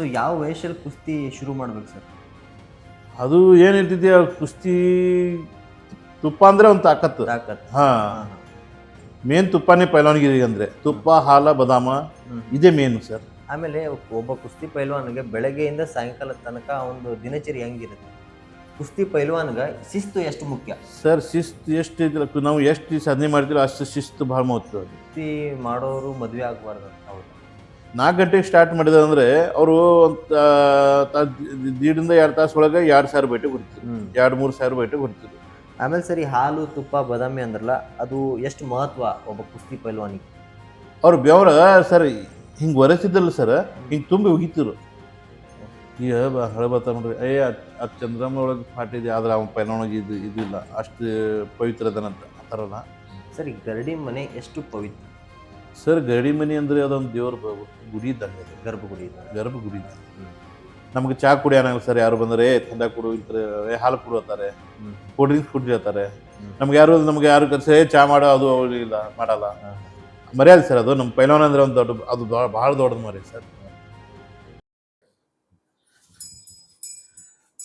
So ಯಾವ ವಯಸ್ಸಲ್ಲಿ ಕುಸ್ತಿ ಶುರು ಮಾಡ್ಬೇಕು ಸರ್? ಅದು ಏನಿರ್ತಿದ್ದೆ ಕುಸ್ತಿ ತುಪ್ಪ ಅಂದರೆ ಒಂದು ತಾಕತ್ತು. ತಾಕತ್. ಹಾಂ, ಮೇನ್ ತುಪ್ಪನೇ ಪೈಲ್ವಾನ್ಗಿರಿ ಅಂದರೆ ತುಪ್ಪ, ಹಾಲ, ಬದಾಮ ಇದೇ ಮೇನು ಸರ್. ಆಮೇಲೆ ಒಬ್ಬ ಕುಸ್ತಿ ಪೈಲ್ವಾನ್ಗೆ ಬೆಳಗ್ಗೆಯಿಂದ ಸಾಯಂಕಾಲ ತನಕ ಒಂದು ದಿನಚರಿ ಹೆಂಗಿರುತ್ತೆ? ಕುಸ್ತಿ ಪೈಲ್ವಾನ್ಗೆ ಶಿಸ್ತು ಎಷ್ಟು ಮುಖ್ಯ? ಸರ್ ಶಿಸ್ತು ಎಷ್ಟು ಇದ್ರೆ ನಾವು ಎಷ್ಟು ಸಾಧನೆ ಮಾಡ್ತೀವಿ ಅಷ್ಟು ಶಿಸ್ತು ಭಾಳ ಮಹತ್ವ. ಕುಸ್ತಿ ಮಾಡೋರು ಮದುವೆ ಆಗಬಾರ್ದು ಅಂತ ಹೌದಾ? 4 ಗಂಟೆಗೆ ಸ್ಟಾರ್ಟ್ ಮಾಡಿದ್ರೆ ಅಂದರೆ ಅವರು ದೀಡಿಂದ 2 ತಾಸು ಒಳಗೆ 2,000 ಬೈಟೆ ಹೊಡಿತಾರೆ, 2-3,000 ಬೈಟೆ ಹೊಡಿತಾರೆ. ಆಮೇಲೆ ಸರಿ, ಹಾಲು ತುಪ್ಪ ಬಾದಾಮಿ ಅಂದ್ರಲ್ಲ, ಅದು ಎಷ್ಟು ಮಹತ್ವ ಒಬ್ಬ ಕುಸ್ತಿ ಪೈಲ್ವಾನಿಗೆ? ಅವ್ರು ಬೆವರ ಸರ್ ಹಿಂಗೆ ಒರೆಸಿದ್ದಲ್ಲ ಸರ್, ಹಿಂಗೆ ತುಂಬಿ ಒಗಿತಿರು. ಈಗ ಹಳಬತ್ತ ನೋಡ್ರಿ, ಆ ಚಂದ್ರಮ್ಮ ಒಳಗೆ ಫಾಟಿದೆ ಆದ್ರೆ ಅವ್ನ ಪೈಲ್ವಾನಿಗೆ ಇದಿಲ್ಲ, ಅಷ್ಟು ಪವಿತ್ರ ಅದನಂತ ಆ ಥರಲ್ಲ. ಸರಿ, ಗರಡಿ ಮನೆ ಎಷ್ಟು ಪವಿತ್ರ? ಸರ್ ಗರಡಿ ಮನೆ ಅಂದರೆ ಅದೊಂದು ದೇವ್ರ ಗುಡಿ ಇದ್ದಂಗೆ, ಅದು ಗರ್ಭಗುಡಿ. ಗರ್ಭಗುಡಿ ಇದ್ದಂಗೆ. ನಮ್ಗೆ ಚಾ ಕುಡಿಯೋಣಲ್ಲ ಸರ್, ಯಾರು ಬಂದರೆ ತಂದ ಕುಡು ಇರ್ತಾರೆ, ಹಾಲು ಕುಡಿಯೋತಾರೆ, ಕೋಲ್ಡ್ ಡ್ರಿಂಕ್ಸ್ ಕುಡಿಯೋತಾರೆ. ನಮ್ಗೆ ಯಾರು ಕರ್ಸಿ ಚಾ ಮಾಡೋ ಅದು ಇಲ್ಲ, ಮಾಡಲ್ಲ. ಮರ್ಯಾದೆ ಸರ್, ಅದು ನಮ್ಮ ಪೈಲ್ವಾನ್ ಅಂದರೆ ಒಂದು ದೊಡ್ಡ, ಅದು ಭಾಳ ದೊಡ್ಡದು ಮರ್ಯಾದೆ ಸರ್.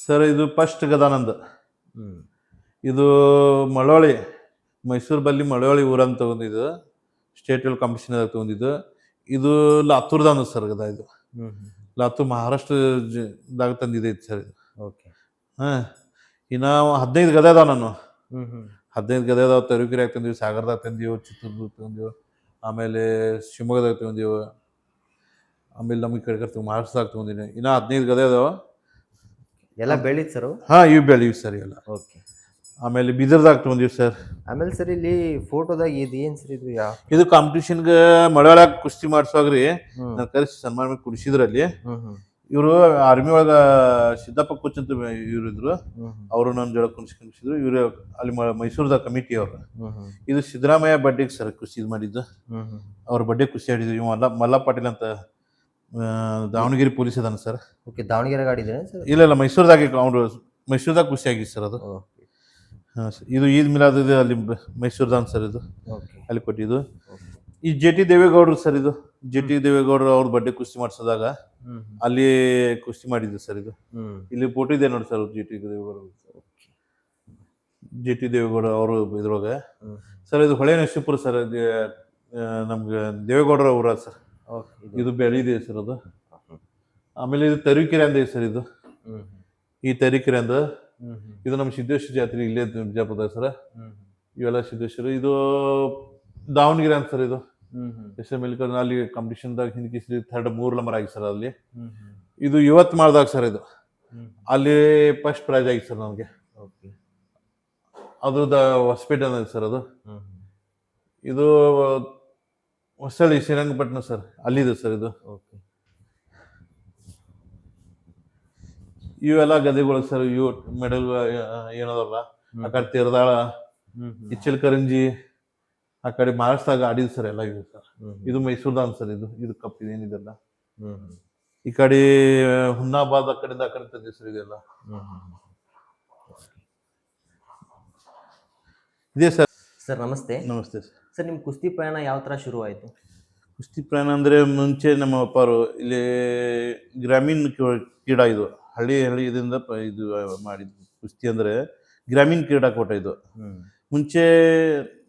ಸರ್ ಇದು ಫಸ್ಟ್ ಗದಾನಂದ, ಇದು ಮಳವಳ್ಳಿ, ಮೈಸೂರು ಬಲ್ಲಿ ಮಳವಳ್ಳಿ ಊರಂತ ತಗೊಂಡಿದ್ದು, ಸ್ಟೇಟ್ ಲೆವೆಲ್ ಕಾಂಪಿಟೇಷನ್ ತಗೊಂಡಿದ್ದು. ಇದು ಲಾತೂರ್ದಾನ ಸರ್ ಗದ, ಇದು ಲಾತೂರ್ ಮಹಾರಾಷ್ಟ್ರದಾಗ ತಂದಿದ್ದೈತಿ ಸರ್ ಇದು. ಓಕೆ. ಹಾಂ, ಇನ್ನು 15 ಗದೆ ಅದಾವ. ನಾನು 15 ಗದೆ ಅದಾವ. ತರೀಕೆರೆಯಾಗ ತಂದೀವಿ, ಸಾಗರದಾಗ ತಂದೀವಿ, ಚಿತ್ರದುರ್ಗ ತಂದೀವಿ, ಆಮೇಲೆ ಶಿವಮೊಗ್ಗದಾಗ ತೊಗೊಂಡೀವಿ, ಆಮೇಲೆ ನಮಗೆ ಕಡೆ ಮಹಾರಾಷ್ಟ್ರದಾಗ ತೊಗೊಂಡಿನಿ. ಇನ್ನು 15 ಗದೆ ಅದಾವ. ಎಲ್ಲ ಬೆಳೀತು ಸರ್? ಹಾಂ, ಇವು ಬೆಳೀವಿ ಸರ್ ಎಲ್ಲ. ಓಕೆ. ಆಮೇಲೆ ಬೀದರ್ದಾಗ ತೊಗೊಂಡೀವಿ ಸರ್. ಆಮೇಲೆ ಸರ್ ಇಲ್ಲಿ ಫೋಟೋದಾಗ ಇದು ಏನು ಸರ್? ಇದು ಇದು ಕಾಂಪಿಟೇಷನ್ಗೆ ಮಳವಳ್ಯಾಗ ಕುಸ್ತಿ ಮಾಡಿಸುವಾಗ್ರಿ ನಾನು ಕರೆಸಿ ಸನ್ಮಾನ ಮಾಡಿ ಕುಡಿಸಿದ್ರಲ್ಲಿ. ಇವರು ಆರ್ಮಿ ಒಳಗ ಸಿದ್ದಪ್ಪ ಕುಚ್ ಅಂತ ಇವ್ರು ಇದ್ರು, ಅವರು ನನ್ನ ಜೊತೆ ಕುಣಿಸಿದ್ರು. ಇವರು ಅಲ್ಲಿ ಮೈಸೂರದ ಕಮಿಟಿ ಅವರು. ಇದು ಸಿದ್ದರಾಮಯ್ಯ ಬಡ್ಡೆಗೆ ಸರ್ ಕುಸ್ತಿ ಇದು ಮಾಡಿದ್ದು, ಅವ್ರ ಬಡ್ಡೆ ಕುಸ್ತಿ ಆಡಿದ್ರು. ಇವ ಮಲ್ಲ ಪಾಟೀಲ್ ಅಂತ ದಾವಣಗೆರೆ ಪೊಲೀಸ್ ಅದಾನ ಸರ್. ಓಕೆ, ದಾವಣಗೆರೆ ಗಾಡಿದೆ ಸರ್? ಇಲ್ಲ, ಮೈಸೂರದಾಗ ಅವರು ಮೈಸೂರದಾಗ ಕುಸ್ತಿ ಆಗಿತ್ತು ಸರ್ ಅದು. ಹಾಂ ಸರ್, ಇದು ಈದ್ ಮಿಲಾದ್ ಇದೆ ಅಲ್ಲಿ ಮೈಸೂರ್ದಾನ ಸರ್ ಇದು, ಅಲ್ಲಿ ಕೊಟ್ಟಿದ್ದು. ಈ ಜೆ.ಟಿ. ದೇವೇಗೌಡರು ಸರ್, ಇದು ಜೆ.ಟಿ. ದೇವೇಗೌಡರು ಅವ್ರ ಬಡ್ಡೆ ಕುಸ್ತಿ ಮಾಡಿಸೋದಾಗ ಅಲ್ಲಿ ಕುಸ್ತಿ ಮಾಡಿದ್ದು ಸರ್ ಇದು. ಇಲ್ಲಿ ಫೋಟೋ ಇದೆ ನೋಡಿ ಸರ್, ಜೆ.ಟಿ. ದೇವೇಗೌಡ ಅವರು ಇದ್ರೊಳಗೆ ಸರ್. ಇದು ಹೊಳೆ ನರಸೀಪುರ ಸರ್, ನಮ್ಗೆ ದೇವೇಗೌಡರ ಊರ ಸರ್. ಇದು ಬೆಳಿದೆ ಸರ್ ಅದು. ಆಮೇಲೆ ಇದು ತರೀಕೆರೆ ಅಂದ ಸರ್, ಇದು ಈ ತರೀಕೆರೆ ಅಂದ. ಇದು ನಮ್ಮ ಸಿದ್ದೇಶ್ವರ ಜಾತ್ರೆ ಇಲ್ಲೇ ಬಿಜಾಪುರದಾಗ ಸರ್. ಇವೆಲ್ಲ ಸಿದ್ದೇಶ್ವರ. ಇದು ದಾವಣಗೆರೆ ಅಂತ ಸರ್. ಇದು ಎಸ್ ಎಮ್ ಎಲ್ ಅಲ್ಲಿ ಕಾಂಪಿಟೇಷನ್ದಾಗ ಹಿಂದಕ್ಕೆ 3 ನಂಬರ್ ಆಗಿ ಸರ್ ಅಲ್ಲಿ. ಇದು ಇವತ್ತು ಮಾಡ್ದಾಗ ಸರ್, ಇದು ಅಲ್ಲಿ ಫಸ್ಟ್ ಪ್ರೈಸ್ ಆಗಿತ್ತು ಸರ್ ನನಗೆ. ಅದು ಹೊಸಪೇಟೆ ಅನ್ನೋದು ಸರ್ ಅದು. ಇದು ಹೊಸಳ್ಳಿ ಶ್ರೀರಂಗಪಟ್ಟಣ ಸರ್, ಅಲ್ಲಿದೆ ಸರ್ ಇದು. ಇವೆಲ್ಲ ಗದೆಗಳು ಸರ್. ಇವು ಮೆಡಲ್ ಏನದಲ್ಲ, ಆ ಕಡೆ ತೀರದಾಳ, ಇಚ್ಚಲಕರಂಜಿ, ಆ ಕಡೆ ಮಹಾರಾಷ್ಟ್ರದಾಗ ಆಡಿದ್ ಸರ್ ಎಲ್ಲ ಇವೆ ಸರ್. ಇದು ಮೈಸೂರ್ದಾನ್ ಸರ್. ಇದು ಕಪ್ ಏನಿದೆಲ್ಲ ಈ ಕಡೆ ಹುನ್ನಾಬಾದ್ ಆ ಕಡೆಯಿಂದ ಆ ಕಡೆ ತಂದೆ ಸರ್ ಇದೆಲ್ಲ. ಇದೇ ಸರ್. ಸರ್ ನಮಸ್ತೆ. ನಮಸ್ತೆ ಸರ್. ಸರ್, ನಿಮ್ಮ ಕುಸ್ತಿ ಪ್ರಯಾಣ ಯಾವ ಥರ ಶುರು ಆಯಿತು? ಕುಸ್ತಿ ಪ್ರಯಾಣ ಅಂದರೆ ಮುಂಚೆ ನಮ್ಮ ಅಪ್ಪರು ಇಲ್ಲಿ ಗ್ರಾಮೀಣ ಕ್ರೀಡಾ, ಇದು ಹಳ್ಳಿ ಇದರಿಂದ ಇದು ಮಾಡಿದ್ದು ಕುಸ್ತಿ ಅಂದರೆ ಗ್ರಾಮೀಣ ಕ್ರೀಡಾಕೂಟ ಇದು. ಮುಂಚೆ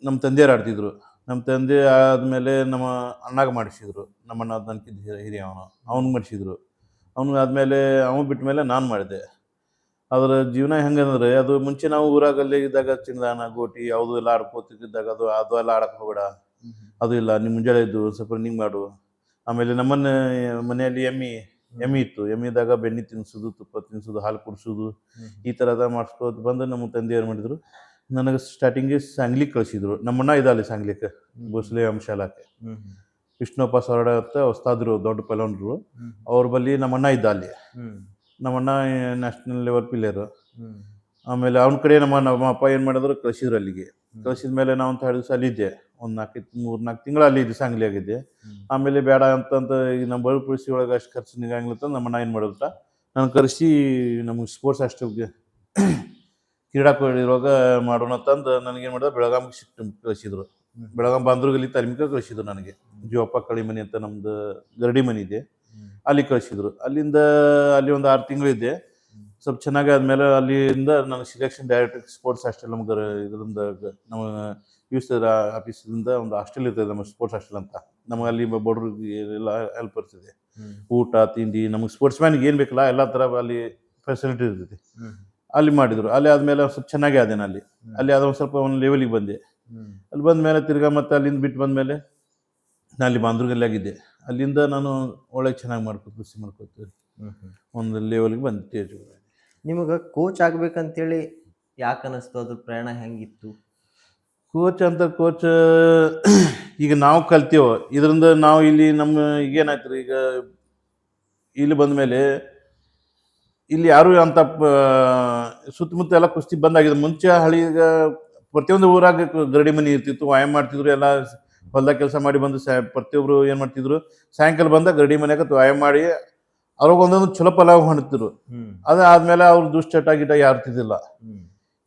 ನಮ್ಮ ತಂದೆಯರು ಆಡ್ತಿದ್ರು. ನಮ್ಮ ತಂದೆ ಆದಮೇಲೆ ನಮ್ಮ ಅಣ್ಣಗೆ ಮಾಡಿಸಿದ್ರು. ನಮ್ಮ ಅಣ್ಣ ನನಗಿಂತ ಹಿರಿಯ ಅವ್ನಿಗೆ ಮಾಡಿಸಿದ್ರು. ಅವ್ನಿಗೆ ಆದಮೇಲೆ ಅವನು ಬಿಟ್ಟ ಮೇಲೆ ನಾನು ಮಾಡಿದೆ. ಅದರ ಜೀವನ ಹೆಂಗಂದ್ರೆ, ಅದು ಮುಂಚೆ ನಾವು ಊರಾಗಲ್ಲೇ ಇದ್ದಾಗ ಚಿನ್ನದಾನ ಗೋಟಿ ಯಾವುದು ಎಲ್ಲ ಆಡ್ಕೋತಿದ್ದಾಗ ಅದು ಎಲ್ಲ ಆಡಕ್ಕೆ ಹೋಗಬೇಡ, ಅದು ಇಲ್ಲ, ನಿಮ್ಮ ಮುಂಜಾನೆ ಇದ್ದು ಸ್ವಲ್ಪ ರನ್ನಿಂಗ್ ಮಾಡು. ಆಮೇಲೆ ನಮ್ಮನ್ನ ಮನೆಯಲ್ಲಿ ಎಮ್ಮಿ ಇತ್ತು. ಎಮ್ಮಿದಾಗ ಬೆಣ್ಣೆ ತಿನ್ನಿಸೋದು, ತುಪ್ಪ ತಿನ್ನಿಸೋದು, ಹಾಲು ಕುಡಿಸೋದು, ಈ ಥರದ ಮಾಡಿಸ್ಕೋತ ಬಂದು ನಮ್ಮ ತಂದೆ ಏನು ಮಾಡಿದ್ರು, ನನಗೆ ಸ್ಟಾರ್ಟಿಂಗಿಗೆ ಸಾಂಗ್ಲಿಗೆ ಕಳಿಸಿದ್ರು. ನಮ್ಮಣ್ಣ ಇದ್ದಲ್ಲಿ ಸಾಂಗ್ಲಿಕ್ಕೆ ಭೋಸ್ಲೆ ವಂಶಾಲಕ್ಕೆ ವಿಷ್ಣುಪ್ಪ ಸವರಡ ಅಂತ ಹೊಸ್ತಾದ್ರು, ದೊಡ್ಡ ಪೈಲ್ವಾನರು. ಅವ್ರ ಬಳಿ ನಮ್ಮಣ್ಣ ಇದ್ದ ಅಲ್ಲಿ. ನಮ್ಮಣ್ಣ ನ್ಯಾಷನಲ್ ಲೆವೆಲ್ ಪ್ಲೇಯರು. ಆಮೇಲೆ ಅವನ ಕಡೆ ನಮ್ಮ ಅಪ್ಪ ಏನು ಮಾಡಿದ್ರು, ಕಳಿಸಿದ್ರು ಅಲ್ಲಿಗೆ. ಕಳಿಸಿದ ಮೇಲೆ ನಾವು ಅಂತ 2 ದಿವಸ ಅಲ್ಲಿದ್ದೆ. ಒಂದು 3-4 ತಿಂಗಳು ಅಲ್ಲಿ ಇದ್ದು ಸಾಂಗ್ಲಿ ಆಗಿದ್ದೆ. ಆಮೇಲೆ ಬೇಡ ಅಂತಂತ ಈಗ ನಮ್ಮ ಬಳುಪುಳಿಸಿ ಒಳಗೆ ಅಷ್ಟು ಖರ್ಚು ನಿಗಂಗಿಲ್ಲ. ನಮ್ಮಣ್ಣ ಏನು ಮಾಡಿದ್ಟ, ನಾನು ಕರೆಸಿ ನಮಗೆ ಸ್ಪೋರ್ಟ್ಸ್ ಅಷ್ಟೊತ್ತಿಗೆ ಕ್ರೀಡಾಕೂಟ ಮಾಡೋಣ ಅಂತಂದು ನನಗೇನು ಮಾಡಿದ್ರು, ಬೆಳಗಾವಿಗೆ ಶಿಫ್ಟ್ ಕಳಿಸಿದ್ರು. ಬೆಳಗಾವಿ ಬಾಂದ್ರಗಲ್ಲಿ ತಾಲೀಮಿಗೆ ಕಳಿಸಿದ್ರು ನನಗೆ. ಜೀವಪ್ಪ ಕಳಿ ಮನೆ ಅಂತ ನಮ್ದು ಗರಡಿ ಮನೆ ಇದೆ, ಅಲ್ಲಿ ಕಳಿಸಿದ್ರು. ಅಲ್ಲಿಂದ ಅಲ್ಲಿ ಒಂದು 6 ತಿಂಗಳು ಇದ್ದೆ. ಸ್ವಲ್ಪ ಚೆನ್ನಾಗಿ ಆದ್ಮೇಲೆ ಅಲ್ಲಿಂದ ನನಗೆ ಸಿಲೆಕ್ಷನ್ ಡೈರೆಕ್ಟ್ ಸ್ಪೋರ್ಟ್ಸ್ ಹಾಸ್ಟೆಲ್ ನಮ್ಗೆ ಇದರಿಂದ ನಮ್ಮ ಯೂಸ್ ಆಫೀಸಿಂದ ಒಂದು ಹಾಸ್ಟೆಲ್ ಇರ್ತದೆ, ನಮ್ಮ ಸ್ಪೋರ್ಟ್ಸ್ ಹಾಸ್ಟೆಲ್ ಅಂತ. ನಮಗೆ ಅಲ್ಲಿ ಬಡವ್ರಿಗೆ ಎಲ್ಲ ಹೆಲ್ಪ್ ಇರ್ತದೆ, ಊಟ ತಿಂಡಿ, ನಮಗೆ ಸ್ಪೋರ್ಟ್ಸ್ ಮ್ಯಾನ್ಗೆ ಏನು ಬೇಕಲ್ಲ ಎಲ್ಲ ಥರ ಅಲ್ಲಿ ಫೆಸಿಲಿಟಿ ಇರ್ತೈತಿ. ಅಲ್ಲಿ ಮಾಡಿದ್ರು. ಅಲ್ಲಿ ಆದಮೇಲೆ ಸ್ವಲ್ಪ ಚೆನ್ನಾಗೇ ಆದೇನೆ ಅಲ್ಲಿ. ಅಲ್ಲಿ ಅದು ಒಂದು ಸ್ವಲ್ಪ ಒಂದು ಲೆವೆಲಿಗೆ ಬಂದೆ. ಅಲ್ಲಿ ಬಂದಮೇಲೆ ತಿರ್ಗಾ ಮತ್ತೆ ಅಲ್ಲಿಂದ ಬಿಟ್ಟು ಬಂದಮೇಲೆ ನಾನು ಅಲ್ಲಿ ಬಾಂದ್ರಗಲ್ಲಿ ಆಗಿದ್ದೆ. ಅಲ್ಲಿಂದ ನಾನು ಒಳ್ಳೆ ಚೆನ್ನಾಗಿ ಕುಸ್ತಿ ಮಾಡ್ಕೊತ ಒಂದು ಲೆವೆಲ್ಗೆ ಬಂದೆ ಸ್ಟೇಜ್. ನಿಮಗೆ ಕೋಚ್ ಆಗ್ಬೇಕಂತೇಳಿ ಯಾಕೆ ಅನಿಸ್ತು? ಅದ್ರ ಪ್ರಯಾಣ ಹೆಂಗಿತ್ತು? ಕೋಚ್ ಈಗ ನಾವು ಕಲ್ತೀವೋ ಇದರಿಂದ ನಾವು ಇಲ್ಲಿ ನಮ್ಮ ಈಗೇನಾಯ್ತು ಈಗ ಇಲ್ಲಿ ಬಂದಮೇಲೆ ಇಲ್ಲಿ ಯಾರು ಅಂತ ಸುತ್ತಮುತ್ತ ಎಲ್ಲ ಕುಸ್ತಿ ಬಂದಾಗಿದೆ. ಮುಂಚೆ ಹಳ್ಳಿಗ ಪ್ರತಿಯೊಂದು ಊರಾಗ ಗರಡಿ ಮನೆ ಇರ್ತಿತ್ತು, ವ್ಯಾಯಾಮ ಮಾಡ್ತಿದ್ರು, ಎಲ್ಲ ಹೊಲ್ದಾಗ ಕೆಲಸ ಮಾಡಿ ಬಂದು ಪ್ರತಿಯೊಬ್ರು ಏನು ಮಾಡ್ತಿದ್ರು, ಸಾಯಂಕಾಲ ಬಂದ ಗರಡಿ ಮನ್ಯಾಗ ವ್ಯಾಯಾಮ ಮಾಡಿ ಅವ್ರಿಗೆ ಒಂದೊಂದು ಚಲೋ ಫಲ ಹೊಣ್ತಿದ್ರು. ಅದಾದ್ಮೇಲೆ ಅವ್ರು ದುಶ್ಚಟ ಗಿಟ ಯಾರ್ತಿದ್ದಿಲ್ಲ.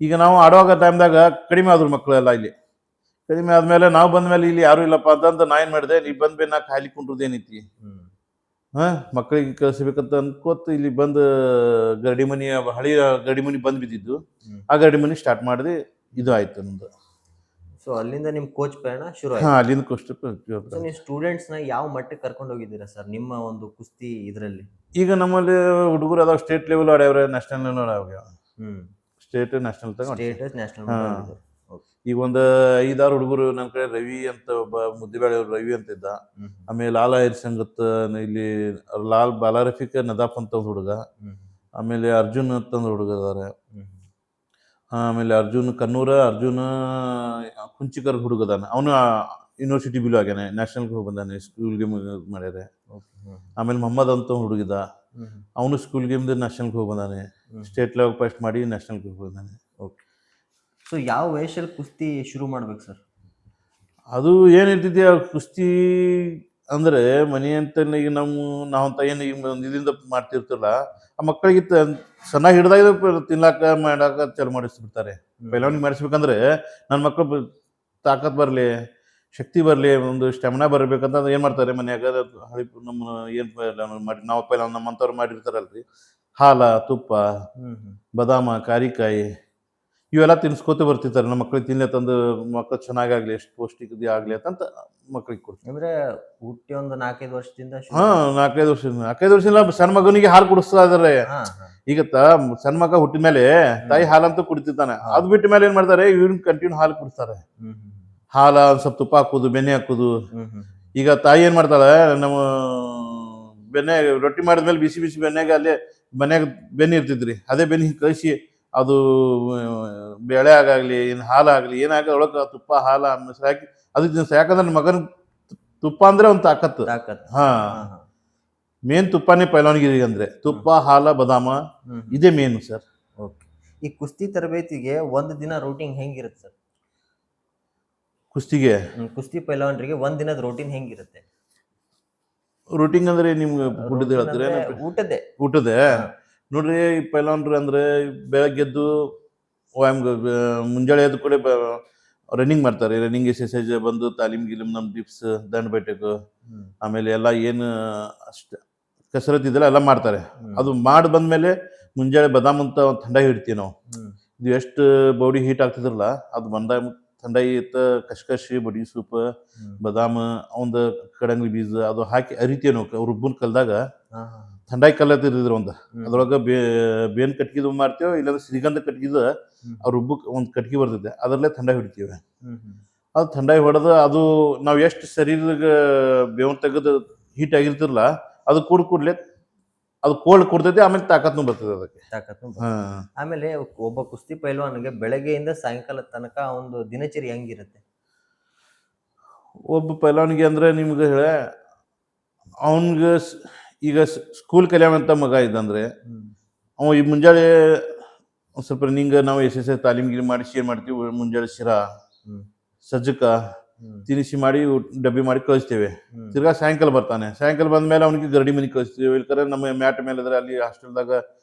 ಈಗ ನಾವು ಆಡುವಾಗ ಟೈಮ್ದಾಗ ಕಡಿಮೆ ಆದ್ರು ಮಕ್ಕಳೆಲ್ಲ. ಇಲ್ಲಿ ಕಡಿಮೆ ಆದ್ಮೇಲೆ ನಾವು ಬಂದ್ಮೇಲೆ ಇಲ್ಲಿ ಯಾರು ಇಲ್ಲಪ್ಪ ಅಂತಂದು ನಾ ಏನು ಮಾಡಿದೆ, ನೀ ಬಂದ್ಮೇಲೆ ನಾ ಖಾಲಿ ಕುಂಡ್ರದೇನೈತಿ ಮಕ್ಕಳಿಗೆ ಕಳಿಸ್ಬೇಕಂತ ಅನ್ಕೋತ ಇಲ್ಲಿ ಬಂದು ಗರಡಿ ಮನಿ, ಹಳಿ ಗರಡಿ ಮನಿ ಬಂದ್ ಬಿದ್ದಿದ್ದು. ಆ ಗರಡಿ ಮನಿ ಸ್ಟಾರ್ಟ್ ಮಾಡಿದೆ. ಇದು ಆಯ್ತು ನಮ್ದು. ಸೊ ಅಲ್ಲಿಂದ ನಿಮ್ ಕೋಚ್ ಪ್ರಯಾಣ ಶುರು ಹಾ, ಆಯ್ತು. ಅಲ್ಲಿಂದ ಸೊ ನೀವು ಸ್ಟೂಡೆಂಟ್ಸ್ನ ಯಾವ ಮಟ್ಟಕ್ಕೆ ಕರ್ಕೊಂಡು ಹೋಗಿದ್ದೀರಾ ಸರ್ ನಿಮ್ಮ ಒಂದು ಕುಸ್ತಿ ಇದರಲ್ಲಿ? ಈಗ ನಮ್ಮಲ್ಲಿ ಹುಡುಗರು ಅದಾವ ಸ್ಟೇಟ್ ಲೆವೆಲ್ ಆಡ್ಯಾವ್ರೆ, ನ್ಯಾಷನಲ್ ಲೆವೆಲ್ ಆಡ್ಯಾವ. State national state national. ಈಗ ಒಂದು 5-6 ಹುಡುಗರು ನನ್ನ ಕಡೆ ರವಿ ಅಂತ ಒಬ್ಬ ಮುದ್ದಿಬೇಳೆ ರವಿ ಅಂತ ಇದ್ದ. ಆಮೇಲೆ ಲಾಲ್ ಐರ್ ಸಂಗತ್ ಇಲ್ಲಿ ಲಾಲ್ ಬಾಲಾರಫಿಕ್ ನದಾಫ್ ಅಂತ ಒಂದು ಹುಡುಗ. ಆಮೇಲೆ ಅರ್ಜುನ್ ಅಂತ ಒಂದು ಹುಡುಗ ಅದಾರೆ. ಆಮೇಲೆ ಅರ್ಜುನ್ ಕನ್ನೂರ, ಅರ್ಜುನ ಕುಂಚಿಕರ್ ಹುಡುಗ ಅದಾನ. ಅವನು ಯೂನಿವರ್ಸಿಟಿ ಬಿಲು ಆಗ್ಯಾನೆ, ನ್ಯಾಷನಲ್ಗೆ ಹೋಗಿ ಬಂದಾನೆ, ಸ್ಕೂಲ್ ಗೇಮ್ ಮಾಡ್ಯಾರೆ. ಆಮೇಲೆ ಮೊಹಮ್ಮದ್ ಅಂತ ಹುಡುಗಿದ, ಅವನು ಸ್ಕೂಲ್ ಗೇಮ್ದು ನ್ಯಾಷನಲ್ಗೆ ಹೋಗಿ ಬಂದಾನೆ, ಸ್ಟೇಟ್ ಲೆವೆಲ್ ಫಸ್ಟ್ ಮಾಡಿ ನ್ಯಾಷನಲ್ಗೆ ಹೋಗಿ ಬಂದಾನೆ. ಓಕೆ. ಸೊ ಯಾವ ವಯಸ್ಸಲ್ಲಿ ಕುಸ್ತಿ ಶುರು ಮಾಡ್ಬೇಕು ಸರ್? ಅದು ಏನಿರ್ತೈತಿ ಕುಸ್ತಿ ಅಂದರೆ ಮನೆ ಅಂತ ಈಗ ನಾವಂತ ಏನು ಈಗ ಇದರಿಂದ ಮಾಡ್ತಿರ್ತಿಲ್ಲ, ಆ ಮಕ್ಕಳಿಗೆ ಸಣ್ಣ ಹಿಡ್ದಾಗ ತಿನ್ಲಾಕ ಮಾಡಾಕ ಚಾಲು ಮಾಡಿಸ್ಬಿಡ್ತಾರೆ. ಪೈಲವಾನಿಗೆ ಮಾಡಿಸ್ಬೇಕಂದ್ರೆ ನನ್ನ ಮಕ್ಕಳು ತಾಕತ್ ಬರಲಿ, ಶಕ್ತಿ ಬರಲಿ, ಒಂದು ಸ್ಟೆಮಿನಾ ಬರಬೇಕಂತ ಏನು ಮಾಡ್ತಾರೆ ಮನ್ಯಾಗ ನಮ್ಮ ಏನು ಮಾಡಿ ನಾವು ಪೈಲ ನಮ್ಮಂಥವ್ರು ಮಾಡಿರ್ತಾರಲ್ರಿ, ಹಾಲ, ತುಪ್ಪ, ಬದಾಮ, ಕಾರಿಕಾಯಿ ಇವೆಲ್ಲ ತಿನ್ಸ್ಕೋತ ಬರ್ತಿರ್ತಾರೆ. ನಮ್ಮ ಮಕ್ಳಿಗೆ ತಿನ್ಲತ್ತಂದು ಮಕ್ಕಳು ಚೆನ್ನಾಗಾಗ್ಲಿ, ಎಷ್ಟು ಪೌಷ್ಟಿಕ ಆಗಲಿ ಅಂತ ಮಕ್ಳಿಗೆ ಕೊಡ್ತೀವಿ. ಅಂದ್ರೆ ಹುಟ್ಟಿ ಒಂದು 4-5 ವರ್ಷದಿಂದ 4-5 ವರ್ಷದಿಂದ ಸಣ್ಣ ಮಗನಿಗೆ ಹಾಲು ಕುಡಿಸ್ತಾ ಇದಾರೆ. ಈಗ ಸಣ್ಣ ಮಗ ಹುಟ್ಟಿದ ಮೇಲೆ ತಾಯಿ ಹಾಲಂತೂ ಕುಡಿತಿರ್ತಾನೆ. ಅದು ಬಿಟ್ಟ ಮೇಲೆ ಏನ್ ಮಾಡ್ತಾರೆ, ಇವ್ರನ್ನ ಕಂಟಿನ್ಯೂ ಹಾಲು ಕುಡಿಸ್ತಾರೆ. ಹಾಲ ಒಂದ್ ಸ್ವಲ್ಪ ತುಪ್ಪ ಹಾಕುದು, ಬೆಣ್ಣೆ ಹಾಕುದು. ಈಗ ತಾಯಿ ಏನ್ ಮಾಡ್ತಾಳೆ, ನಮ್ಮ ಬೆಣ್ಣೆ ರೊಟ್ಟಿ ಮಾಡಿದ್ಮೇಲೆ ಬಿಸಿ ಬಿಸಿ ಬೆಣ್ಣೆಗೆ ಅಲ್ಲೇ ಮನ್ಯಾಗ ಬೆಣ್ಣೆ ಇರ್ತಿದ್ರಿ, ಅದೇ ಬೆಣ್ಣೆ ಕಳಿಸಿ ಅದು ಬೇಳೆ ಆಗಾಗ್ಲಿ ಏನು ಹಾಲಾಗಲಿ ಏನಾಗಲಿ ಒಳಗೆ ತುಪ್ಪ ಹಾಲ ಮೊಸರು ಹಾಕಿ ಅದಕ್ಕೆ ದಿವಸ. ಯಾಕಂದ್ರೆ ಮಗನ ತುಪ್ಪ ಅಂದ್ರೆ ಒಂದು ತಾಕತ್ತು. ಮೇನ್ ತುಪ್ಪನೇ ಪೈಲವಾನಿಗೆ ಅಂದ್ರೆ ತುಪ್ಪ, ಹಾಲ, ಬದಾಮ ಇದೇ ಮೇನ್ ಸರ್. ಓಕೆ. ಈ ಕುಸ್ತಿ ತರಬೇತಿಗೆ ಒಂದು ದಿನ ರೂಟೀನ್ ಹೆಂಗಿರುತ್ತೆ ಸರ್? ಕುಸ್ತಿಗೆ ಕುಸ್ತಿ ಪೈಲವಾನರಿಗೆ ಒಂದ್ ದಿನದ ರೂಟೀನ್ ಹೆಂಗಿರುತ್ತೆ? ರೂಟೀನ್ ಅಂದ್ರೆ ನಿಮ್ಗೆ ಫುಡ್ ಹೇಳ್ತೀರ? ಊಟದೇ ನೋಡ್ರಿ, ಪೈಲವಾನ್ರು ಅಂದ್ರೆ ಬೆಳಗ್ಗೆದ್ದು ಮುಂಜಾನೆ ಎದ್ದು ಕೂಡ ರನ್ನಿಂಗ್ ಮಾಡ್ತಾರೆ. ರನ್ನಿಂಗ್ ಎಕ್ಸರ್ಸೈಸ್ ಬಂದು ತಾಲೀಮ್ ಗಿಲಿಮ್ ನಮ್ಮ ಡಿಪ್ಸ್, ದಂಡ ಬೈಟಕ್, ಆಮೇಲೆ ಎಲ್ಲ ಏನು ಅಷ್ಟ ಕಸರತ್ ಇದೆಲ್ಲ ಎಲ್ಲ ಮಾಡ್ತಾರೆ. ಅದು ಮಾಡಿ ಬಂದ್ಮೇಲೆ ಮುಂಜಾನೆ ಬದಾಮ್ ಅಂತ ಒಂದು ಥಂಡ ಹಿಡ್ತೀವಿ ನಾವು. ಇದು ಎಷ್ಟು ಬಾಡಿ ಹೀಟ್ ಆಗ್ತಿದ್ರಲ್ಲ, ಅದು ಬಂದಾಗ ಥಂಡ ಇತ್ತ ಕಶ್ಕಶಿ, ಬಡಿ ಸೂಪ್, ಬದಾಮ್, ಒಂದು ಕಡಂಗ್ಲಿ ಬೀಜ ಅದು ಹಾಕಿ ಅರಿತೀವಿ ನಾವು. ರುಬ್ಬನ್ ಕಲ್ದಾಗ ಥಂಡಾಯಿ ಕಲ್ಲತ್ತಿದ್ರು ಒಂದು, ಅದ್ರೊಳಗೆ ಬೇನ್ ಕಟ್ಗಿದು ಮಾಡ್ತೇವೆ, ಇಲ್ಲಾಂದ್ರೆ ಶ್ರೀಗಂಧ ಕಟ್ಗಿದ ಅವ್ರ ರುಬ್ಬಕ್ಕೆ ಒಂದು ಕಟ್ಗಿ ಬರ್ತೈತೆ, ಅದರಲ್ಲೇ ಥಂಡಾಯಿ ಹೊಡಿತೀವಿ. ಅದು ಥಂಡಾಯಿ ಹೊಡೆದು ಅದು ನಾವು ಎಷ್ಟು ಶರೀರಕ್ಕೆ ಬೇವನ್ ತೆಗೆದು ಹೀಟ್ ಆಗಿರ್ತಿರಲ್ಲ, ಅದು ಕೂಡ್ಲೆ ಅದು ಕೋಲ್ಡ್ ಕೊಡ್ತೈತಿ, ಆಮೇಲೆ ತಾಕತ್ನು ಬರ್ತದೆ ಅದಕ್ಕೆ. ಆಮೇಲೆ ಒಬ್ಬ ಕುಸ್ತಿ ಪೈಲ್ವಾನ್ಗೆ ಬೆಳಗ್ಗೆಯಿಂದ ಸಾಯಂಕಾಲ ತನಕ ಒಂದು ದಿನಚರಿ ಹೆಂಗಿರುತ್ತೆ? ಒಬ್ಬ ಪೈಲ್ವಾನ್ಗೆ ಅಂದ್ರೆ ನಿಮ್ಗೆ ಅವನ್ಗೆ ಈಗ ಸ್ಕೂಲ್ ಕಲಿಯುವಂಥ ಮಗ ಇದ್ದಂದ್ರೆ ಅವ ಈ ಮುಂಜಾನೆ ಒಂದು ಸ್ವಲ್ಪ ರನ್ನಿಂಗ್ ನಾವು ಎಕ್ಸರ್ಸೈಸ್ ತಾಲೀಮ್ ಗಿಲಿ ಮಾಡಿಸಿ ಏನು ಮಾಡ್ತೀವಿ, ಮುಂಜಾನೆ ಶಿರಾ, ಸಜ್ಜಕ ತಿನಿಸಿ ಮಾಡಿ ಡಬ್ಬಿ ಮಾಡಿ ಕಳಿಸ್ತೇವೆ. ತಿರ್ಗಾ ಸಾಯಂಕಾಲ ಬರ್ತಾನೆ. ಸಾಯಂಕಾಲ ಬಂದ್ಮೇಲೆ ಅವನಿಗೆ ಗರಡಿ ಮನೆ ಕಳಿಸ್ತೀವಿ. ಇಲ್ಕರೆ ನಮ್ಮ ಮ್ಯಾಟ್ ಮೇಲೆ ಇದ್ರೆ ಅಲ್ಲಿ ಹಾಸ್ಟೆಲ್ದಾಗ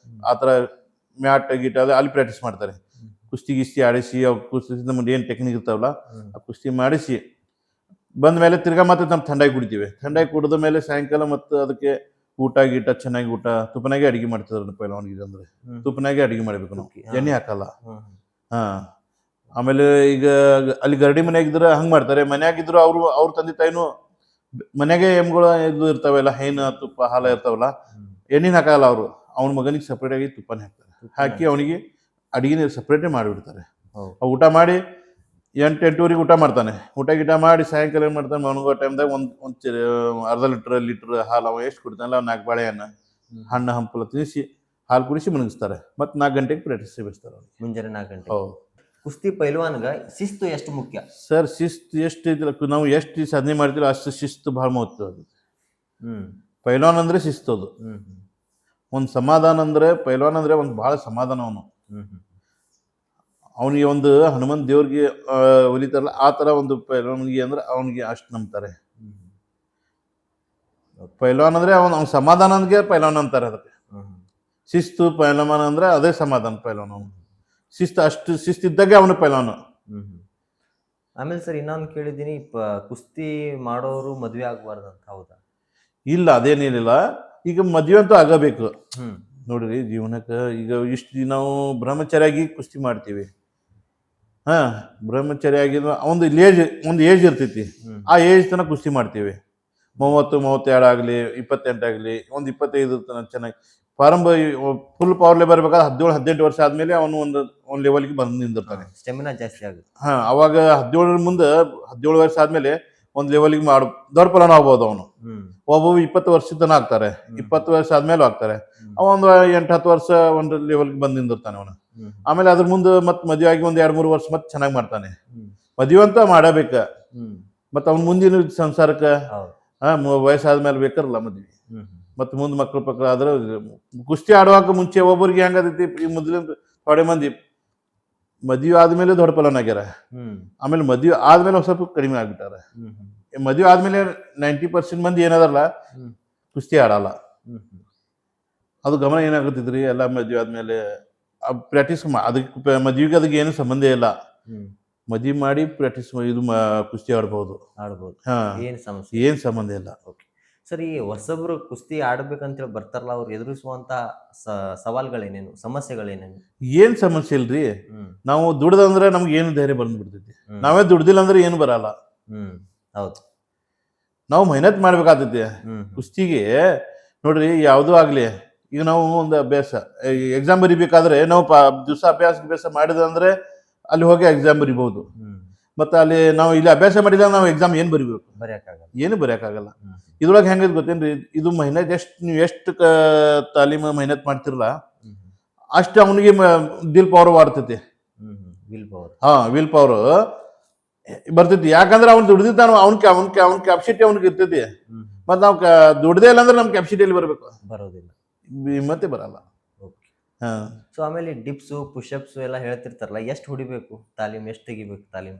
ಆ ಥರ ಮ್ಯಾಟ್ ಗೀಟ ಅದ ಅಲ್ಲಿ ಪ್ರಾಕ್ಟೀಸ್ ಮಾಡ್ತಾರೆ. ಕುಸ್ತಿ ಗಿಸ್ತಿ ಆಡಿಸಿ ಅವು ಕುಸ್ತಿ ನಮ್ಗೆ ಏನು ಟೆಕ್ನಿಕ್ ಇರ್ತಾವಲ್ಲ ಆ ಕುಸ್ತಿ ಮಾಡಿಸಿ ಬಂದ ಮೇಲೆ ತಿರ್ಗಾ ಮತ್ತೆ ನಮ್ಮ ಥಂಡಾಗಿ ಕುಡಿತೀವಿ. ಥಂಡಾಗಿ ಕುಡಿದ ಮೇಲೆ ಸಾಯಂಕಾಲ ಮತ್ತು ಅದಕ್ಕೆ ಊಟ ಗೀಟ ಚೆನ್ನಾಗಿ ಊಟ ತುಪ್ಪನಾಗೆ ಅಡಿಗೆ ಮಾಡ್ತಿದ್ರು ಪೈಲ್ವಾನ್ಗೆ ಅಂದ್ರೆ ತುಪ್ಪನಾಗೆ ಅಡಿಗೆ ಮಾಡ್ಬೇಕು ನಾವು, ಎಣ್ಣೆ ಹಾಕಲ್ಲ. ಹಾ ಆಮೇಲೆ ಈಗ ಅಲ್ಲಿ ಗರಡಿ ಮನೆಯಾಗಿದ್ರೆ ಹಂಗೆ ಮಾಡ್ತಾರೆ, ಮನ್ಯಾಗಿದ್ರು ಅವ್ರ ತಂದೆ ತಾಯಿನೂ ಮನೆಯಾಗೆ ಎಮ್ಗಳು ಇದು ಇರ್ತಾವೆಲ್ಲ, ಹೈನು ತುಪ್ಪ ಹಾಲ ಇರ್ತಾವಲ್ಲ, ಎಣ್ಣಿನ ಹಾಕಲ್ಲ ಅವರು. ಅವ್ನ ಮಗನಿಗೆ ಸಪ್ರೇಟ್ ಆಗಿ ತುಪ್ಪನೇ ಹಾಕ್ತಾರೆ, ಹಾಕಿ ಅವನಿಗೆ ಅಡಿಗೆ ಸಪ್ರೇಟೇ ಮಾಡಿಬಿಡ್ತಾರೆ. ಊಟ ಮಾಡಿ 8-8:30 ಊಟ ಮಾಡ್ತಾನೆ. ಊಟ ಗೀಟ ಮಾಡಿ ಸಾಯಂಕಾಲ ಏನು ಮಾಡ್ತಾನೆ, ಮನಗೋ ಟೈಮ್ದಾಗ ಒಂದು ಅರ್ಧ ಲೀಟ್ರ್ ಹಾಲು ಅವ ಎಷ್ಟು ಕುಡ್ತಾನಲ್ಲ, 4 ಬಾಳೆಹಣ್ಣು ಹಣ್ಣು ಹಂಪಲ ತಿನ್ನಿಸಿ ಹಾಲು ಕುಡಿಸಿ ಮನಗಿಸ್ತಾರೆ. ಮತ್ತು 4 ಗಂಟೆಗೆ ಪ್ರಾಕ್ಟೀಸ್ ಬೆಳೆಸ್ತಾರೆ ಅವ್ರಿಗೆ, ಮುಂಜಾನೆ 4 ಗಂಟೆ. ಹೌದು. ಕುಸ್ತಿ ಪೈಲ್ವಾನ್ಗ ಶಿಸ್ತು ಎಷ್ಟು ಮುಖ್ಯ ಸರ್? ಶಿಸ್ತು ಎಷ್ಟು ಇದಿಲ್ಲ, ನಾವು ಎಷ್ಟು ಸಾಧನೆ ಮಾಡ್ತೀವಿ ಅಷ್ಟು ಶಿಸ್ತು ಭಾಳ ಮಹತ್ವ ಅದು. ಪೈಲ್ವಾನ್ ಅಂದರೆ ಶಿಸ್ತು ಅದು. ಒಂದು ಸಮಾಧಾನ ಅಂದರೆ ಪೈಲ್ವಾನ್ ಅಂದರೆ ಒಂದು ಭಾಳ ಸಮಾಧಾನ. ಅವನಿಗೆ ಒಂದು ಹನುಮಂತ ದೇವ್ರಿಗೆ ಒಲಿತಾರಲ್ಲ ಆ ಥರ ಒಂದು ಪೈಲ್ವಾನ್ಗೆ ಅಂದ್ರೆ ಅವನಿಗೆ ಅಷ್ಟು ನಂಬ್ತಾರೆ. ಪೈಲ್ವಾನ್ ಅಂದರೆ ಅವ್ನ ಸಮಾಧಾನ ಅಂದ್ರೆ ಪೈಲ್ವಾನ್ ಅಂತಾರೆ ಅದಕ್ಕೆ. ಶಿಸ್ತು ಪೈಲ್ವಾನ್ ಅಂದರೆ ಅದೇ ಸಮಾಧಾನ ಪೈಲ್ವಾನ್. ಅವನು ಅಷ್ಟು ಶಿಸ್ತಿದ್ದಾಗೆ ಅವನು ಪೈಲ್ವಾನು. ಆಮೇಲೆ ಸರ್ ಇನ್ನೊಂದು ಕೇಳಿದ್ದೀನಿ, ಕುಸ್ತಿ ಮಾಡೋರು ಮದುವೆ ಆಗಬಾರ್ದಂತ, ಹೌದಾ? ಇಲ್ಲ, ಅದೇನೇನಿಲ್ಲ. ಈಗ ಮದುವೆ ಅಂತೂ ಆಗಬೇಕು ನೋಡ್ರಿ ಜೀವನಕ್ಕೆ. ಈಗ ಇಷ್ಟು ನಾವು ಬ್ರಹ್ಮಚಾರಿಯಾಗಿ ಕುಸ್ತಿ ಮಾಡ್ತೀವಿ. ಬ್ರಹ್ಮಚಾರಿ ಆಗಿದ್ರೆ ಒಂದು ಏಜ್ ಇರ್ತೈತಿ, ಆ ಏಜ್ ತನಕ ಕುಸ್ತಿ ಮಾಡ್ತೀವಿ. 30-32 ಆಗಲಿ, 28 ಆಗಲಿ, ಒಂದು 25 ತನಕ ಚೆನ್ನಾಗಿ ಫುಲ್ ಪವರ್ಲೆ ಬರ್ಬೇಕಾದ್ರೆ 17-18 ವರ್ಷ ಆದ್ಮೇಲೆ ಅವನು ಒಂದು ಲೆವೆಲ್ಗೆ ಬಂದು ನಿಂದಿರ್ತಾನೆ. ಸ್ಟೆಮಿನಾ ಜಾಸ್ತಿ ಆಗುತ್ತೆ. ಅವಾಗ 17 ಮುಂದೆ 17 ವರ್ಷ ಆದ್ಮೇಲೆ ಒಂದು ಲೆವೆಲ್ಗೆ ದೊಡ್ಡ ಪಲಾನ ಆಗ್ಬೋದು ಅವನು. ಒಬ್ಬ 20 ವರ್ಷದ ತನಕ ಆಗ್ತಾರೆ, 20 ವರ್ಷ ಆದ್ಮೇಲೆ ಆಗ್ತಾರೆ. ಅವ ಒಂದು 8-10 ವರ್ಷ ಒಂದು ಲೆವೆಲ್ಗೆ ಬಂದು ನಿಂದಿರ್ತಾನೆ ಅವನು. ಆಮೇಲೆ ಅದ್ರ ಮುಂದೆ ಮತ್ತೆ ಮದುವೆ ಆಗಿ ಒಂದು 2-3 ವರ್ಷ ಮತ್ತೆ ಚೆನ್ನಾಗಿ ಮಾಡ್ತಾನೆ. ಮದುವೆ ಅಂತ ಮಾಡಬೇಕ. ಮತ್ತೆ ಅವ್ನ ಮುಂದಿನ ಸಂಸಾರಕ್ಕೆ ವಯಸ್ಸಾದ್ಮೇಲೆ ಬೇಕಾರಲ್ಲ ಮದ್ವಿ. ಮತ್ತೆ ಮುಂದೆ ಮಕ್ಕಳು ಆದ್ರೆ ಕುಸ್ತಿ ಆಡುವಾಗ ಮುಂಚೆ ಒಬ್ಬರಿಗೆ ಹೆಂಗದೈತಿ, ಈ ಮೊದಲಿನ ಥೋಡೆ ಮಂದಿ ಮದುವೆ ಆದ್ಮೇಲೆ ದೊಡ್ಡ ಪಲಾನ್ ಆಗ್ಯಾರ, ಆಮೇಲೆ ಮದುವೆ ಆದ್ಮೇಲೆ ಸ್ವಲ್ಪ ಕಡಿಮೆ ಆಗ್ಬಿಟ್ಟಾರ. ಮದುವೆ ಆದ್ಮೇಲೆ 90% ಮಂದಿ ಏನದಲ್ಲ ಕುಸ್ತಿ ಆಡಲ್ಲ. ಅದು ಗಮನ ಏನಾಗುತ್ತಿದ್ರಿ ಎಲ್ಲ ಮದುವೆ ಆದ್ಮೇಲೆ ಪ್ರಾಕ್ಟೀಸ್ ಅದಕ್ಕೆ ಮದುವೆಗೆ ಅದಕ್ಕೆ ಏನು ಸಂಬಂಧ ಇಲ್ಲ. ಮದುವೆ ಮಾಡಿ ಪ್ರಾಕ್ಟೀಸ್ ಇದು ಕುಸ್ತಿ ಆಡ್ಬೋದು. ಏನ್ ಸಂಬಂಧ ಇಲ್ಲ. ಸರ್, ಈ ಹೊಸಬ್ರು ಕುಸ್ತಿ ಆಡ್ಬೇಕಂತೇಳಿ ಬರ್ತಾರಲ್ಲ, ಅವ್ರು ಎದುರಿಸುವಂತ ಸವಾಲ್ಗಳೇನೇನು, ಸಮಸ್ಯೆಗಳೇನೇನು? ಏನ್ ಸಮಸ್ಯೆ ಇಲ್ರಿ. ನಾವು ದುಡ್ದಂದ್ರೆ ನಮ್ಗೆ ಏನು ಧೈರ್ಯ ಬಂದ್ಬಿಡ್ತೈತಿ. ನಾವೇ ದುಡ್ದಿಲ್ಲ ಅಂದ್ರೆ ಏನು ಬರಲ್ಲ. ಹೌದು, ನಾವು ಮೆಹನತ್ ಮಾಡ್ಬೇಕಾಗ್ತೈತಿ ಕುಸ್ತಿಗೆ. ನೋಡ್ರಿ, ಯಾವುದೂ ಆಗ್ಲಿ, ಈಗ ನಾವು ಒಂದು ಅಭ್ಯಾಸ ಎಕ್ಸಾಮ್ ಬರಿಬೇಕಾದ್ರೆ ನಾವು ದಿವಸ ಅಭ್ಯಾಸ ಮಾಡಿದಂದ್ರೆ ಅಲ್ಲಿ ಹೋಗಿ ಎಕ್ಸಾಮ್ ಬರಿಬಹುದು. ಮತ್ತೆ ಅಲ್ಲಿ ನಾವು ಇಲ್ಲಿ ಅಭ್ಯಾಸ ಮಾಡಿಲ್ಲ ನಾವು ಎಕ್ಸಾಮ್ ಏನು ಬರಿಬೇಕು? ಏನು ಬರೆಯಕ್ಕಾಗಲ್ಲ. ಇದ್ರೊಳಗೆ ಹೆಂಗೈತೆ ಗೊತ್ತೇನ್ರಿ, ಇದು ಮೆಹನತ್ ನೀವು ಎಷ್ಟು ತಾಲೀಮ ಮೆಹನತ್ ಮಾಡ್ತಿರಲ್ಲ ಅಷ್ಟು ಅವನಿಗೆ ದಿಲ್ ಪವರ್ ಬರ್ತೈತಿ. ವಿಲ್ ಪವರ್ ಬರ್ತೈತಿ. ಯಾಕಂದ್ರೆ ಅವ್ನು ದುಡ್ದಿದ್ದಾನ, ಅವ್ನ ಕ್ಯಾಪ್ಸಿಟಿ ಅವ್ನಿಗೆ ಇರ್ತೈತಿ. ಮತ್ತೆ ನಾವು ದುಡ್ದೇ ಇಲ್ಲ ಅಂದ್ರೆ ನಮ್ ಕ್ಯಾಪ್ಸಿಟಿಯಲ್ಲಿ ಬರೋದಿಲ್ಲ, ಮತ್ತೆ ಬರಲ್ಲ. ಸೊ ಆಮೇಲೆ ಡಿಪ್ಸು ಪುಷಪ್ಸ್ ಎಲ್ಲ ಹೇಳ್ತಿರ್ತಾರಲ್ಲ, ಎಷ್ಟು ಹೊಡಿಬೇಕು ತಾಲೀಮ್, ಎಷ್ಟು ತೆಗಿಬೇಕು ತಾಲೀಮ್?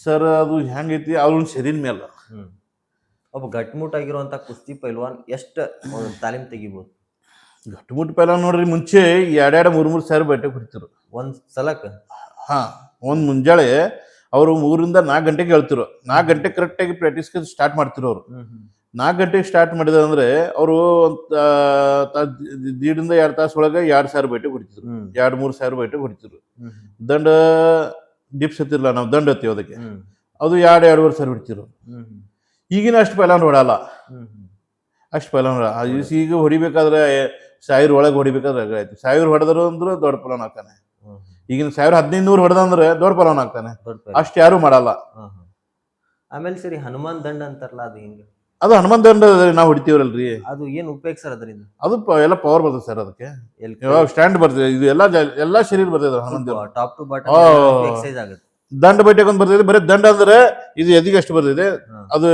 ಸರ್, ಅದು ಹೆಂಗೈತಿ ಅವ್ನ ಶರೀರ ಮೇಲೆ. ಒಬ್ಬ ಗಟ್ಮುಟ್ಟಾಗಿರುವಂತ ಕುಸ್ತಿ ಪೈಲ್ವಾನ್ ಎಷ್ಟು ತಾಲೀಮ್ ತೆಗಿಬಹುದು? ಗಟ್ಮುಟ್ ಪೈಲ್ವಾನ್ ನೋಡ್ರಿ, ಮುಂಚೆ 2-3 ಸಾವಿರ ಬಟ್ಟೆ ಹೊಡಿತಿರು ಒಂದ್ ಸಲಕ್ಕೆ. ಒಂದ್ ಮುಂಜಾಳೆ ಅವರು 3-4 ಗಂಟೆಗೆ ಹೇಳ್ತಿರು. 4 ಗಂಟೆ ಕರೆಕ್ಟ್ ಆಗಿ ಪ್ರಾಕ್ಟೀಸ್ ಸ್ಟಾರ್ಟ್ ಮಾಡ್ತಿರು ಅವರು. 4 ಗಂಟೆಗೆ ಸ್ಟಾರ್ಟ್ ಮಾಡಿದಂದ್ರೆ ಅವರು 1.5-2 ತಾಸು ಒಳಗೆ 2 ಸಾವಿರ ಬಟ್ಟೆ ಹೊಡಿತಿದ್ರು, 2-3 ಸಾವಿರ ಬಟ್ಟೆ ಹೊಡಿತಿದ್ರು. ದಂಡ ಡಿಪ್ಸ್ ಹತ್ತಿರಲ್ಲ, ನಾವು ದಂಡ ಹತ್ತೀವಿ ಅದಕ್ಕೆ, ಅದು 2-2.5 ಸಾವಿರ ಹೊಡಿತಿರು. ಈಗಿನ ಅಷ್ಟು ಪೈಲ್ವಾನ್ ಹೊಡಲ್ಲ, ಅಷ್ಟು ಪೈಲ್ವಾನ್ ಹೊಡ. ಈಗ ಹೊಡಿಬೇಕಾದ್ರೆ 1000 ಒಳಗೆ ಹೊಡಿಬೇಕಾದ್ರೆ ಆಯ್ತು. 1000 ಹೊಡೆದ್ರು ಅಂದ್ರೆ ದೊಡ್ಡ ಪೈಲ್ವಾನ್ ಆಗ್ತಾನೆ. ಈಗಿನ 1500 ಹೊಡೆದಂದ್ರೆ ದೊಡ್ಡ ಪೈಲ್ವಾನ್ ಆಗ್ತಾನೆ. ಅಷ್ಟು ಯಾರು ಮಾಡಲ್ಲ. ಆಮೇಲೆ ಸರಿ, ಹನುಮಾನ್ ದಂಡ ಅಂತಾರಲ್ಲ, ಅದು ಹಿಂಗೆ? ಅದು ಹನುಮಾನ್ ದಂಡ ನಾವು ಹೊಡಿತೀವ್ರಲ್ರಿ, ಅದು ಏನು ಉಪಯೋಗ ಸರ್ ಅದರಿಂದ? ಅದು ಎಲ್ಲ ಪವರ್ ಬರ್ತದೆ ಸರ್. ಅದಕ್ಕೆ ಸ್ಟ್ಯಾಂಡ್ ಬರ್ತದೆ, ಇದು ಎಲ್ಲಾ ಶರೀರ ಬರ್ತದೆ. Hanuman top to bottom exercise ಆಗುತ್ತೆ. ದಂಡ ಬೈಟಕ್ಕೊಂದು ಬರ್ತೈತೆ, ಬರೀ ದಂಡ ಅಂದ್ರೆ ಇದು ಎದಿಗೆ ಅಷ್ಟು ಬರ್ತೈತೆ. ಅದು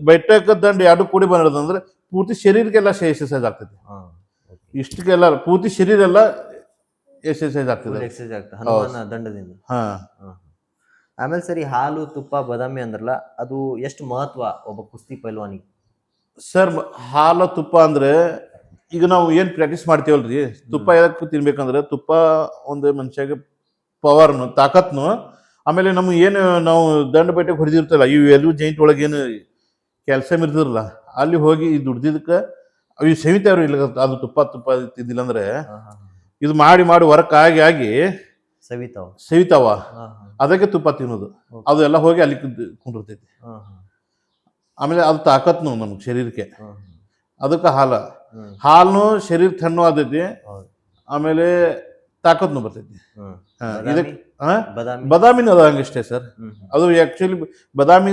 ಬೈಟಕ್ ದಂಡ 2 ಕೂಡಿ ಬಂದಿರೋದಂದ್ರೆ ಪೂರ್ತಿ ಶರೀರಕ್ಕೆಲ್ಲ ಎಕ್ಸರ್ಸೈಸ್ ಆಗ್ತದೆ. ಇಷ್ಟಕ್ಕೆಲ್ಲ ಪೂರ್ತಿ ಶರೀರ ಎಲ್ಲ ಎಕ್ಸರ್ಸೈಸ್ ಆಗ್ತದೆ ಹನುಮಾನ ದಂಡದಿಂದ. ಆಮೇಲೆ ಸರಿ, ಹಾಲು ತುಪ್ಪ ಬಾದಾಮಿ ಅಂದ್ರಲ್ಲ, ಅದು ಎಷ್ಟು ಮಹತ್ವ ಒಬ್ಬ ಕುಸ್ತಿ ಪೈಲ್ವಾನಿಗೆ? ಸರ್, ಹಾಲು ತುಪ್ಪ ಅಂದ್ರೆ ಈಗ ನಾವು ಏನ್ ಪ್ರಾಕ್ಟೀಸ್ ಮಾಡ್ತೀವಲ್ರಿ, ತುಪ್ಪ ಯಾಕೆ ತಿನ್ಬೇಕಂದ್ರೆ ತುಪ್ಪ ಒಂದು ಮನುಷ್ಯಗೆ ಪವರ್ನು ತಾಕತ್ನು, ಆಮೇಲೆ ನಮ್ಗೆ ಏನು ನಾವು ದಂಡ ಬಟ್ಟೆಗೆ ಹೊಡೆದಿರ್ತಲ್ಲ, ಇವು ಎಲ್ಲೂ ಜೈಂಟ್ ಒಳಗೆ ಏನು ಕ್ಯಾಲ್ಸಿಯಂ ಇರ್ತಿರಲ್ಲ, ಅಲ್ಲಿ ಹೋಗಿ ದುಡ್ದಿದ್ದಕ್ಕೆ ಅವು ಸವಿತಾವ್ರು ಇಲ್ಲ, ಅದು ತುಪ್ಪ ತಿಂದಿಲ್ಲ ಅಂದ್ರೆ ಹಾ ಹಾ ಇದು ಮಾಡಿ ಮಾಡಿ ವರ್ಕ್ ಆಗಿ ಸವಿತಾವ್. ಸವಿತಾವ, ಹಾ ಹಾ ಅದಕ್ಕೆ ತುಪ್ಪ ತಿನ್ನೋದು. ಓಕೆ. ಅದು ಎಲ್ಲ ಹೋಗಿ ಅಲ್ಲಿ ಕುಂಡಿರ್ತೈತಿ. ಹಾ ಹಾ ಆಮೇಲೆ ಅದು ತಾಕತ್ನು ನಮ್ಗೆ ಶರೀರಕ್ಕೆ. ಹಾ ಅದಕ್ಕೆ ಹ್ಮ್ ಹಾಲು ಶರೀರ ತಣ್ಣು ಆತೈತಿ, ಹೌದು. ಆಮೇಲೆ ತಾಕತ್ನು ಬರ್ತೈತಿ. ಹ್ಮ್ ಹಾ, ಬಾದಾಮಿ ಇದಕ್ಕೆ ಹಾ ಬಾದಾಮಿ. ಬದಾಮಿನ ಅದ ಹಂಗಷ್ಟೇ ಸರ್. ಹ್ಮ್ ಅದು ಆ್ಯಕ್ಚುಲಿ ಬದಾಮಿ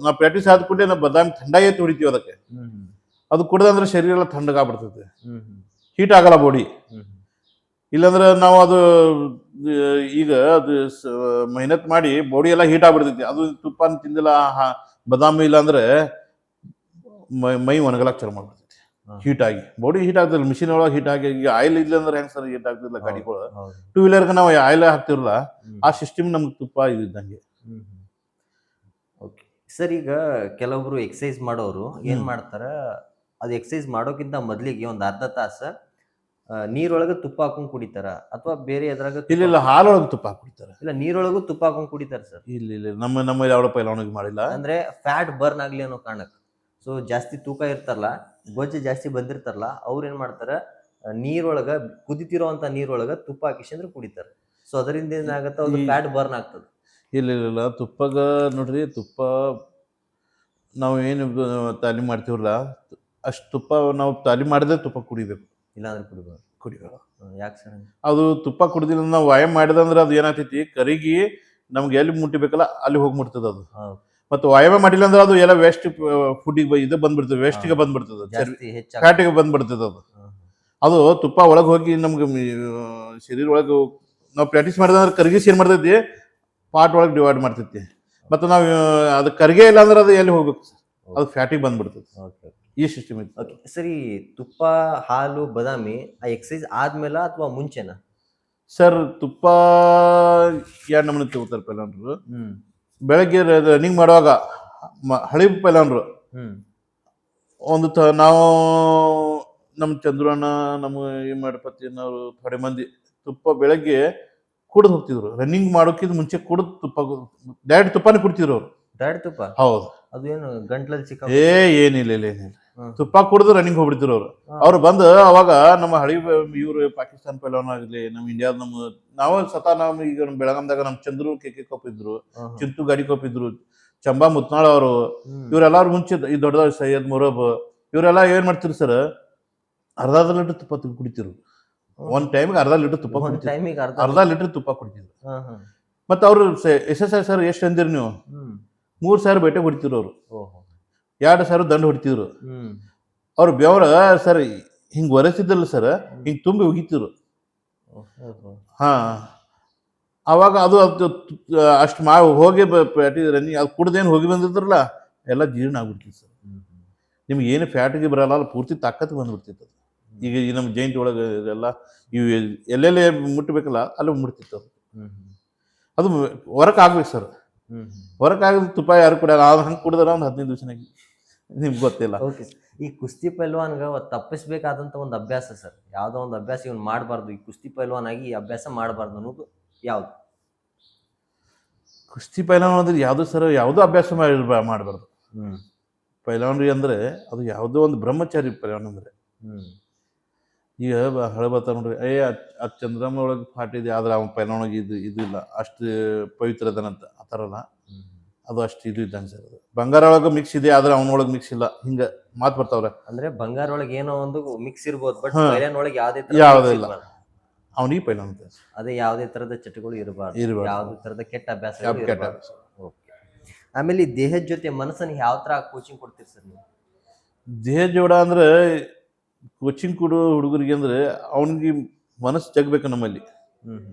ನಾವು ಪ್ರಾಕ್ಟೀಸ್ ಆದ ಕೂಡಲೇ ನಾವು ಬದಾಮಿ ಥಂಡಾಗೇ ಹೊಡಿತೀವಿ ಅದಕ್ಕೆ. ಹ್ಮ್ ಹ್ಮ್ ಅದು ಕುಡ್ದಂದ್ರೆ ಶರೀರ ಎಲ್ಲ ಥಂಡಗಾಗ್ಬಿಡ್ತೈತೆ, ಹ್ಮ್ ಹ್ಮ್ ಹೀಟ್ ಆಗಲ್ಲ ಬಾಡಿ. ಹ್ಮ್ ಇಲ್ಲಾಂದ್ರೆ ನಾವು ಅದು ಈಗ ಅದು ಮೆಹನತ್ ಮಾಡಿ ಬಾಡಿ ಎಲ್ಲ ಹೀಟ್ ಆಗ್ಬಿಡ್ತೈತಿ. ಅದು ತುಪ್ಪನ ತಿಂದಿಲ್ಲ, ಬದಾಮಿ ಇಲ್ಲ ಅಂದ್ರೆ ಮೈ ಒಣಗಲಕ್ಕೆ ಚಾಲು ಮಾಡ್ಬಿಡ್ತೈತಿ, ಹಾ. ಹೀಟ್ ಆಗಿ. ಬಾಡಿ ಹೀಟ್ ಆಗ್ತದೆ, ಮಿಷಿನ್ ಒಳಗೆ ಹೀಟ್ ಆಗಿ. ಈಗ ಆಯಿಲ್ ಇಲ್ಲ ಅಂದ್ರೆ ಹೆಂಗೆ ಸರ್ ಹೀಟ್ ಆಗ್ತಿಲ್ಲ ಗಾಡಿಗಳು. ಹೌದು. ಟೂ ವೀಲರ್ಗೆ ನಾವು ಆಯಿಲ್ ಹಾಕ್ತಿರಲ್ಲ, ಹ್ಮ್ ಆ ಸಿಸ್ಟಮ್ ನಮ್ಗೆ ತುಪ್ಪ ಇದ್ದಂಗೆ. ಹ್ಮ್ ಓಕೆ ಸರ್. ಈಗ ಕೆಲವೊಬ್ರು ಎಕ್ಸಸೈಸ್ ಮಾಡೋರು ಏನ್ ಮಾಡ್ತಾರ, ಅದು ಎಕ್ಸಸೈಸ್ ಮಾಡೋಕ್ಕಿಂತ ಮೊದ್ಲಿಗೆ ಒಂದು ಅರ್ಧ ತಾಸು ನೀರೊಳಗೆ ತುಪ್ಪ ಹಾಕೊಂಡ್ ಕುಡಿತಾರ, ಅಥವಾ ಬೇರೆ ಎದ್ರಾಗ ಇಲ್ಲ ಹಾಲೊಳಗೆ ತುಪ್ಪ ಹಾಕ್ಬಿಡ್ತಾರೆ. ಇಲ್ಲ ನೀರೊಳಗೂ ತುಪ್ಪ ಹಾಕೊಂಡ್ ಕುಡಿತಾರ ಸರ್. ಇಲ್ಲ ನಮ್ಮ ಯಾವ ಪೈಲವನಿಗೆ ಮಾಡಿಲ್ಲ. ಅಂದ್ರೆ ಫ್ಯಾಟ್ ಬರ್ನ್ ಆಗ್ಲಿ ಅನ್ನೋ ಕಾರಣಕ್ಕೆ. ಸೊ ಜಾಸ್ತಿ ತೂಕ ಇರ್ತಾರಲ್ಲ, ಗೊಜ್ಜು ಜಾಸ್ತಿ ಬಂದಿರ್ತಾರಲ್ಲ, ಅವ್ರು ಏನ್ ಮಾಡ್ತಾರ, ನೀರೊಳಗ ಕುದಿತಿರೋಂಥ ನೀರೊಳಗ ತುಪ್ಪ ಹಾಕಿಸಿಂದ್ರೆ ಕುಡಿತಾರ. ಸೊ ಅದರಿಂದ ಏನಾಗತ್ತ, ಅದು ಫ್ಯಾಟ್ ಬರ್ನ್ ಆಗ್ತದೆ. ಇಲ್ಲ ತುಪ್ಪಗ ನೋಡ್ರಿ, ತುಪ್ಪ ನಾವು ಏನು ತಾಲೀಮ್ ಮಾಡ್ತೀವಲ್ಲ, ಅಷ್ಟು ತುಪ್ಪ ನಾವು ತಾಲೀಮ್ ಮಾಡಿದ್ರೆ ತುಪ್ಪ ಕುಡಿಬೇಕು, ಇಲ್ಲಾಂದ್ರೆ ಕುಡಿಬಾರ್ದು. ಕುಡಿಬೇಕು. ಯಾಕೆ ಸರ್? ಅದು ತುಪ್ಪ ಕುಡಿದಿಲ್ಲ ನಾವು ವ್ಯಾಯಾಮ ಮಾಡಿದಂದ್ರೆ ಅದು ಏನಾಗ್ತೈತಿ, ಕರಿಗಿ ನಮ್ಗೆ ಎಲ್ಲಿ ಮುಟ್ಟಿಬೇಕಲ್ಲ ಅಲ್ಲಿ ಹೋಗಿ ಮುಟ್ತದ ಅದು. ಹೌದು. ಮತ್ತು ವ್ಯಾಯಾಮ ಮಾಡಿಲ್ಲ ಅಂದ್ರೆ ಅದು ಎಲ್ಲ ವೇಸ್ಟ್ ಫುಡ್ಡಿಗೆ ಇದು ಬಂದ್ಬಿಡ್ತದೆ, ವೇಸ್ಟಿಗೆ ಬಂದ್ಬಿಡ್ತದೆ, ಜಾಸ್ತಿ ಹೆಚ್ಚಾಗ ಫ್ಯಾಟಿಗೆ ಬಂದ್ಬಿಡ್ತದೆ ಅದು. ಅದು ತುಪ್ಪ ಒಳಗೆ ಹೋಗಿ ನಮ್ಗೆ ಶರೀರ ಒಳಗೆ ನಾವು ಪ್ರಾಕ್ಟೀಸ್ ಮಾಡಿದಂದ್ರೆ ಕರಗಿಸಿ ಏನು ಮಾಡ್ತೈತಿ, ಪಾರ್ಟ್ ಒಳಗೆ ಡಿವೈಡ್ ಮಾಡ್ತೈತಿ. ಮತ್ತು ನಾವು ಅದು ಕರಿಗೆ ಇಲ್ಲ ಅಂದ್ರೆ ಅದು ಎಲ್ಲಿ ಹೋಗ್ಬೇಕು ಸರ್, ಅದು ಫ್ಯಾಟಿಗೆ ಬಂದ್ಬಿಡ್ತದೆ. ಓಕೆ ಈ ಸಿಸ್ಟಮ್ ಐತಿ. ಓಕೆ ಸರಿ. ತುಪ್ಪ, ಹಾಲು, ಬಾದಾಮಿ ಆ ಎಕ್ಸಸೈಸ್ ಆದ್ಮೇಲೆ ಅಥವಾ ಮುಂಚೆನಾ ಸರ್? ತುಪ್ಪ 2 ನಮೂನಿ ತಗೋತಾರೆ ಪೈಲವಾನರು. ಹ್ಮ್ ಬೆಳಗ್ಗೆ ರನ್ನಿಂಗ್ ಮಾಡುವಾಗ ಹಳಿ ಪೈಲವಾನರು ಹ್ಮ್ ಒಂದು ನಾವು ನಮ್ಮ ಚಂದ್ರಣ್ಣ, ನಮ್ಮ ಈ ಮಾಡಪತಿನವರು ಥೋಡೆ ಮಂದಿ ತುಪ್ಪ ಬೆಳಗ್ಗೆ ಕುಡಿದು ಹೋಗ್ತಿದ್ರು. ರನ್ನಿಂಗ್ ಮಾಡೋಕ್ಕಿಂತ ಮುಂಚೆ ಕುಡಿದು ತುಪ್ಪ ಡೈರೆಕ್ಟ್ ತುಪ್ಪನೇ ಕುಡ್ತಿದ್ರು ಅವರು. ಡೈರೆಕ್ಟ್ ತುಪ್ಪ? ಹೌದು. ಅದು ಏನು ಗಂಟ್ಲಲ್ಲಿ ಚಿಕ್ಕ ಏನಿಲ್ಲ ತುಪ್ಪ ಕುಡಿದು ರನ್ನಿಂಗ್ ಹೋಗ್ಬಿಡ್ತಿರು ಅವರು. ಅವ್ರು ಬಂದು ಅವಾಗ ನಮ್ಮ ಹಳಿ ಇವ್ರು ಪಾಕಿಸ್ತಾನ ಪೈಲವಾನ ಆಗಲಿ, ನಮ್ಮ ಇಂಡಿಯಾದ ನಾವು ಈಗ ನಮ್ಮ ಬೆಳಗಾಂದಾಗ ನಮ್ಮ ಚಂದ್ರು ಕೆ ಕಪ್ ಇದ್ರು, ಚಿಂತು ಗಾಡಿ ಕಪ್ ಇದ್ರು, ಚಂಬಾ ಮುತ್ನಾಳ್ ಅವರು, ಇವರೆಲ್ಲರೂ ಮುಂಚೆ ಈ ದೊಡ್ಡ ಸೈಯದ್ ಮೊರಬ್, ಇವರೆಲ್ಲ ಏನ್ ಮಾಡ್ತಿರು ಸರ್, ಅರ್ಧ ಲೀಟರ್ ತುಪ್ಪ ಕುಡಿತಿರು. ಒಂದ್ ಟೈಮ್ಗೆ ಅರ್ಧ ಲೀಟರ್ ತುಪ್ಪ ಕುಡಿತಿದ್ರು, ಅರ್ಧ ಲೀಟರ್ ತುಪ್ಪ ಕುಡಿತಿದ್ರು. ಮತ್ತೆ ಅವ್ರು SSI ಸರ್ ಎಷ್ಟು ಅಂದಿರಿ ನೀವು, 3,000 ಬೇಟೆ ಹೊಡಿತಿರು ಅವರು, 2,000 ದಂಡ ಹೊಡಿತಿದ್ರು. ಅವ್ರು ಬೆವರ ಸರ್ ಹಿಂಗ್ ಒರೆಸಿದ್ರಲ್ಲ ಸರ್, ಹಿಂಗ್ ತುಂಬಿ ಉಗಿತಿರು. ಹಾ, ಅವಾಗ ಅದು ಅಷ್ಟು ಹೋಗಿ ರನ್ನಿಂಗ್ ಅದು ಕುಡ್ದೇನು ಹೋಗಿ ಬಂದಿದ್ರಲ್ಲ, ಎಲ್ಲ ಜೀರ್ಣ ಆಗ್ಬಿಡ್ತಿತ್ತು ಸರ್. ನಿಮ್ಗೆ ಏನು ಫ್ಯಾಟಿಗೆ ಬರಲ್ಲ, ಅಲ್ಲಿ ಪೂರ್ತಿ ತಾಕತ್ತು ಬಂದ್ಬಿಡ್ತಿತ್ತು. ಈಗ ಈ ನಮ್ಮ ಜೈಂಟ್ ಒಳಗೆ ಎಲ್ಲ ಇವು ಎಲ್ಲೆಲ್ಲಿ ಮುಟ್ಟಬೇಕಲ್ಲ ಅಲ್ಲಿ ಮುಟ್ತಿತ್ತು. ಅದು ವರ್ಕ್ ಆಗ್ಬೇಕು ಸರ್. ವರ್ಕ್ ಆಗಿದ್ರೆ ತುಪ್ಪ ಯಾರು ಕುಡಿಯಲ್ಲ. ಹಂಗೆ ಕುಡಿದ್ರೆ ಒಂದು 15 ದಿವಸನಾಗಿ ನಿಮ್ಗೆ ಗೊತ್ತಿಲ್ಲ. ಓಕೆ. ಈ ಕುಸ್ತಿ ಪೈಲ್ವಾನ್ಗೆ ತಪ್ಪಿಸ್ಬೇಕಾದಂಥ ಒಂದು ಅಭ್ಯಾಸ ಸರ್, ಯಾವುದೋ ಒಂದು ಅಭ್ಯಾಸ ಇವ್ನು ಮಾಡಬಾರ್ದು, ಈ ಕುಸ್ತಿ ಪೈಲ್ವಾನ್ ಆಗಿ ಈ ಅಭ್ಯಾಸ ಮಾಡಬಾರ್ದು ಅನ್ನೋದು ಯಾವುದು? ಕುಸ್ತಿ ಪೈಲವಾನ್ ಅಂದ್ರೆ ಯಾವುದು ಸರ್, ಯಾವುದೋ ಅಭ್ಯಾಸ ಮಾಡಬಾರ್ದು. ಪೈಲವಾನ್ರಿ ಅಂದ್ರೆ ಅದು ಯಾವುದೋ ಒಂದು ಬ್ರಹ್ಮಚಾರಿ ಪೈಲವಾನ್ ಅಂದ್ರೆ. ಈಗ ಹೇಳ್ಬರ್ತಾರ ನೋಡ್ರಿ, ಆ ಚಂದ್ರಮ್ಮ ಒಳಗೆ ಫಾಟಿದೆ ಆದ್ರೆ ಅವನ ಪೈಲವಾನಿಗೆ ಇದು ಇಲ್ಲ, ಅಷ್ಟು ಪವಿತ್ರ ಅದನಂತ. ಆ ಥರ ಅಲ್ಲ, ಅದು ಅಷ್ಟು ಇದು ಇದ್ದಂಗೆ ಸರ್. ಅದು ಬಂಗಾರ ಒಳಗೆ ಮಿಕ್ಸ್ ಇದೆ ಆದ್ರೆ ಅವನೊಳಗೆ ಮಿಕ್ಸ್ ಇಲ್ಲ, ಹಿಂಗೆ ಮಾತು ಬರ್ತಾವ್ರೆ. ಅಂದ್ರೆ ಬಂಗಾರ ಒಳಗೆ ಏನೋ ಒಂದು ಮಿಕ್ಸ್ ಇರ್ಬೋದು, ಬಟ್ ಪೈಲವಾನ್ ಒಳಗೆ ಯಾವುದಿಲ್ಲ, ಅವನಿಗೆ ಪೈಲವಾನ್ ಅಂತ. ಅದೇ ಯಾವುದೇ ತರದ ಚಟಗಳು ಇರಬಾರ್ದು, ಯಾವುದೇ ತರದ ಕೆಟ್ಟ ಅಭ್ಯಾಸ. ಓಕೆ. ಆಮೇಲೆ ಈ ದೇಹದ ಜೊತೆ ಮನಸ್ಸನ್ನು ಯಾವ ತರ ಕೋಚಿಂಗ್ ಕೊಡ್ತೀರಿ ಸರ್ ನೀವು? ದೇಹ ಜೋಡ ಅಂದ್ರೆ ಕೋಚಿಂಗ್ ಕೊಡೋ ಹುಡುಗರಿಗೆ ಅಂದ್ರೆ ಅವನಿಗೆ ಮನಸ್ಸು ಜಗಬೇಕು ನಮ್ಮಲ್ಲಿ.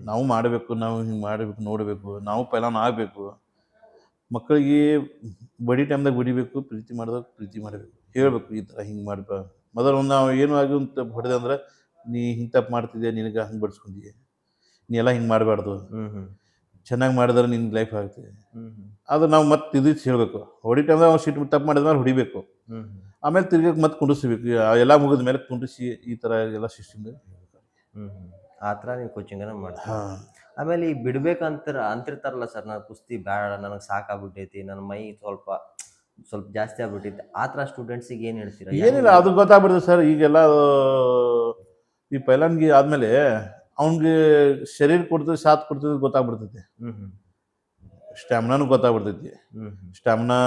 ನಾವು ಮಾಡಬೇಕು, ನಾವು ಹಿಂಗೆ ಮಾಡಬೇಕು, ನೋಡಬೇಕು, ನಾವು ಪೈಲವಾನ್ ಆಗಬೇಕು. ಮಕ್ಕಳಿಗೆ ಬಡಿ ಟೈಮ್ದಾಗ ಬಡಿಬೇಕು, ಪ್ರೀತಿ ಮಾಡಿದಾಗ ಪ್ರೀತಿ ಮಾಡಬೇಕು, ಹೇಳ್ಬೇಕು ಈ ಥರ ಹಿಂಗೆ ಮಾಡ್ಬೇಕು. ಮೊದಲು ನಾವು ಏನು ಆಗಿ ಅಂತ ಹೊಡೆದೆ ಅಂದ್ರೆ, ನೀ ಹಿಂಗೆ ತಪ್ಪು ಮಾಡ್ತಿದ್ದೆ, ನಿನಗೆ ಹಂಗೆ ಬಡಿಸ್ಕೊಂಡಿದ್ದೆ, ನೀ ಎಲ್ಲ ಹಿಂಗೆ ಮಾಡಬಾರ್ದು, ಚೆನ್ನಾಗಿ ಮಾಡಿದ್ರೆ ನಿನ್ನ ಲೈಫ್ ಆಗ್ತದೆ. ಅದು ನಾವು ಮತ್ತೆ ಇದು ಹೇಳ್ಬೇಕು. ಹೊಡಿ ಟೈಮ್ದಾಗ ಅವ್ನು ಸಿಟ್ಟು ತಪ್ಪು ಮಾಡಿದ್ಮೇಲೆ ಹೊಡಿಬೇಕು, ಆಮೇಲೆ ತಿರ್ಗಕ್ಕೆ ಮತ್ತೆ ಕುಂಡಿಸ್ಬೇಕು, ಎಲ್ಲ ಮುಗಿದ ಮೇಲೆ ಕುಂಡಿಸಿ, ಈ ಥರ ಎಲ್ಲ ಸಿಸ್ಟಮ್ ಆ ಥರ ನೀವು ಕೋಚಿಂಗನ್ನು ಮಾಡ್ತೀವಿ. ಆಮೇಲೆ ಈ ಬಿಡ್ಬೇಕಂತ ಅಂತಿರ್ತಾರಲ್ಲ ಸರ್, ನಾನು ಕುಸ್ತಿ ಬೇಡ, ನನಗೆ ಸಾಕಾಗ್ಬಿಟ್ಟೈತಿ, ನನ್ನ ಮೈ ಸ್ವಲ್ಪ ಸ್ವಲ್ಪ ಜಾಸ್ತಿ ಆಗ್ಬಿಟ್ಟಿತ್ತು ಆ ಥರ ಸ್ಟೂಡೆಂಟ್ಸಿಗೆ ಏನು ಹೇಳ್ತೀರಾ? ಏನಿಲ್ಲ, ಅದು ಗೊತ್ತಾಗ್ಬಿಡ್ತದೆ ಸರ್. ಈಗೆಲ್ಲ ಈ ಪೈಲಾನ್ಗಿ ಆದ್ಮೇಲೆ ಅವ್ನಿಗೆ ಶರೀರ ಕೊಡ್ತದೆ, ಸಾಥ್ ಕೊಡ್ತದೆ ಗೊತ್ತಾಗ್ಬಿಡ್ತೈತಿ. ಹ್ಮ್ ಹ್ಮ್ ಸ್ಟ್ಯಾಮಿನಾನು ಗೊತ್ತಾಗ್ಬಿಡ್ತೈತಿ. ಹ್ಮ್ ಹ್ಮ್ ಸ್ಟ್ಯಾಮಿನಾ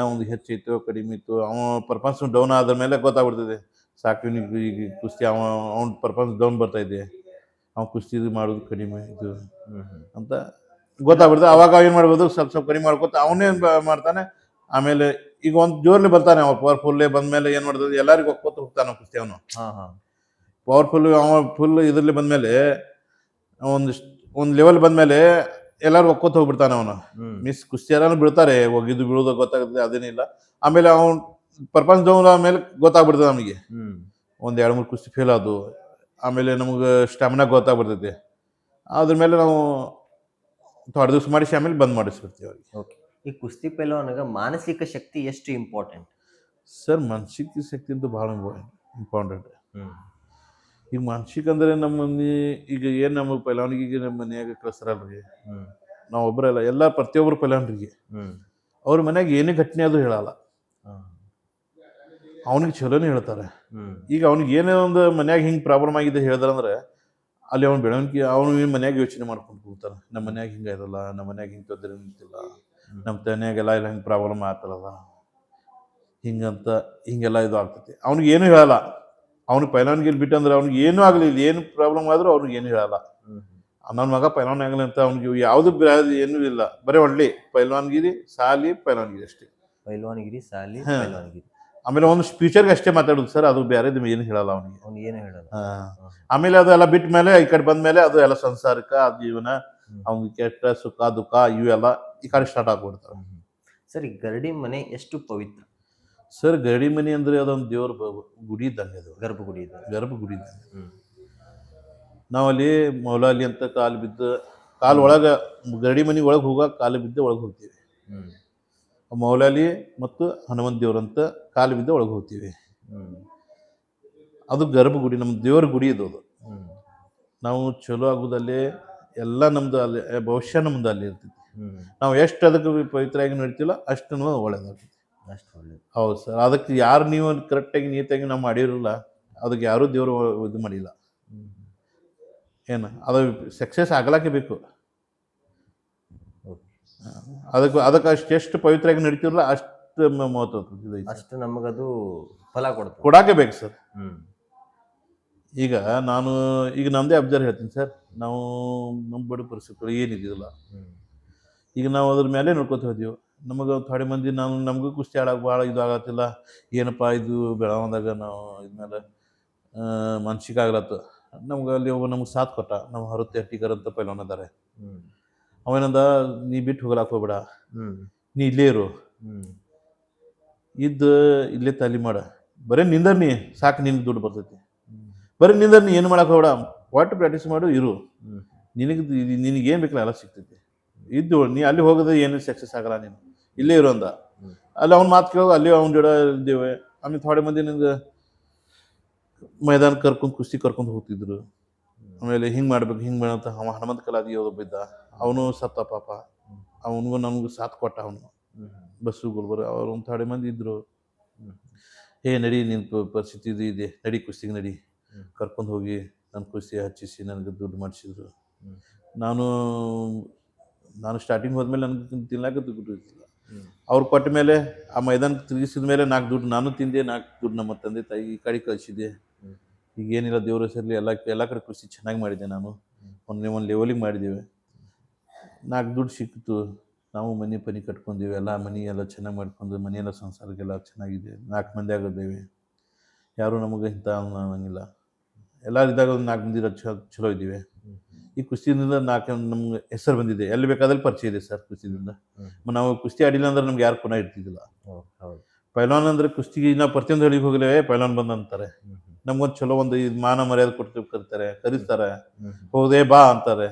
ಅವ್ನಿಗೆ ಹೆಚ್ಚೈತೋ ಕಡಿಮೆ ಇತ್ತು, ಅವ ಪರ್ಫಾರ್ಮೆನ್ಸ್ ಡೌನ್ ಆದ ಮೇಲೆ ಗೊತ್ತಾಗ್ಬಿಡ್ತೈತಿ. ಸಾಕು ಇವ್ನಿಗೆ ಈಗ ಕುಸ್ತಿ ಅವ್ನ ಪರ್ಫಾರ್ಮೆನ್ಸ್ ಡೌನ್ ಬರ್ತೈತಿ, ಅವ್ನು ಕುಸ್ತಿ ಮಾಡೋದು ಕಡಿಮೆ ಇದು ಹ್ಮ್ ಹ್ಮ್ ಅಂತ ಗೊತ್ತಾಗ್ಬಿಡ್ತದೆ. ಅವಾಗ ಏನು ಮಾಡ್ಬೋದು, ಸ್ವಲ್ಪ ಸ್ವಲ್ಪ ಕಡಿಮೆ ಮಾಡ್ಕೊತ ಅವನೇ ಮಾಡ್ತಾನೆ. ಆಮೇಲೆ ಈಗ ಒಂದು ಜೋರ್ಲಿ ಬರ್ತಾನೆ, ಅವ ಪವರ್ಫುಲ್ಲೇ ಬಂದ್ಮೇಲೆ ಏನು ಮಾಡ್ತದೆ, ಎಲ್ಲರಿಗೂ ಒಕ್ಕೋತ ಹೋಗ್ತಾನೆ ಕುಸ್ತಿ. ಅವನು ಹಾ ಹಾ ಪವರ್ಫುಲ್, ಅವ ಫುಲ್ ಇದರಲ್ಲಿ ಬಂದ್ಮೇಲೆ ಒಂದು ಒಂದು ಲೆವೆಲ್ ಬಂದ್ಮೇಲೆ ಎಲ್ಲರೂ ಒಕ್ಕೋತ ಹೋಗ್ಬಿಡ್ತಾನೆ ಅವನು. ಹ್ಮ್ ಮಿಸ್ ಕುಸ್ತಿಯಾರನು ಬೀಳ್ತಾರೆ, ಒಗಿದು ಬೀಳೋದು ಗೊತ್ತಾಗುತ್ತೆ, ಅದೇನಿಲ್ಲ. ಆಮೇಲೆ ಅವ್ನು ಪರ್ಫಾರ್ಮೆನ್ಸ್ ಡೌನ್ ಆಮೇಲೆ ಗೊತ್ತಾಗ್ಬಿಡ್ತದೆ ನಮಗೆ. ಹ್ಮ್ ಒಂದು 2-3 ಕುಸ್ತಿ ಫೇಲ್ ಆದು, ಆಮೇಲೆ ನಮಗೆ ಸ್ಟಾಮಿನಾ ಗೊತ್ತಾಗ್ಬಿಡ್ತೈತಿ. ಅದ್ರ ಮೇಲೆ ನಾವು ಥೋಡೆ ದಿವಸ ಮಾಡಿಸಿ ಆಮೇಲೆ ಬಂದ್ ಮಾಡಿಸ್ಬಿಡ್ತೀವಿ ಅವ್ರಿಗೆ. ಓಕೆ. ಈ ಕುಸ್ತಿ ಪೈಲವಾನಿಗೆ ಮಾನಸಿಕ ಶಕ್ತಿ ಎಷ್ಟು ಇಂಪಾರ್ಟೆಂಟ್? ಸರ್, ಮಾನಸಿಕ ಶಕ್ತಿ ಅಂತೂ ಭಾಳ ಇಂಪಾರ್ಟೆಂಟ್. ಹ್ಮ್ ಈಗ ಮಾನಸಿಕ ಅಂದ್ರೆ ನಮ್ಮ ಈಗ ಏನು ನಮ್ಮ ಪೈಲಾವನಿಗೆ ನಮ್ಮ ಮನ್ಯಾಗ ಕಳಿಸ್ತಾರಲ್ರಿ, ಹ್ಮ್ ನಾವು ಒಬ್ಬರಲ್ಲ, ಎಲ್ಲ ಪ್ರತಿಯೊಬ್ಬರು ಪೈಲಾವನ್ರಿಗೆ ಹ್ಮ್ ಅವ್ರ ಮನ್ಯಾಗ ಏನೇ ಘಟನೆ ಅದು ಹೇಳಲ್ಲ, ಹಾ ಅವನಿಗೆ ಚಲೋನೇ ಹೇಳ್ತಾರೆ. ಹ್ಮ್ ಈಗ ಅವ್ನಿಗೆ ಏನೇ ಒಂದು ಮನ್ಯಾಗ ಹಿಂಗೆ ಪ್ರಾಬ್ಲಮ್ ಆಗಿದೆ ಹೇಳಿದ್ರಂದ್ರೆ ಅಲ್ಲಿ ಅವ್ನು ಬೆಳವಣಿಗೆ ಅವನು ಮನ್ಯಾಗ ಯೋಚನೆ ಮಾಡ್ಕೊಂಡು ಕೂಡ್ತಾನೆ. ನಮ್ಮ ಮನ್ಯಾಗ ಹಿಂಗೆ ಇರಲ್ಲ, ನಮ್ಮ ಮನ್ಯಾಗ ಹಿಂಗೆ ತೊಂದರೆ ನಿಂತಿಲ್ಲ, ನಮ್ಮ ತನ್ಯಾಗೆಲ್ಲ ಇಲ್ಲ ಹಿಂಗೆ ಪ್ರಾಬ್ಲಮ್ ಆಗ್ತಾರಲ್ಲ ಹಿಂಗಂತ ಹಿಂಗೆಲ್ಲ ಇದು ಆಗ್ತೈತಿ. ಅವ್ನಿಗೆ ಏನೂ ಹೇಳಲ್ಲ. ಅವ್ನಿಗೆ ಪೈಲಾನ್ಗಿಲ್ ಬಿಟ್ಟಂದ್ರೆ ಅವ್ನಿಗೆ ಏನೂ ಆಗಲಿ, ಇಲ್ಲಿ ಏನು ಪ್ರಾಬ್ಲಮ್ ಆದರೂ ಅವ್ನಿಗೆ ಏನೂ ಹೇಳಲ್ಲ. ಹ್ಮ್ ನನ್ನ ಮಗ ಪೈಲಾನ್ ಆಗಲಿ ಅಂತ ಅವ್ನಿಗೆ ಯಾವುದು ಏನೂ ಇಲ್ಲ, ಬರೀ ಒಳ್ಳೆ ಪೈಲ್ವಾನ್ಗಿರಿ ಸಾಲಿ ಪೈಲಾನ್ಗಿರಿ ಅಷ್ಟೇ. ಪೈಲ್ವಾನಗಿರಿ ಸಾಲಿ ಹಾ. ಪೈಲ್ವಾನಗಿರಿ. ಆಮೇಲೆ ಒಂದು ಸ್ಪೀಚರ್ಗೆ ಅಷ್ಟೇ ಮಾತಾಡೋದು ಸರ್, ಅದು ಬೇರೆದು ಏನು ಹೇಳಲ್ಲ ಅವನಿಗೆ. ಅವ್ನು ಏನು ಹೇಳಲ್ಲ. ಆಮೇಲೆ ಅದು ಎಲ್ಲ ಬಿಟ್ಟ ಮೇಲೆ ಈ ಕಡೆ ಬಂದ ಮೇಲೆ ಅದು ಎಲ್ಲ ಸಂಸಾರಿಕ ಅದು ಜೀವನ, ಅವ್ನಿಗೆ ಕೆಟ್ಟ ಸುಖ ದುಃಖ ಇವೆಲ್ಲ ಈ ಕಡೆ ಸ್ಟಾರ್ಟ್ ಆಗ್ಬಿಡ್ತಾವೆ. ಸರಿ, ಗರಡಿ ಮನೆ ಎಷ್ಟು ಪವಿತ್ರ? ಸರ್, ಗರಡಿ ಮನೆ ಅಂದ್ರೆ ಅದೊಂದು ದೇವ್ರ ಗುಡಿ ಇದ್ದಂಗೆ, ಅದು ಗರ್ಭಗುಡಿ ಇದೆ. ಗರ್ಭಗುಡಿ ಇದ್ದಂಗೆ. ಹ್ಮ್ ನಾವಲ್ಲಿ ಮೌಲಾಲಿ ಅಂತ ಕಾಲು ಬಿದ್ದು, ಕಾಲು ಒಳಗೆ ಗರಡಿ ಮನೆ ಒಳಗೆ ಹೋಗಾಕ ಕಾಲು ಬಿದ್ದು ಒಳಗೆ ಹೋಗ್ತೀವಿ. ಹ್ಮ್ ಮೌಲಾಲಿ ಮತ್ತು ಹನುಮಂತ ದೇವ್ರಂತ ಕಾಲು ಬಿದ್ದು ಒಳಗೆ ಹೋಗ್ತೀವಿ. ಹ್ಮ್ ಅದು ಗರ್ಭಗುಡಿ, ನಮ್ಮ ದೇವ್ರ ಗುಡಿ ಇದು. ಅದು ಹ್ಮ್ ನಾವು ಚಲೋ ಆಗೋದಲ್ಲಿ ಎಲ್ಲ ನಮ್ದು ಅಲ್ಲಿ ಭವಿಷ್ಯ ನಮ್ದು ಅಲ್ಲಿ ಇರ್ತೈತಿ. ಹ್ಮ್ ನಾವು ಎಷ್ಟು ಅದಕ್ಕೆ ಪವಿತ್ರವಾಗಿ ನಡೀತಿಲ್ಲ ಅಷ್ಟು ಒಳ್ಳೇದಾಗ್ತೈತಿ. ಅಷ್ಟು ಒಳ್ಳೇದು. ಹೌದು ಸರ್. ಅದಕ್ಕೆ ಯಾರು ನೀವು ಕರೆಕ್ಟಾಗಿ ನೀಟಾಗಿ ನಾವು ಮಾಡಿರಲ್ಲ, ಅದಕ್ಕೆ ಯಾರೂ ದೇವರು ಇದು ಮಾಡಿಲ್ಲ. ಹ್ಮ್ ಏನು ಅದು ಸಕ್ಸಸ್ ಆಗ್ಲಾಕೆ ಬೇಕು. ಓಕೆ. ಅದಕ್ಕೆ ಅಷ್ಟೆಷ್ಟು ಪವಿತ್ರವಾಗಿ ನಡೀತಿರಲ್ಲ ಅಷ್ಟು ಮಹತ್ವ ಇದೆ. ಅಷ್ಟು ನಮಗದು ಫಲ ಕೊಡ್ತದೆ. ಕೊಡಾಕೆ ಬೇಕು ಸರ್. ಹ್ಮ್ ಈಗ ನಾನು ಈಗ ನಮ್ಮದೇ ಅಬ್ಸರ್ವ್ ಹೇಳ್ತೀನಿ ಸರ್. ನಾವು ನಮ್ಮ ಬಡ ಪರಿಸ್ಥಿತಿಗಳು ಏನಿದಿಲ್ಲ, ಹ್ಮ್ ಈಗ ನಾವು ಅದ್ರ ಮೇಲೆ ನೋಡ್ಕೊತ ಹೋದೀವಿ. ನಮಗೆ ಥೋಡೆ ಮಂದಿ ನಮಗೂ ಕುಸ್ತಿ ಆಡೋಕೆ ಭಾಳ ಇದು ಆಗತ್ತಿಲ್ಲ, ಏನಪ್ಪ ಇದು ಬೆಳವಂದಾಗ ನಾವು ಇದ್ಮೇಲೆ ಮಾನಸಿಕ ಆಗ್ಲತ್ತು. ನಮ್ಗೆ ಅಲ್ಲಿ ಒಬ್ಬ ನಮ್ಗೆ ಸಾಥ್ ಕೊಟ್ಟ, ನಮ್ಮ ಹರತೆ ಹಟ್ಟಿಗರ್ ಅಂತ ಪೈಲವಾನ್ ಅದಾರೆ. ಹ್ಮ್ ಅವೇನಂದ, ನೀ ಬಿಟ್ಟು ಹೋಗ್ಲಾಕ ಹೋಗ್ಬೇಡ, ಹ್ಮ್ ನೀ ಇಲ್ಲೇ ಇರು, ಹ್ಮ್ ಇದ್ದು ಇಲ್ಲೇ ತಾಲೀಮ್ ಮಾಡ, ಬರೀ ನಿಂದರ್ ನೀ ಸಾಕು, ನಿನ್ಗೆ ದುಡ್ಡು ಬರ್ತೈತಿ. ಹ್ಮ್ ಬರೀ ನಿಂದರ್ ನೀ ಏನು ಮಾಡಕ್ಕೆ ಹೋಗ್ಬೇಡ, ಒಟ್ಟು ಪ್ರಾಕ್ಟೀಸ್ ಮಾಡು, ಇರು, ಹ್ಮ್ ನಿನಗೆ ಏನು ಬೇಕಲ್ಲ ಎಲ್ಲ ಸಿಗ್ತೈತಿ. ಇದ್ದು ನೀ ಅಲ್ಲಿ ಹೋಗೋದು ಏನು ಸಕ್ಸಸ್ ಆಗಲ್ಲ, ನೀನು ಇಲ್ಲೇ ಇರು ಅಂದ. ಅಲ್ಲಿ ಅವ್ನ ಮಾತು ಕೇಳೋ ಅಲ್ಲಿ ಅವ್ನ ಜೋಡ ಇದ್ದೇವೆ. ಆಮೇಲೆ ಥೋಡೆ ಮಂದಿ ನಿಂಗೆ ಮೈದಾನ ಕುಸ್ತಿ ಕರ್ಕೊಂಡು ಹೋಗ್ತಿದ್ರು. ಆಮೇಲೆ ಹಿಂಗೆ ಮಾಡ್ಬೇಕು ಹಿಂಗೆ ಮಾಡಂತ ಹನುಮಂತ ಕಲಾದಿ ಒಬ್ಬ ಇದ್ದ, ಅವನು ಸತ್ತ ಪಾಪ. ಅವನಿಗೂ ನಮಗೂ ಸಾಥ್ ಕೊಟ್ಟ ಅವನು, ಬಸ್ಸು ಗುಲ್ಬರ್ ಅವ್ರು ಒಂದು ಥೋಡೆ ಮಂದಿ ಇದ್ದರು. ನಡಿ ನಿನ್ನ ಪರಿಸ್ಥಿತಿ ಇದು ಇದೆ, ನಡಿ ಕುಸ್ತಿಗೆ ನಡಿ, ಕರ್ಕೊಂಡು ಹೋಗಿ ನನ್ನ ಕುಸ್ತಿ ಹಚ್ಚಿಸಿ ನನಗೆ ದುಡ್ಡು ಮಾಡಿಸಿದ್ರು. ನಾನು ಸ್ಟಾರ್ಟಿಂಗ್ ಹೋದ್ಮೇಲೆ ನನಗೆ ತಿನ್ನಕ್ಕೆ ದುಡ್ಡು ಇರ್ತಿಲ್ಲ. ಅವ್ರು ಕೊಟ್ಟ ಮೇಲೆ ಆ ಮೈದಾನಕ್ಕೆ ತಿರುಗಿಸಿದ ಮೇಲೆ 4 ದುಡ್ಡು ನಾನು ತಿಂದೆ, 4 ದುಡ್ಡು ನಮ್ಮ ತಂದೆ ತಾಯಿ ಈ ಕಡೆ ಕಳಿಸಿದ್ದೆ. ಈಗ ಏನಿಲ್ಲ, ದೇವ್ರ ಹೆಸರಲ್ಲಿ ಎಲ್ಲ ಕಡೆ ಕುಸ್ತಿ ಚೆನ್ನಾಗಿ ಮಾಡಿದ್ದೆ. ನಾನು ಒಂದು ಲೆವೆಲಿಗೆ ಮಾಡಿದ್ದೇವೆ, 4 ದುಡ್ಡು ಸಿಕ್ತು. ನಾವು ಮನೆ ಪನಿ ಕಟ್ಕೊಂಡೀವಿ, ಎಲ್ಲ ಮನೆ ಎಲ್ಲ ಚೆನ್ನಾಗಿ ಮಾಡ್ಕೊಂಡು ಮನೆಯೆಲ್ಲ ಸಂಸಾರಕ್ಕೆಲ್ಲ ಚೆನ್ನಾಗಿದೆ. 4 ಮಂದಿ ಆಗಿದ್ದೇವೆ, ಯಾರೂ ನಮಗೆ ಇಂಥ ಅನ್ನಂಗಿಲ್ಲ. ಎಲ್ಲರೂ ಇದ್ದಾಗ ಒಂದು 4 ಮಂದಿ ಚಲೋ ಇದ್ದೀವಿ. ಈ ಕುಸ್ತಿಯಿಂದ ನಮ್ಗೆ ಹೆಸರು ಬಂದಿದೆ, ಎಲ್ಲಿ ಬೇಕಾದಲ್ಲಿ ಪರಿಚಯ ಇದೆ ಸರ್ ಕುಸ್ತಿದಿಂದ. ನಾವು ಕುಸ್ತಿ ಆಡಿಲ್ಲ ಅಂದ್ರೆ ನಮ್ಗೆ ಯಾರು ಪುನಃ ಇರ್ತಿದ್ದಿಲ್ಲ. ಪೈಲಾನ್ ಅಂದ್ರೆ ಕುಸ್ತಿಗೆ ನಾವು ಪ್ರತಿಯೊಂದು ಹಳ್ಳಿಗೆ ಹೋಗಲೇ ಪೈಲಾನ್ ಬಂದ ಅಂತಾರೆ. ನಮ್ಗೊಂದು ಚಲೋ ಒಂದು ಇದು ಮಾನ ಮರ್ಯಾದೆ ಕೊಟ್ಟು ಕರೀತಾರೆ, ಹೋದೇ ಬಾ ಅಂತಾರೆ.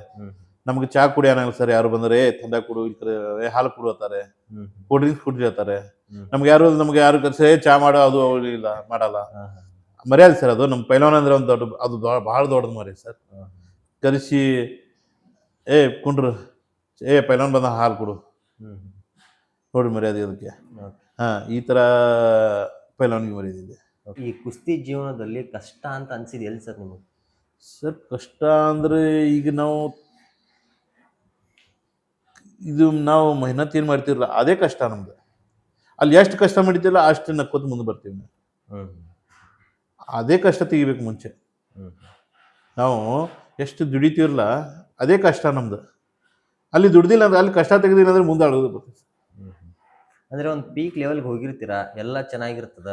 ನಮ್ಗೆ ಚಾ ಕುಡಿ ಅನ್ನಲ್ಲ ಸರ್, ಯಾರು ಬಂದರೆ ತಂದ ಕುಡು, ಹಾಲು ಕುಡು ಅಂತಾರೆ, ಕೂಲ್ ಡ್ರಿಂಕ್ಸ್ ಕುಡ್ರಿ ಅಂತಾರೆ. ನಮ್ಗೆ ಯಾರು ಕರ್ಸಿ ಚಾ ಮಾಡೋ ಅದು ಇಲ್ಲ, ಮಾಡಲ್ಲ. ಮರ್ಯಾದೆ ಸರ್ ಅದು. ನಮ್ಮ ಪೈಲಾನ್ ಅಂದ್ರೆ ಒಂದು ಅದು ಭಾಳ ದೊಡ್ಡದು ಮರ್ಯಾದೆ ಸರ್. ಕರೆಸಿ ಕುಂಡ್ರು, ಪೈಲಾನ್ ಬಂದ ಹಾಲು ಕೊಡು, ನೋಡ್ರಿ ಮರ್ಯಾದೆ ಅದಕ್ಕೆ. ಈ ಥರ ಪೈಲ್ವಾನಿಗೆ ಮರ್ಯಾದಿದೆ. ಈ ಕುಸ್ತಿ ಜೀವನದಲ್ಲಿ ಕಷ್ಟ ಅಂತ ಅನ್ಸಿದ್ ಎಲ್ಲಿ ಸರ್ ನಿಮಗೆ? ಸರ್ ಕಷ್ಟ ಅಂದರೆ ಈಗ ನಾವು ಮೆಹನತ್ ಏನು ಮಾಡ್ತಿರಲ್ಲ ಅದೇ ಕಷ್ಟ ನಮ್ದು. ಅಲ್ಲಿ ಎಷ್ಟು ಕಷ್ಟ ಮಾಡಿದ್ದಿಲ್ಲ ಅಷ್ಟು ನಕ್ಕೋತ ಮುಂದೆ ಬರ್ತೀವಿ ನಾವು. ಹ್ಮ್ ಅದೇ ಕಷ್ಟ ತೆಗಿಬೇಕು ಮುಂಚೆ. ಹ್ಮ್ ನಾವು ಎಷ್ಟು ದುಡಿತೀವಲ್ಲ ಅದೇ ಕಷ್ಟ ನಮ್ದು. ಅಲ್ಲಿ ದುಡ್ದಿಲ್ಲ ಅಂದ್ರೆ ಅಲ್ಲಿ ಕಷ್ಟ ತೆಗೆದಿಲ್ಲ ಅಂದ್ರೆ ಮುಂದೆ ಆಡೋದು ಬರ್ತದೆ. ಅಂದ್ರೆ ಒಂದು ಪೀಕ್ ಲೆವೆಲ್ಗೆ ಹೋಗಿರ್ತೀರಾ, ಎಲ್ಲ ಚೆನ್ನಾಗಿರ್ತದ,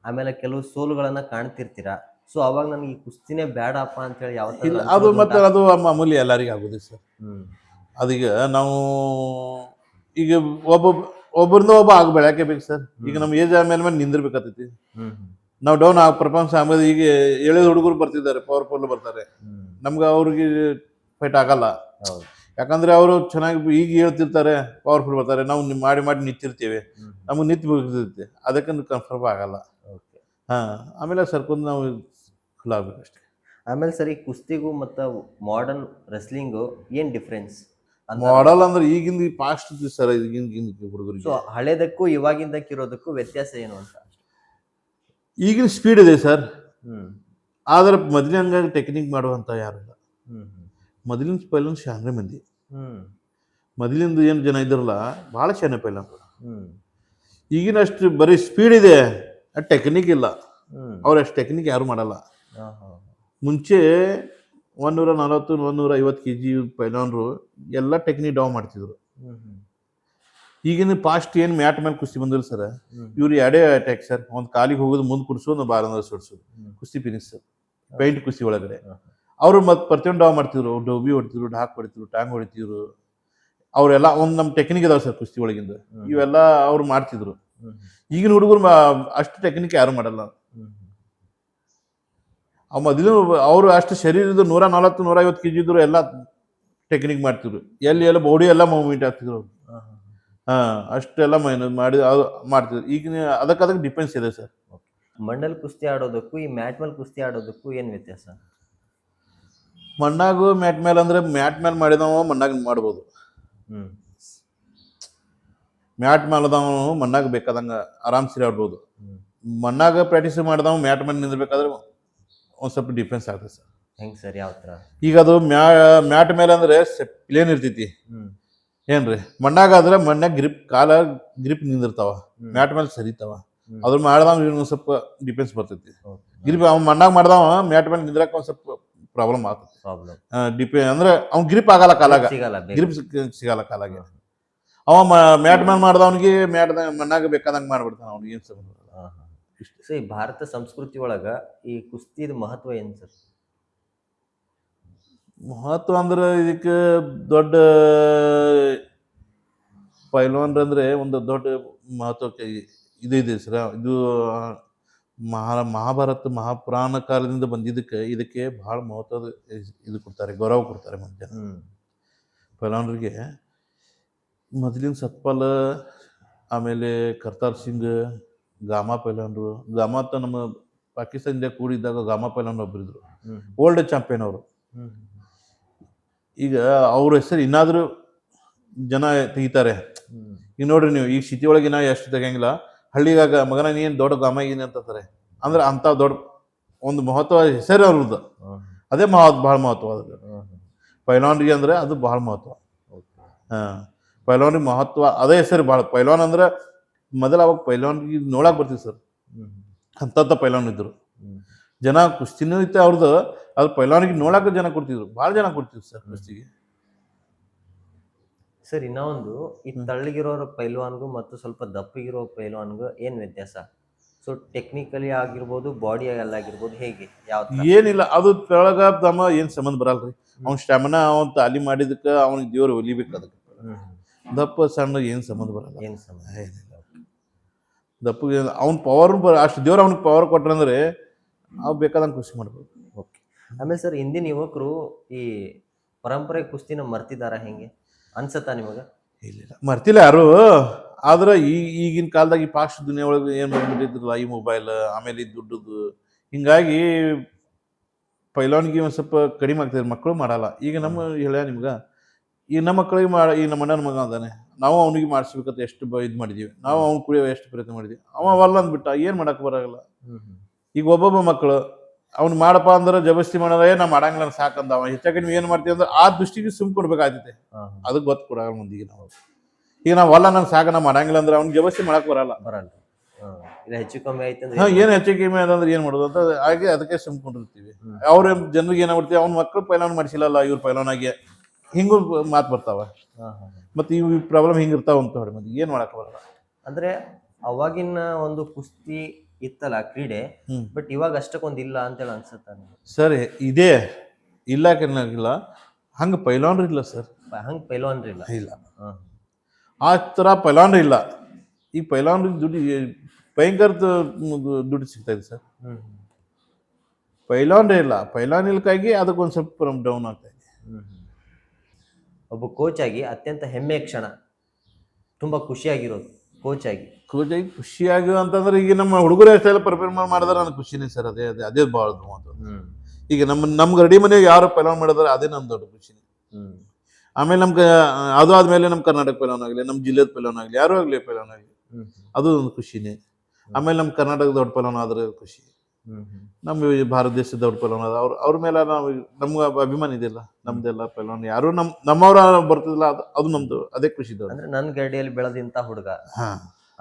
ಆಮೇಲೆ ಕೆಲವು ಸೋಲುಗಳನ್ನ ಕಾಣ್ತಿರ್ತೀರಾ. ಸೊ ಅವಾಗ ನನಗೆ ಈ ಕುಸ್ತಿನೇ ಬೇಡಪ್ಪ ಅಂತೇಳಿ ಇಲ್ಲ ಯಾವತ್ತಾದ್ರೂ ಅದು ಅನ್ಸೋದು ಮತ್ತೆ ಉಂಟಾ? ಅದು ಮಾಮೂಲಿ ಎಲ್ಲರಿಗೂ ಆಗೋದು ಸರ್. ಹ್ಮ್ ಅದೀಗ ನಾವು ಈಗ ಒಬ್ಬರಿಂದ ಒಬ್ಬ ಆಗ ಬೆಳಕೆ ಬೇಕು ಸರ್. ಈಗ ನಮ್ಮ ಏಜ್ ಆದ್ಮೇಲೆ ನಿಂದಿರ್ಬೇಕಾಗ್ತೈತಿ. ಹ್ಮ್ ನಾವು ಡೌನ್ ಆಗ ಪ್ರಪಂಚ ಆಮೇಲೆ ಈಗ ಎಳೆದ ಹುಡುಗರು ಬರ್ತಿದ್ದಾರೆ, ಪವರ್ಫುಲ್ ಬರ್ತಾರೆ. ಹ್ಮ್ ನಮ್ಗೆ ಅವ್ರಿಗೆ ಫೈಟ್ ಆಗಲ್ಲ. ಹೌದು. ಯಾಕಂದ್ರೆ ಅವರು ಚೆನ್ನಾಗಿ ಈಗ ಹೇಳ್ತಿರ್ತಾರೆ, ಪವರ್ಫುಲ್ ಬರ್ತಾರೆ. ನಾವು ಮಾಡಿ ಮಾಡಿ ನಿಂತಿರ್ತೀವಿ, ನಮಗೆ ನಿಂತು ಬಿಡ್ತೈತಿ. ಅದಕ್ಕೆ ಕನ್ಫರ್ಮ್ ಆಗಲ್ಲ. ಓಕೆ. ಆಮೇಲೆ ಸರ್ಕೊಂಡು ನಾವು ಫುಲ್ ಆಗ್ಬೇಕಷ್ಟೇ. ಆಮೇಲೆ ಸರಿ, ಕುಸ್ತಿಗೂ ಮತ್ತು ಮಾಡರ್ನ್ ರೆಸ್ಲಿಂಗು ಏನು ಡಿಫ್ರೆನ್ಸ್ ಅಂತ? ಮಾಡಲ್ ಅಂದ್ರೆ ಈಗಿಂದ ಫಾಸ್ಟ್ ಸರ್. ಈಗಿನ ಸೊ ಹುಡುಗರಿಗೆ ಹಳೇದಕ್ಕೂ ಇವಾಗಿಂದಕ್ಕಿರೋದಕ್ಕೂ ವ್ಯತ್ಯಾಸ ಏನು ಅಂತ? ಈಗಿನ ಸ್ಪೀಡ್ ಇದೆ ಸರ್. ಹ್ಮ್ ಆದ್ರೆ ಮೊದಲಿನ ಹಂಗಾಗಿ ಟೆಕ್ನಿಕ್ ಮಾಡುವಂತ ಯಾರಿಲ್ಲ. ಹ್ಮ್ ಮೊದಲಿನ ಪೈಲನ್ ಶಾನ್ರೆ ಮಂದಿ. ಹ್ಮ್ ಮೊದಲಿಂದ ಏನು ಜನ ಇದ್ರಲ್ಲ ಭಾಳ ಶಾನೆ ಪೈಲನ್. ಹ್ಮ್ ಈಗಿನ ಅಷ್ಟು ಬರೀ ಸ್ಪೀಡ್ ಇದೆ, ಟೆಕ್ನಿಕ್ ಇಲ್ಲ. ಹ್ಮ್ ಅವ್ರು ಅಷ್ಟು ಟೆಕ್ನಿಕ್ ಯಾರು ಮಾಡಲ್ಲ. ಹಾ ಹಾ ಮುಂಚೆ 140 150 kg ಪೈಲಾನ್ರು ಎಲ್ಲ ಟೆಕ್ನಿಕ್ ಡೌನ್ ಮಾಡ್ತಿದ್ರು. ಹ್ಮ್ ಹ್ಮ್ ಈಗಿನ ಫಾಸ್ಟ್ ಏನು ಮ್ಯಾಟ್ ಮೇಲೆ ಕುಸ್ತಿ ಬಂದಿಲ್ಲ ಸರ್. ಇವ್ರು ಎರಡೇ ಅಟ್ಯಾಕ್ ಸರ್. ಒಂದು ಕಾಲಿಗೆ ಹೋಗೋದು, ಮುಂದೆ ಕುಡಿಸೋದು, ಬಾರಂದ್ರೆ ಸೋಡ್ಸೋದು, ಕುಸ್ತಿ ಫಿನಿಶ್ ಸರ್. ಪೈಂಟ್ ಕುಸ್ತಿ ಒಳಗಡೆ ಅವರು ಮತ್ತೆ ಪ್ರತಿಯೊಂದು ಡಾವ್ ಮಾಡ್ತಿದ್ರು. ಡೋಬಿ ಹೊಡಿತಿದ್ರು, ಢಾಕ್ ಹೊಡಿತಿದ್ರು, ಟಾಂಗ್ ಹೊಡಿತಿದ್ರು. ಅವರೆಲ್ಲ ಒಂದು ನಮ್ಮ ಟೆಕ್ನಿಕ್ ಇದಾವೆ ಸರ್ ಕುಸ್ತಿ ಒಳಗಿಂದ. ಇವೆಲ್ಲ ಅವ್ರು ಮಾಡ್ತಿದ್ರು. ಈಗಿನ ಹುಡುಗರು ಅಷ್ಟು ಟೆಕ್ನಿಕ್ ಯಾರು ಮಾಡಲ್ಲ. ಮೊದಲು ಅವರು ಅಷ್ಟು ಶರೀರದ 140 150 kg ಇದ್ರು, ಎಲ್ಲ ಟೆಕ್ನಿಕ್ ಮಾಡ್ತಿದ್ರು. ಎಲ್ಲ ಬಾಡಿ ಎಲ್ಲ ಮೂವ್ಮೆಂಟ್ ಆಗ್ತಿದ್ರು ಅವ್ರು. ಅಷ್ಟೆಲ್ಲ ಮಾಡಿ ಅದು ಮಾಡ್ತಿದ್ರು. ಈಗಿನ ಅದಕ್ಕೆ ಡಿಫೆನ್ಸ್ ಇದೆ ಸರ್. ಮಂಡಲ್ ಕುಸ್ತಿ ಆಡೋದಕ್ಕೂ ಈ ಮ್ಯಾಟ್ ಮೇಲೆ ಕುಸ್ತಿ ಆಡೋದಕ್ಕೂ ಏನು ವ್ಯತ್ಯಾಸ? ಮಣ್ಣಾಗು ಮ್ಯಾಟ್ ಮೇಲೆ ಅಂದ್ರೆ ಮ್ಯಾಟ್ ಮೇಲೆ ಮಾಡಿದವ ಮಣ್ಣಾಗ ಮಾಡ್ಬೋದು. ಹ್ಮ್ ಮ್ಯಾಟ್ ಮೇಲದವನು ಮಣ್ಣಾಗ ಬೇಕಾದಂಗೆ ಆರಾಮ್ಸರಿ ಆಡ್ಬೋದು. ಮಣ್ಣಾಗ ಪ್ರಾಕ್ಟೀಸ್ ಮಾಡಿದವ ಮ್ಯಾಟ್ ಮೇಲೆ ನಿಂದಿರ್ಬೇಕಾದ್ರೆ ಒಂದು ಸ್ವಲ್ಪ ಡಿಫ್ರೆನ್ಸ್ ಆಗ್ತದೆ ಸರ್. ಹೆಂಗ್ ಸರ್? ಯಾವ ಥರ? ಈಗ ಅದು ಮ್ಯಾಟ್ ಮೇಲೆ ಅಂದ್ರೆ ಪ್ಲೇನ್ ಇರ್ತೈತಿ ಏನ್ರಿ. ಮಣ್ಣಾಗ ಆದ್ರೆ ಮಣ್ಣಾಗ ಕಾಲ ಗ್ರಿಪ್ ನಿಂದಿರ್ತಾವ, ಮ್ಯಾಟ್ ಮೇಲೆ ಸರಿತಾವ. ಅದ್ರ ಮಾಡ್ದವ ಒಂದು ಸ್ವಲ್ಪ ಡಿಫೆನ್ಸ್ ಬರ್ತೈತಿ. ಗ್ರಿಪ್ ಅವ್ನು ಮಣ್ಣಾಗ ಮಾಡ್ದವ ಮ್ಯಾಟ್ ಮೇಲೆ ನಿಂದ್ರಕ ಒಂದು ಸ್ವಲ್ಪ ಪ್ರಾಬ್ಲಮ್ ಆಗ್ತದೆ. ಅಂದ್ರೆ ಅವ್ನು ಗ್ರಿಪ್ ಆಗಲ್ಲ ಕಾಲಾಗ, ಗ್ರಿಪ್ ಸಿಗಲ್ಲ ಕಾಲಾಗೆ. ಅವ ಮ್ಯಾಟ್ ಮೇಲೆ ಮಾಡ್ದವನಿಗೆ ಮಣ್ಣಾಗ ಬೇಕಾದಂಗೆ ಮಾಡ್ಬಿಡ್ತಾನ. ಅವ್ನಿಗೆ ಏನು ಸಂಬಂಧ ಬರಲ್ಲ. ಸೊ ಈ ಭಾರತ ಸಂಸ್ಕೃತಿ ಒಳಗ ಈ ಕುಸ್ತಿದ ಮಹತ್ವ ಏನು ಸರ್? ಮಹತ್ವ ಅಂದ್ರೆ ಇದಕ್ಕೆ ದೊಡ್ಡ ಪೈಲ್ವಾನ್ ಅಂದ್ರೆ ಒಂದು ದೊಡ್ಡ ಮಹತ್ವಕ್ಕೆ ಇದು ಇದೆ ಸರ್. ಇದು ಮಹಾಭಾರತ ಮಹಾಪುರಾಣ ಕಾಲದಿಂದ ಬಂದಿದ್ದಕ್ಕೆ ಇದಕ್ಕೆ ಬಹಳ ಮಹತ್ವದ ಇದು ಕೊಡ್ತಾರೆ, ಗೌರವ ಕೊಡ್ತಾರೆ ಮಂದಿ ಪೈಲ್ವಾನ್ರಿಗೆ. ಮೊದಲಿನ ಸತ್ಪಾಲ್, ಆಮೇಲೆ ಕರ್ತಾರ್ ಸಿಂಗ್, ಗಾಮಾ ಪೈಲ್ವಾನ್ರು. ಗಾಮಾ ಅಂತ ನಮ್ಮ ಪಾಕಿಸ್ತಾನದಿಂದ ಕೂಡಿದ್ದಾಗ ಗಾಮಾ ಪೈಲ್ವಾನ್ ಒಬ್ಬರಿದ್ರು, ವರ್ಲ್ಡ್ ಚಾಂಪಿಯನ್ ಅವರು. ಈಗ ಅವ್ರ ಹೆಸರು ಇನ್ನಾದ್ರೂ ಜನ ತೆಗಿತಾರೆ. ಈಗ ನೋಡ್ರಿ ನೀವು, ಈಗ ಸಿಟಿ ಒಳಗಿನ ಎಷ್ಟು ತೆಗಿಯಂಗಿಲ್ಲ. ಹಳ್ಳಿಗಾಗ ಮಗನ ನೀನು ದೊಡ್ಡ ಗಾಮ ಏನು ಅಂತಾರೆ. ಅಂದ್ರೆ ಅಂತ ದೊಡ್ಡ ಒಂದು ಮಹತ್ವ ಹೆಸರು ಅವ್ರದ್ದು. ಅದೇ ಭಾಳ ಮಹತ್ವ ಅದು ಪೈಲ್ವಾನ್ರಿಗೆ. ಅಂದ್ರೆ ಅದು ಭಾಳ ಮಹತ್ವ. ಪೈಲ್ವಾನ್ರಿಗೆ ಮಹತ್ವ ಅದೇ ಹೆಸರು ಭಾಳ. ಪೈಲ್ವಾನ್ ಅಂದ್ರೆ ಮೊದಲ ಅವಾಗ ಪೈಲ್ವಾನ್ರಿಗೆ ನೋಡಕ್ ಬರ್ತೀವಿ ಸರ್. ಅಂತ ಪೈಲ್ವಾನ್ ಇದ್ರು. ಜನ ಕುಸ್ತಿನೂ ಇತ್ತು ಅವ್ರದ್ದು. ಅದು ಪೈಲ್ವಾನಿಗೆ ನೋಡಕ್ಕೆ ಜನ ಕೊಡ್ತಿದ್ರು, ಭಾಳ ಜನ ಕೊಡ್ತಿದ್ರು ಸರ್ ಕುಸ್ತಿಗೆ. ಸರ್ ಇನ್ನೊಂದು, ಈ ತಳ್ಳಗಿರೋ ಪೈಲ್ವಾನ್ಗೂ ಮತ್ತು ಸ್ವಲ್ಪ ದಪ್ಪಗಿರೋ ಪೈಲ್ವಾನ್ಗೂ ಏನು ವ್ಯತ್ಯಾಸ? ಸೊ ಟೆಕ್ನಿಕಲಿ ಆಗಿರ್ಬೋದು, ಬಾಡಿ ಆಗಿರ್ಬೋದು, ಹೇಗೆ? ಯಾವ ಏನಿಲ್ಲ, ಅದು ತೆಳಗ ದಮ್ಮ ಏನು ಸಂಬಂಧ ಬರಲ್ರಿ. ಅವ್ನ ಸ್ಟಾಮಿನಾ ಅವ್ನ ತಾಲಿ ಮಾಡಿದಕ್ಕೆ ಅವ್ನಿಗೆ ದೇವ್ರು ಒಲಿಬೇಕು. ಅದಕ್ಕೆ ದಪ್ಪ ಸಣ್ಣ ಏನು ಸಂಬಂಧ ಬರಲ್ಲ. ಏನು ಸಂಬಂಧ? ಏನಿಲ್ಲ. ದಪ್ಪಗೆ ಅವ್ನ ಪವರ್ ಅಷ್ಟು ದೇವ್ರು ಅವ್ನಿಗೆ ಪವರ್ ಕೊಟ್ರಂದ್ರೆ ಅವು ಬೇಕಾದಂಗೆ ಖುಷಿ ಮಾಡ್ಬೋದು. ಓಕೆ. ಆಮೇಲೆ ಸರ್, ಇಂದಿನ ಯುವಕರು ಈ ಪರಂಪರೆ ಕುಸ್ತಿನ ಮರ್ತಿದಾರ, ಹೆಂಗೆ ಅನ್ಸತ್ತಾ ನಿಮಗೆ? ಇಲ್ಲ, ಮರ್ತಿಲ್ಲ ಯಾರು. ಆದ್ರೆ ಈಗಿನ ಕಾಲದಾಗ ಈ ಫಾಸ್ಟ್ ದುನಿಯಾ ಒಳಗೆ ಏನು ಬಂದ್ಬಿಟ್ಟಿದ್ರಲ್ಲ, ಈ ಮೊಬೈಲ್, ಆಮೇಲೆ ಈ ದುಡ್ಡುದು, ಹಿಂಗಾಗಿ ಪೈಲ್ವಾನ್ಗೆ ಒಂದು ಸ್ವಲ್ಪ ಕಡಿಮೆ ಆಗ್ತದೆ. ಮಕ್ಕಳು ಮಾಡಲ್ಲ. ಈಗ ನಮ್ಮ ಹೇಳ್ಯ ನಿಮ್ಗೆ, ಈಗ ನಮ್ಮ ಮಕ್ಕಳಿಗೆ ಈಗ ನಮ್ಮ ಅಣ್ಣನ ಮಗ ಅದಾನೆ, ನಾವು ಅವನಿಗೆ ಮಾಡಿಸ್ಬೇಕಂತ ಎಷ್ಟು ಇದು ಮಾಡಿದೀವಿ, ನಾವು ಅವ್ನು ಕುಡಿಯೋ ಎಷ್ಟು ಪ್ರಯತ್ನ ಮಾಡಿದೀವಿ, ಅವ ಒಲ್ಲ ಅಂದ್ಬಿಟ್ಟ, ಏನು ಮಾಡಕ್ಕೆ ಬರೋಲ್ಲ. ಈಗ ಒಬ್ಬೊಬ್ಬ ಮಕ್ಕಳು ಅವ್ನು ಮಾಡಪ್ಪ ಅಂದ್ರೆ ಜಬಸ್ತಿ ಮಾಡೋದೇ ನಾ ಮಾಡಂಗಿಲ್ಲ ಸಾಕಂದ, ಅವ ಹೆಚ್ಚಾಗಿ ನೀವು ಏನು ಮಾಡ್ತೀವಿ ಅಂದ್ರೆ ಆ ದೃಷ್ಟಿಗೆ ಸುಮ್ ಕೊಡ್ಬೇಕಾಗ್ತೈತೆ, ಅದಕ್ಕೆ ಗೊತ್ತು ಕೊಡಲ್ಲ ಮುಂದಿಗೆ ನಾವು. ಈಗ ನಾವು ಹೊಲ ನಂಗೆ ಸಾಕ ನಾ ಮಾಡಂಗಿಲ್ಲ ಅಂದ್ರೆ ಅವ್ನಿಗೆ ಜಬಸ್ತಿ ಮಾಡಕ್ ಬರಲ್ಲ. ಇಲ್ಲ ಹೆಚ್ಚು ಕಮ್ಮಿ ಆಯ್ತು ಹಾ, ಏನು ಹೆಚ್ಚು ಕಮ್ಮಿ ಅದಂದ್ರೆ ಏನು ಮಾಡೋದು ಅಂತ ಹಾಗೆ ಅದಕ್ಕೆ ಸುಮ್ಕೊಂಡಿರ್ತೀವಿ. ಅವ್ರ ಜನರಿಗೆ ಏನಾಗ್ಬಿಡ್ತೀವಿ, ಅವ್ನ ಮಕ್ಕಳು ಪೈಲಾನ್ ಮಾಡಿಸಿಲ್ಲಲ್ಲ ಇವ್ರು ಪೈಲಾನಾಗಿ, ಹಿಂಗೂ ಮಾತು ಬರ್ತಾವ. ಮತ್ತೆ ಇವು ಪ್ರಾಬ್ಲಮ್ ಹಿಂಗಿರ್ತಾವ ಅಂತ ಹೇಳಿ ಮತ್ತೆ ಏನು ಮಾಡಕ್ ಬರಲ್ಲ. ಅಂದ್ರೆ ಅವಾಗಿನ ಒಂದು ಕುಸ್ತಿ ಇತ್ತಲ್ಲ ಕ್ರೀಡೆ, ಬಟ್ ಇವಾಗ ಅಷ್ಟಕ್ಕೊಂದು ಇಲ್ಲ ಅಂತೇಳಿ ಅನ್ಸುತ್ತೆ. ಸರ್ ಇದೇ ಇಲ್ಲ ಕೆನ್ನಾಗಿಲ್ಲ, ಹಂಗೆ ಪೈಲಾನ್ರು ಇಲ್ಲ ಸರ್, ಹಂಗೆ ಪೈಲ್ವಾನ್ರಿ ಇಲ್ಲ. ಇಲ್ಲ ಆ ಥರ ಪೈಲಾನ್ರು ಇಲ್ಲ. ಈಗ ಪೈಲಾನ್ರು ದುಡ್ಡು ಭಯಂಕರ ದುಡ್ಡು ಸಿಗ್ತಾ ಇದೆ ಸರ್. ಪೈಲಾನ್ರೇ ಇಲ್ಲ, ಪೈಲಾನ್ ಇಲ್ಕಾಗಿ ಅದಕ್ಕೊಂದು ಸ್ವಲ್ಪ ಡೌನ್ ಆಗ್ತಾ ಇದೆ. ಒಬ್ಬ ಕೋಚ್ ಆಗಿ ಅತ್ಯಂತ ಹೆಮ್ಮೆಯ ಕ್ಷಣ, ತುಂಬಾ ಖುಷಿಯಾಗಿರೋದು ಕೋಚ್ ಆಗಿ ಖುಷಿಯಾಗಿ ಅಂತಂದ್ರೆ ಈಗ ನಮ್ಮ ಹುಡುಗರು ಎಷ್ಟೆಲ್ಲ ಪ್ರಿಪೇರ್ ಮಾಡಿದ್ರೆ ನನಗೆ ಖುಷಿನೇ ಸರ್. ಅದೇ ಅದೇ ಅದೇ ಭಾಳ ದೊಡ್ಡ. ಈಗ ನಮ್ಗೆ ರೆಡಿ ಮನೆಗೆ ಯಾರು ಪೈಲಾನ್ ಮಾಡಿದ್ರೆ ಅದೇ ನಮ್ಮ ದೊಡ್ಡ ಖುಷಿನೇ. ಆಮೇಲೆ ನಮ್ಗೆ ಅದು ಆದ್ಮೇಲೆ ನಮ್ಮ ಕರ್ನಾಟಕ ಪೈಲಾನ್ ಆಗಲಿ, ನಮ್ಮ ಜಿಲ್ಲೆದ ಪೈಲಾನ್ ಆಗಲಿ, ಯಾರು ಆಗಲಿ ಪೈಲಾನ್ ಆಗಲಿ, ಅದು ಒಂದು ಖುಷಿನೇ. ಆಮೇಲೆ ನಮ್ಮ ಕರ್ನಾಟಕದ ದೊಡ್ಡ ಪೈಲಾನ್ ಆದ್ರೆ ಖುಷಿ, ನಮ್ಮ ಭಾರತ ದೇಶದ ದೊಡ್ಡ ಪೈಲಾನ್ ಆದ ಅವ್ರ ಮೇಲೆ ನಾವು ನಮ್ಗೆ ಅಭಿಮಾನ ಇದೆಯಲ್ಲ, ನಮ್ದೆಲ್ಲ ಪೈಲಾನ್ ಯಾರು ನಮ್ಮವ್ರ ಬರ್ತಿದಿಲ್ಲ, ಅದು ನಮ್ದು ಅದೇ ಖುಷಿ. ಅಂದ್ರೆ ನನ್ನ ಗಡಿಯಲ್ಲಿ ಬೆಳೆದಿಂತ ಹುಡುಗ,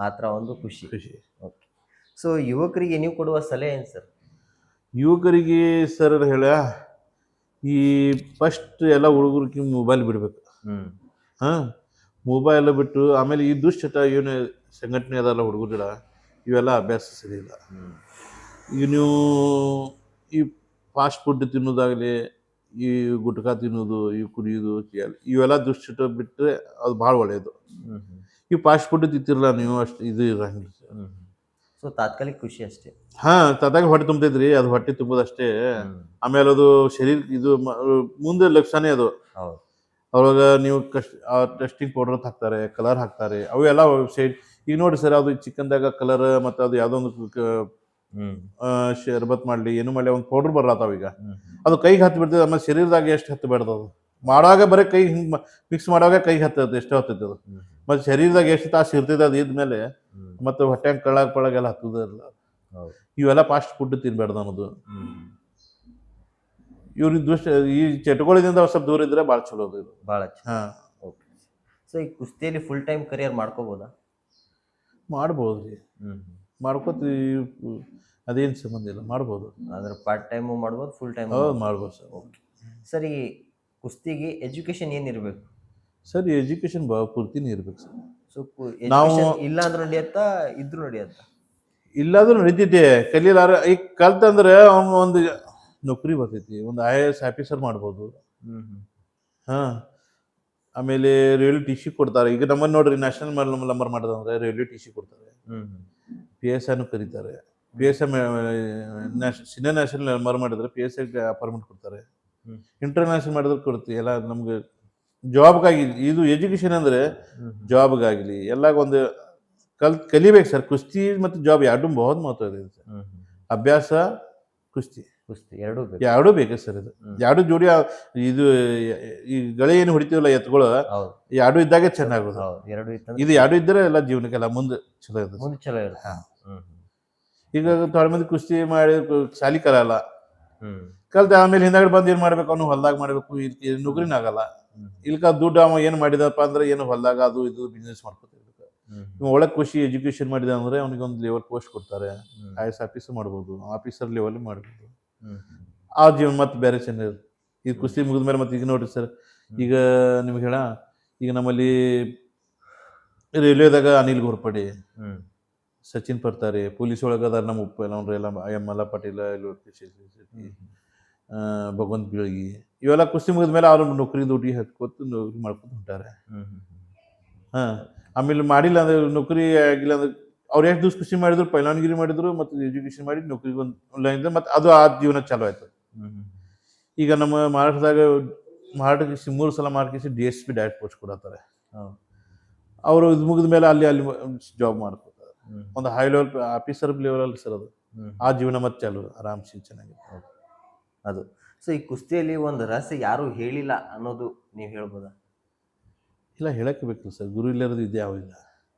ಆತರ ಒಂದು ಖುಷಿ. ಸೊ ಯುವಕರಿಗೆ ನೀವು ಕೊಡುವ ಸಲಹೆ ಏನು ಸರ್? ಯುವಕರಿಗೆ ಸರ್ ಹೇಳ, ಈ ಫಸ್ಟ್ ಎಲ್ಲ ಹುಡುಗರಿಗೆ ಮೊಬೈಲ್ ಬಿಡ್ಬೇಕು. ಮೊಬೈಲ್ ಬಿಟ್ಟು ಆಮೇಲೆ ಈ ದುಶ್ಚಟ ಏನು ಸಂಘಟನೆ ಅದಲ್ಲ ಹುಡುಗರ, ಇವೆಲ್ಲ ಅಭ್ಯಾಸ ಸರಿ ಇಲ್ಲ. ಈಗ ನೀವು ಈ ಫಾಸ್ಟ್ ಫುಡ್ ತಿನ್ನೋದಾಗಲಿ, ಈ ಗುಟ್ಕಾ ತಿನ್ನೋದು, ಈ ಕುಡಿಯೋದು, ಇವೆಲ್ಲ ದುಶ್ಚಟ ಬಿಟ್ಟರೆ ಅದು ಭಾಳ ಒಳ್ಳೆಯದು. ಈ ಫಾಸ್ಟ್ ಫುಡ್ ತಿಂತಿರಲ್ಲ ನೀವು, ಅಷ್ಟು ಇದು ಇರಂಗಿಲ್ಲ. ಸೊ ತಾತ್ಕಾಲಿಕ ಖುಷಿ ಅಷ್ಟೇ. ತಾತಾಗ ಹೊಟ್ಟೆ ತುಂಬತೈತ್ರಿ, ಅದು ಹೊಟ್ಟೆ ತುಂಬೋದಷ್ಟೇ. ಆಮೇಲೆ ಅದು ಶರೀರ ಇದು ಮುಂದೆ ಲಕ್ಷಣನೇ ಅದು. ಅವಾಗ ನೀವು ಟೆಸ್ಟಿಂಗ್ ಪೌಡರ್ ಹಾಕ್ತಾರೆ, ಕಲರ್ ಹಾಕ್ತಾರೆ, ಅವೆಲ್ಲ ಸೈಡ್. ಈಗ ನೋಡಿ ಸರ್, ಅದು ಚಿಕನ್ದಾಗ ಕಲರ್ ಮತ್ತು ಅದು ಯಾವುದೋ ಒಂದು ಶರ್ಬತ್ ಮಾಡಲಿ ಏನು ಮಾಡಲಿ ಒಂದು ಪೌಡ್ರ್ ಬರತ್ತಾವ. ಈಗ ಅದು ಕೈಗೆ ಹತ್ತಿ ಬಿಡ್ತದೆ, ಆಮೇಲೆ ಶರೀರದಾಗ ಎಷ್ಟು ಹತ್ತು ಬಿಡ್ತದೆ, ಅದು ಮಾಡುವಾಗ ಬರೀ ಕೈ ಹಿಂಗೆ ಮಿಕ್ಸ್ ಮಾಡುವಾಗ ಕೈಗೆ ಹತ್ತದ ಎಷ್ಟು ಹತ್ತೈತೆ ಅದು, ಮತ್ತು ಶರೀರದಾಗ ಎಷ್ಟು ತಾಸು ಇರ್ತೈತೆ ಅದು ಇದ್ಮೇಲೆ ಮತ್ತು ಹೊಟ್ಟೆ ಕಳಗೆಲ್ಲ ಹತ್ತದಿಲ್ಲ. ಇವೆಲ್ಲ ಫಾಸ್ಟ್ ಫುಡ್ ತಿನ್ಬೇಡ್ದು ಅನ್ನೋದು. ಇವ್ರಿಗೆ ಈ ಚಟುವಳಿದಿಂದ ಸ್ವಲ್ಪ ದೂರ ಇದ್ರೆ ಭಾಳ ಚಲೋ ಅದು. ಇದು ಭಾಳ ಓಕೆ. ಸೊ ಈ ಕುಸ್ತಿಯಲ್ಲಿ ಫುಲ್ ಟೈಮ್ ಕರಿಯರ್ ಮಾಡ್ಕೋಬೋದಾ? ಮಾಡ್ಬೋದು ರೀ, ಮಾಡ್ಕೋತೀವಿ, ಅದೇನು ಸಂಬಂಧ ಇಲ್ಲ, ಮಾಡ್ಬೋದು. ಅಂದ್ರೆ ಪಾರ್ಟ್ ಟೈಮು ಮಾಡ್ಬೋದು, ಫುಲ್ ಟೈಮ್ ಮಾಡ್ಬೋದು ಸರ್. ಓಕೆ ಸರ್, ಈ ಕುಸ್ತಿಗೆ ಎಜುಕೇಶನ್ ಏನಿರಬೇಕು ಸರ್? ಎಜುಕೇಶನ್ ಪೂರ್ತಿನೇ ಇರ್ಬೇಕು ಸರ್. ಸೊ ಎಜುಕೇಶನ್ ಇಲ್ಲ ಅಂದ್ರೂ ನಡೆಯತ್ತಾ, ಇದ್ರೂ ನಡೆಯತ್ತಾ? ಇಲ್ಲಾದ್ರೂ ನಡೀತೈತೆ, ಕಲೀಲಾರ ಈಗ ಕಲ್ತಂದ್ರೆ ಅವ್ನು ಒಂದು ನೌಕರಿ ಬರ್ತೈತಿ, ಒಂದು IAS ಆಫೀಸರ್ ಮಾಡ್ಬೋದು. ಆಮೇಲೆ ರೈಲ್ವೆ ಟಿ ಸಿ ಕೊಡ್ತಾರೆ. ಈಗ ನಮ್ಮನ್ನು ನೋಡ್ರಿ, ನ್ಯಾಷನಲ್ ನಂಬರ್ ಮಾಡೋದಂದ್ರೆ ರೈಲ್ವೆ ಟಿ ಸಿ ಕೊಡ್ತಾರೆ, PSI ಕರೀತಾರೆ, PSI ಸೀನಿಯರ್ ನ್ಯಾಷನಲ್ ನಂಬರ್ ಮಾಡಿದ್ರೆ PSI ಅಪಾರ್ಟ್ಮೆಂಟ್ ಕೊಡ್ತಾರೆ, ಇಂಟರ್ನ್ಯಾಷನಲ್ ಮಾಡಿದ್ರೆ ಕೊಡ್ತೀವಿ. ಎಲ್ಲ ನಮ್ಗೆ ಜಾಬ್ಗಾಗಿ ಇದು ಎಜುಕೇಶನ್ ಅಂದರೆ ಜಾಬ್ಗಾಗಲಿ ಎಲ್ಲಾಗೊಂದು ಕಲಿಬೇಕು ಸರ್. ಕುಸ್ತಿ ಮತ್ತು ಜಾಬ್ ಎರಡೂ ಬಹುತ್ ಮಹತ್ವ ಇದೆ ಸರ್. ಅಭ್ಯಾಸ, ಕುಸ್ತಿ ಎರಡೂ ಬೇಕು ಸರ್. ಇದು ಎರಡು ಜೋಡಿ, ಇದು ಈ ಗಳೆ ಏನು ಹೊಡಿತೀವಲ್ಲ ಎತ್ಗಳು, ಎರಡು ಇದ್ದಾಗೆ ಚೆನ್ನಾಗೋದು. ಇದು ಎರಡು ಇದ್ದರೆ ಎಲ್ಲ ಜೀವನಕ್ಕೆಲ್ಲ ಮುಂದೆ ಚಲೋ ಇರ್ತದೆ. ಈಗ ತೊಳೆ ಮಂದಿ ಕುಸ್ತಿ ಮಾಡಿ ಶಾಲಿ ಕಲಿಯಲ್ಲ, ಕಲ್ತ ಆಮೇಲೆ ಹಿಂದಾಗಡೆ ಬಂದು ಏನು ಮಾಡ್ಬೇಕು, ಅವನು ಹೊಲ್ದಾಗ ಮಾಡಬೇಕು, ನೌಕರಿನ ಆಗಲ್ಲ. ಇಲ್ಕ ದುಡ್ಡು ಅವ ಏನು ಮಾಡಿದಪ್ಪ ಅಂದ್ರೆ ಏನು ಹೊಲ್ದಾಗ ಅದು ಇದು ಬಿಸ್ನೆಸ್ ಮಾಡ್ಕೊತಿರ್ಬೇಕು. ಒಳಗೆ ಖುಷಿ ಎಜುಕೇಶನ್ ಮಾಡಿದ ಅಂದ್ರೆ ಅವನಿಗೆ ಒಂದು ಲೆವೆಲ್ ಪೋಸ್ಟ್ ಕೊಡ್ತಾರೆ, IAS ಆಫೀಸರ್ ಮಾಡ್ಬೋದು, ಆಫೀಸರ್ ಲೆವೆಲ್ ಮಾಡ್ಬೋದು. ಆ ಜೀವನ ಮತ್ತೆ ಬೇರೆ ಚೆನ್ನಾಗಿ. ಈಗ ಕುಸ್ತಿ ಮುಗಿದ ಮೇಲೆ ಮತ್ತೆ ಈಗ ನೋಡ್ರಿ ಸರ್, ಈಗ ನಿಮ್ಗೆ ಹೇಳ, ಈಗ ನಮ್ಮಲ್ಲಿ ರೈಲ್ವೆದಾಗ ಅನಿಲ್ ಘೋರ್ಪಡೆ, ಸಚಿನ್ ಪರ್ತಾರೆ, ಪೊಲೀಸ್ ಒಳಗೆ ಅದಾರ ನಮ್ಮ ಎಲ್ಲ ML ಪಾಟೀಲ, ಭಗವಂತ ಬೀಳಗಿ, ಇವೆಲ್ಲ ಕುಸ್ತಿ ಮುಗಿದ ಮೇಲೆ ಅವ್ರು ನೌಕರಿ ದುಡ್ಡಿ ಹತ್ಕೊತು ನೌಕರಿ ಮಾಡ್ಕೊತ ಹೊಂಟಾರೆ. ಆಮೇಲೆ ಮಾಡಿಲ್ಲ ಅಂದ್ರೆ ನೌಕರಿ ಆಗಿಲ್ಲ ಅಂದ್ರೆ ಅವ್ರು ಎಷ್ಟು ದಿವ್ಸ ಕುಸ್ತಿ ಮಾಡಿದ್ರು, ಪೈಲಾನ್ಗಿರಿ ಮಾಡಿದ್ರು, ಮತ್ತು ಎಜುಕೇಶನ್ ಮಾಡಿ ನೌಕರಿಗೆ ಒಂದು ಲೈನ್, ಮತ್ತು ಅದು ಆ ಜೀವನ ಚಾಲೂ ಆಯ್ತು. ಈಗ ನಮ್ಮ ಮಹಾರಾಷ್ಟ್ರಕ್ಕೆ 3 ಸಲ ಮಾರ್ಕಿಸಿ DSP ಡೈರೆಕ್ಟ್ ಪೋಸ್ಟ್ ಕೊಡತ್ತಾರೆ. ಅವರು ಇದು ಮುಗಿದ ಮೇಲೆ ಅಲ್ಲಿ ಜಾಬ್ ಮಾಡ್ಕೊತಾರೆ, ಒಂದು ಹೈ ಲೆವೆಲ್ ಆಫೀಸರ್ ಲೆವೆಲ್ ಅಲ್ಲಿ ಸರ್. ಅದು ಆ ಜೀವನ ಮತ್ತೆ ಚಾಲು ಆರಾಮ್ಸಿ ಚೆನ್ನಾಗಿ ಅದು. ಸೊ ಈ ಕುಸ್ತಿಯಲ್ಲಿ ಒಂದು ರಹಸ್ಯ ಯಾರು ಹೇಳಿಲ್ಲ ಅನ್ನೋದು ನೀವು ಹೇಳ್ಬೋದಾ? ಇಲ್ಲ ಹೇಳಕ್ಕೆ ಬೇಕಿಲ್ಲ ಸರ್, ಗುರು ಇಲ್ಲರದು ಇದು ಯಾವಿಲ್ಲ.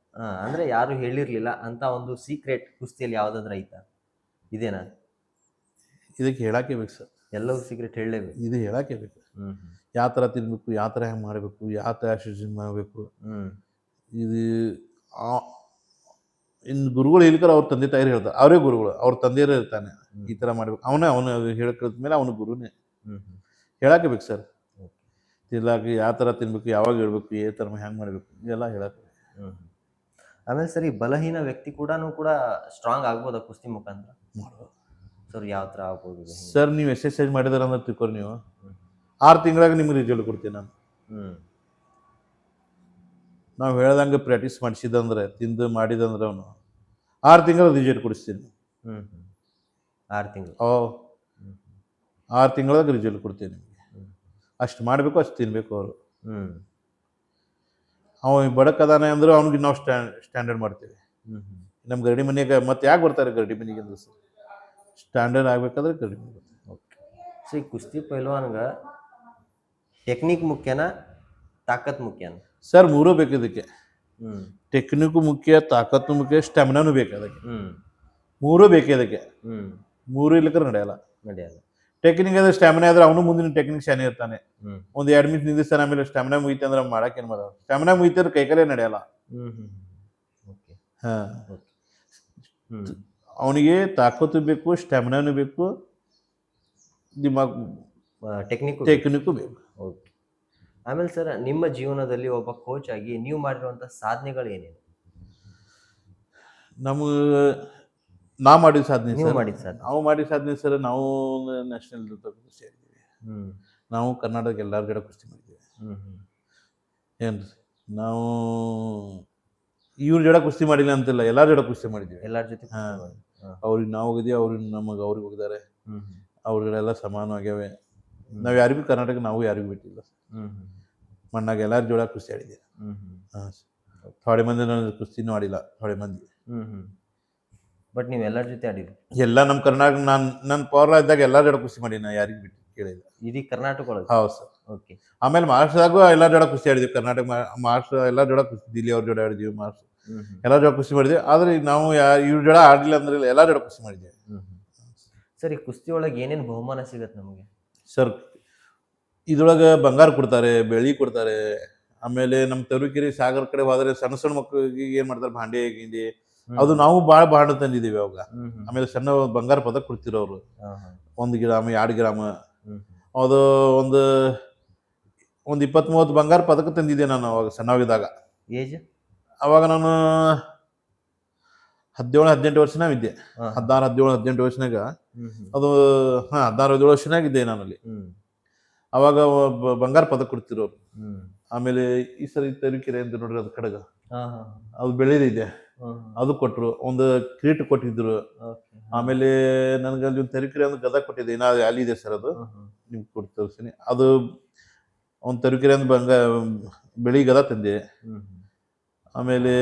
ಅಂದ್ರೆ ಯಾರು ಹೇಳಿರ್ಲಿಲ್ಲ ಅಂತ ಒಂದು ಸೀಕ್ರೆಟ್ ಕುಸ್ತಿಯಲ್ಲಿ ಯಾವ್ದಾದ್ರು ಐತಾ? ಇದೇನಾ? ಇದಕ್ಕೆ ಹೇಳಕ್ಕೆ ಬೇಕು ಸರ್, ಎಲ್ಲವೂ ಸೀಕ್ರೆಟ್ ಹೇಳಲೇಬೇಕು. ಇದು ಹೇಳಕ್ಕೆ ಬೇಕು. ಯಾವ ಥರ ತಿನ್ಬೇಕು, ಯಾವ ಥರ ಹೆಂಗೆ ಮಾಡಬೇಕು, ಯಾವ ಥರ ಎಕ್ಸರ್ಸೈಸ್ ಮಾಡಬೇಕು, ಇದು ಇನ್ನು ಗುರುಗಳು ಹೇಳ್ಕರ ಅವ್ರ ತಂದೆ ತಾಯಿರು ಹೇಳ್ತಾರೆ, ಅವರೇ ಗುರುಗಳು, ಅವ್ರ ತಂದೆಯರೇ ಇರ್ತಾನೆ ಈ ಥರ ಮಾಡ್ಬೇಕು, ಅವನು ಹೇಳ್ಕದ ಮೇಲೆ ಅವನು ಗುರುನೇ. ಹೇಳಕ್ಕೆ ಬೇಕು ಸರ್, ತಿರ್ಲಾಕ ಯಾವ ಥರ ತಿನ್ಬೇಕು, ಯಾವಾಗ ಹೇಳ್ಬೇಕು, ಏ ಥರ ಹೆಂಗೆ ಮಾಡಬೇಕು, ಇದೆಲ್ಲ ಹೇಳಕ್ಕೆ. ಆಮೇಲೆ ಸರಿ, ಬಲಹೀನ ವ್ಯಕ್ತಿ ಕೂಡ ಸ್ಟ್ರಾಂಗ್ ಆಗ್ಬೋದಾ ಕುಸ್ತಿ ಮುಖಾಂತರ? ಮಾಡ್ಬೋದು ಸರ್, ಯಾವ ಥರ ಆಗ್ಬೋದು ಸರ್? ನೀವು ಎಕ್ಸರ್ಸೈಸ್ ಮಾಡಿದಾರ ಅಂದ್ರೆ ತಿಳ್ಕೊರಿ, ನೀವು 6 ತಿಂಗಳಾಗ ನಿಮ್ಗೆ ರಿಸಲ್ಟ್ ಕೊಡ್ತೀನಿ ನಾನು. ನಾವು ಹೇಳ್ದಂಗೆ ಪ್ರಾಕ್ಟೀಸ್ ಮಾಡಿಸಿದಂದ್ರೆ, ತಿಂದು ಮಾಡಿದಂದ್ರೆ ಅವನು 6 ತಿಂಗಳ ರಿಸಲ್ಟ್ ಕೊಡಿಸ್ತೀನಿ. 6 ತಿಂಗಳು? 6 ತಿಂಗಳಾಗ ರಿಸಲ್ಟ್ ಕೊಡ್ತೀನಿ ನಿಮಗೆ. ಅಷ್ಟು ಮಾಡಬೇಕು, ಅಷ್ಟು ತಿನ್ಬೇಕು ಅವರು. ಅವ ಬಡಕದಾನೆ ಅಂದ್ರೆ ಅವ್ನಿಗೆ ನಾವು ಸ್ಟ್ಯಾಂಡರ್ಡ್ ಮಾಡ್ತೀವಿ. ನಮ್ಮ ಗರಡಿ ಮನೆಗೆ ಮತ್ತೆ ಯಾಕೆ ಬರ್ತಾರೆ ಗರಡಿ ಮನೆಗೆ ಅಂದ್ರೆ ಸರ್, ಸ್ಟ್ಯಾಂಡರ್ಡ್ ಆಗ್ಬೇಕಾದ್ರೆ ಗರಡಿ ಮನೆಗೆ ಬರ್ತಾರೆ. ಓಕೆ. ಸೊ ಈ ಕುಸ್ತಿ ಪೈಲ್ವಾನ್ಗೆ ಟೆಕ್ನಿಕ್ ಮುಖ್ಯನಾ, ತಾಕತ್ ಮುಖ್ಯನಾ? ಸರ್, ಮೂರೂ ಬೇಕು ಇದಕ್ಕೆ. ಟೆಕ್ನಿಕ್ಕು ಮುಖ್ಯ, ತಾಕತ್ತು ಮುಖ್ಯ, ಸ್ಟೆಮಿನಾನು ಬೇಕು ಅದಕ್ಕೆ. ಮೂರೂ ಬೇಕು ಇದಕ್ಕೆ. ಮೂರು ಇಲ್ಲಕ್ರೆ ನಡೆಯಲ್ಲ. ಟೆಕ್ನಿಕ್ ಅಂದ್ರೆ ಸ್ಟಾಮಿನಾ ಆದ್ರೆ ಅವನು ಮುಂದಿನ ಟೆಕ್ನಿಕ್ ಶಾನೆ ಇರ್ತಾನೆ. ಒಂದು 2 ಮಿನಿಟ್ ನಿಂದಿಸ್ತಾನೆ, ಆಮೇಲೆ ಸ್ಟಾಮಿನಾ ಮುಗಿತು ಅಂದ್ರೆ ಮಾಡಕ್ಕೆ ಏನು ಮಾಡೋದು? ಸ್ಟಾಮಿನಾ ಮುಗಿತಾರೆ ಕೈಕಲೇ ನಡೆಯಲ್ಲ. ಅವನಿಗೆ ತಾಕತ್ತು ಬೇಕು, ಸ್ಟಾಮಿನಾನು ಬೇಕು, ದಿಮಾಗ್ ಟೆಕ್ನಿಕ್ಕು ಬೇಕು. ಓಕೆ. ಆಮೇಲೆ ಸರ್, ನಿಮ್ಮ ಜೀವನದಲ್ಲಿ ಒಬ್ಬ ಕೋಚ್ ಆಗಿ ನೀವು ಮಾಡಿರುವಂಥ ಸಾಧನೆಗಳು ಏನೇನು? ನಾವು ಮಾಡಿದ ಸಾಧನೆ, ನಾವು ಮಾಡಿದ ಸಾಧನೆ ಸರ್, ನಾವು ನ್ಯಾಷನಲ್ ಕುಸ್ತಿ ಆಡಿದ್ದೀವಿ. ನಾವು ಕರ್ನಾಟಕ ಎಲ್ಲರ ಜೊತೆ ಕುಸ್ತಿ ಮಾಡಿದ್ದೀವಿ. ಏನ್ರಿ, ನಾವು ಇವ್ರ ಜೊತೆ ಕುಸ್ತಿ ಮಾಡಿಲ್ಲ ಅಂತಿಲ್ಲ, ಎಲ್ಲರ ಜೊತೆ ಕುಸ್ತಿ ಮಾಡಿದ್ದೀವಿ. ಎಲ್ಲರ ಜೊತೆ? ಅವ್ರಿಗೆ ನಾವು ಹೋಗಿದ್ದೀವಿ, ಅವ್ರಿಗೆ ಅವ್ರಿಗೆ ಹೋಗಿದ್ದಾರೆ, ಅವ್ರಿಗೆಲ್ಲ ಸಮಾನವಾಗ್ಯಾವೆ. ನಾವು ಯಾರಿಗೂ ಕರ್ನಾಟಕ ನಾವು ಯಾರಿಗೂ ಬಿಟ್ಟಿಲ್ಲ. ಮಣ್ಣಾಗ ಎಲ್ಲರ ಜೋಳ ಕುಸ್ತಿ ಆಡಿದ್ದೀವಿ. ಥೋಡೆ ಮಂದಿ ನನ್ನ ಕುಸ್ತಿನೂ ಆಡಿಲ್ಲ, ಥೋಡೆ ಮಂದಿ. ಬಟ್ ನೀವು ಎಲ್ಲರ ಜೊತೆ ಆಡಿದ್ರಿ? ಎಲ್ಲ ನಮ್ಮ ಕರ್ನಾಟಕ, ನನ್ನ ಪವರ್ ಇದ್ದಾಗ ಎಲ್ಲರ ಜೋಳ ಕುಸ್ತಿ ಮಾಡಿ, ನಾ ಯಾರಿಗೂ ಬಿಟ್ಟು ಕೇಳಿಲ್ಲ. ಇಡೀ ಕರ್ನಾಟಕ ಒಳಗೆ? ಹೌದು ಸರ್. ಓಕೆ. ಆಮೇಲೆ ಮಹಾರಾಷ್ಟ್ರದಾಗೂ ಎಲ್ಲರ ಜೋಳ ಕುಸ್ತಿ ಆಡಿದ್ವಿ. ಕರ್ನಾಟಕ, ಮಹಾರಾಷ್ಟ್ರ ಎಲ್ಲರ ಜೋಳ ಕುಸ್ತಿ, ದಿಲ್ಲಿ ಅವ್ರ ಜೋಡ ಆಡಿದ್ವಿ, ಮಹಾರಾಷ್ಟ್ರ ಎಲ್ಲರ ಜೋಳ ಕುಸ್ತಿ ಮಾಡಿದ್ವಿ. ಆದ್ರೆ ನಾವು ಇವ್ರ ಜೋಳ ಆಡಲಿಲ್ಲ ಅಂದ್ರೆ ಎಲ್ಲರ ಜೋಳ ಕುಸ್ತಿ ಮಾಡಿದ್ವಿ. ಸರ್, ಈ ಕುಸ್ತಿ ಒಳಗೆ ಏನೇನು ಬಹುಮಾನ ಸಿಗತ್ತೆ ನಮಗೆ? ಸರ್, ಇದ್ರೊಳಗೆ ಬಂಗಾರ ಕೊಡ್ತಾರೆ, ಬೆಳ್ಳಿ ಕೊಡ್ತಾರೆ. ಆಮೇಲೆ ನಮ್ಮ ತರೀಕೆರೆ ಸಾಗರ ಕಡೆ ಹೋದ್ರೆ ಸಣ್ಣ ಸಣ್ಣ ಮಕ್ಕಳಿಗೆ ಏನ್ ಮಾಡ್ತಾರೆ, ಭಾಂಡೆ ಗಿಂಡಿ, ಅದು ನಾವು ಭಾಳ ಭಾಂಡ ತಂದಿದ್ದೀವಿ ಅವಾಗ. ಆಮೇಲೆ ಸಣ್ಣ ಬಂಗಾರ ಪದಕ ಕೊಡ್ತಿರೋ ಅವರು, 1 ಗ್ರಾಮ್ 2 ಗ್ರಾಮ್, ಅದು ಒಂದು 20-30 ಬಂಗಾರ ಪದಕ ತಂದಿದ್ದೆ ನಾನು ಅವಾಗ ಸಣ್ಣವಾಗಿದ್ದಾಗ. ಏಜ್ ಅವಾಗ ನಾನು 17-18 ವರ್ಷನಾಗ ಇದ್ದೆ. 16-17-18 ವರ್ಷನಾಗ, ಅದು 16-17 ವರ್ಷನಾಗ ಇದ್ದೆ ನಾನಲ್ಲಿ. ಅವಾಗ ಬಂಗಾರ ಪದಕ ಕೊಡ್ತಿರೋರು. ಆಮೇಲೆ ಈ ಸರಿ ತರೀಕೆರೆ ಅಂತ ನೋಡ್ರಿ, ಅದು ಕಡಗ, ಅದು ಬೆಳೆದಿದೆ, ಅದು ಕೊಟ್ಟರು. ಒಂದು ಕ್ರೀಟ್ ಕೊಟ್ಟಿದ್ರು. ಆಮೇಲೆ ನನಗೆ ಅಲ್ಲಿ ತರೀಕೆರೆ ಒಂದು ಗದ ಕೊಟ್ಟಿದ್ದೆ, ಅಲ್ಲಿದೆ ಸರ್, ಅದು ನಿಮ್ಗೆ ಕೊಟ್ಟು ತೋರಿಸ್ತೀನಿ. ಅದು ಒಂದು ತರೀಕೆರೆ ಒಂದು ಬೆಳಿ ಗದ ತಂದೆ. ಆಮೇಲೆ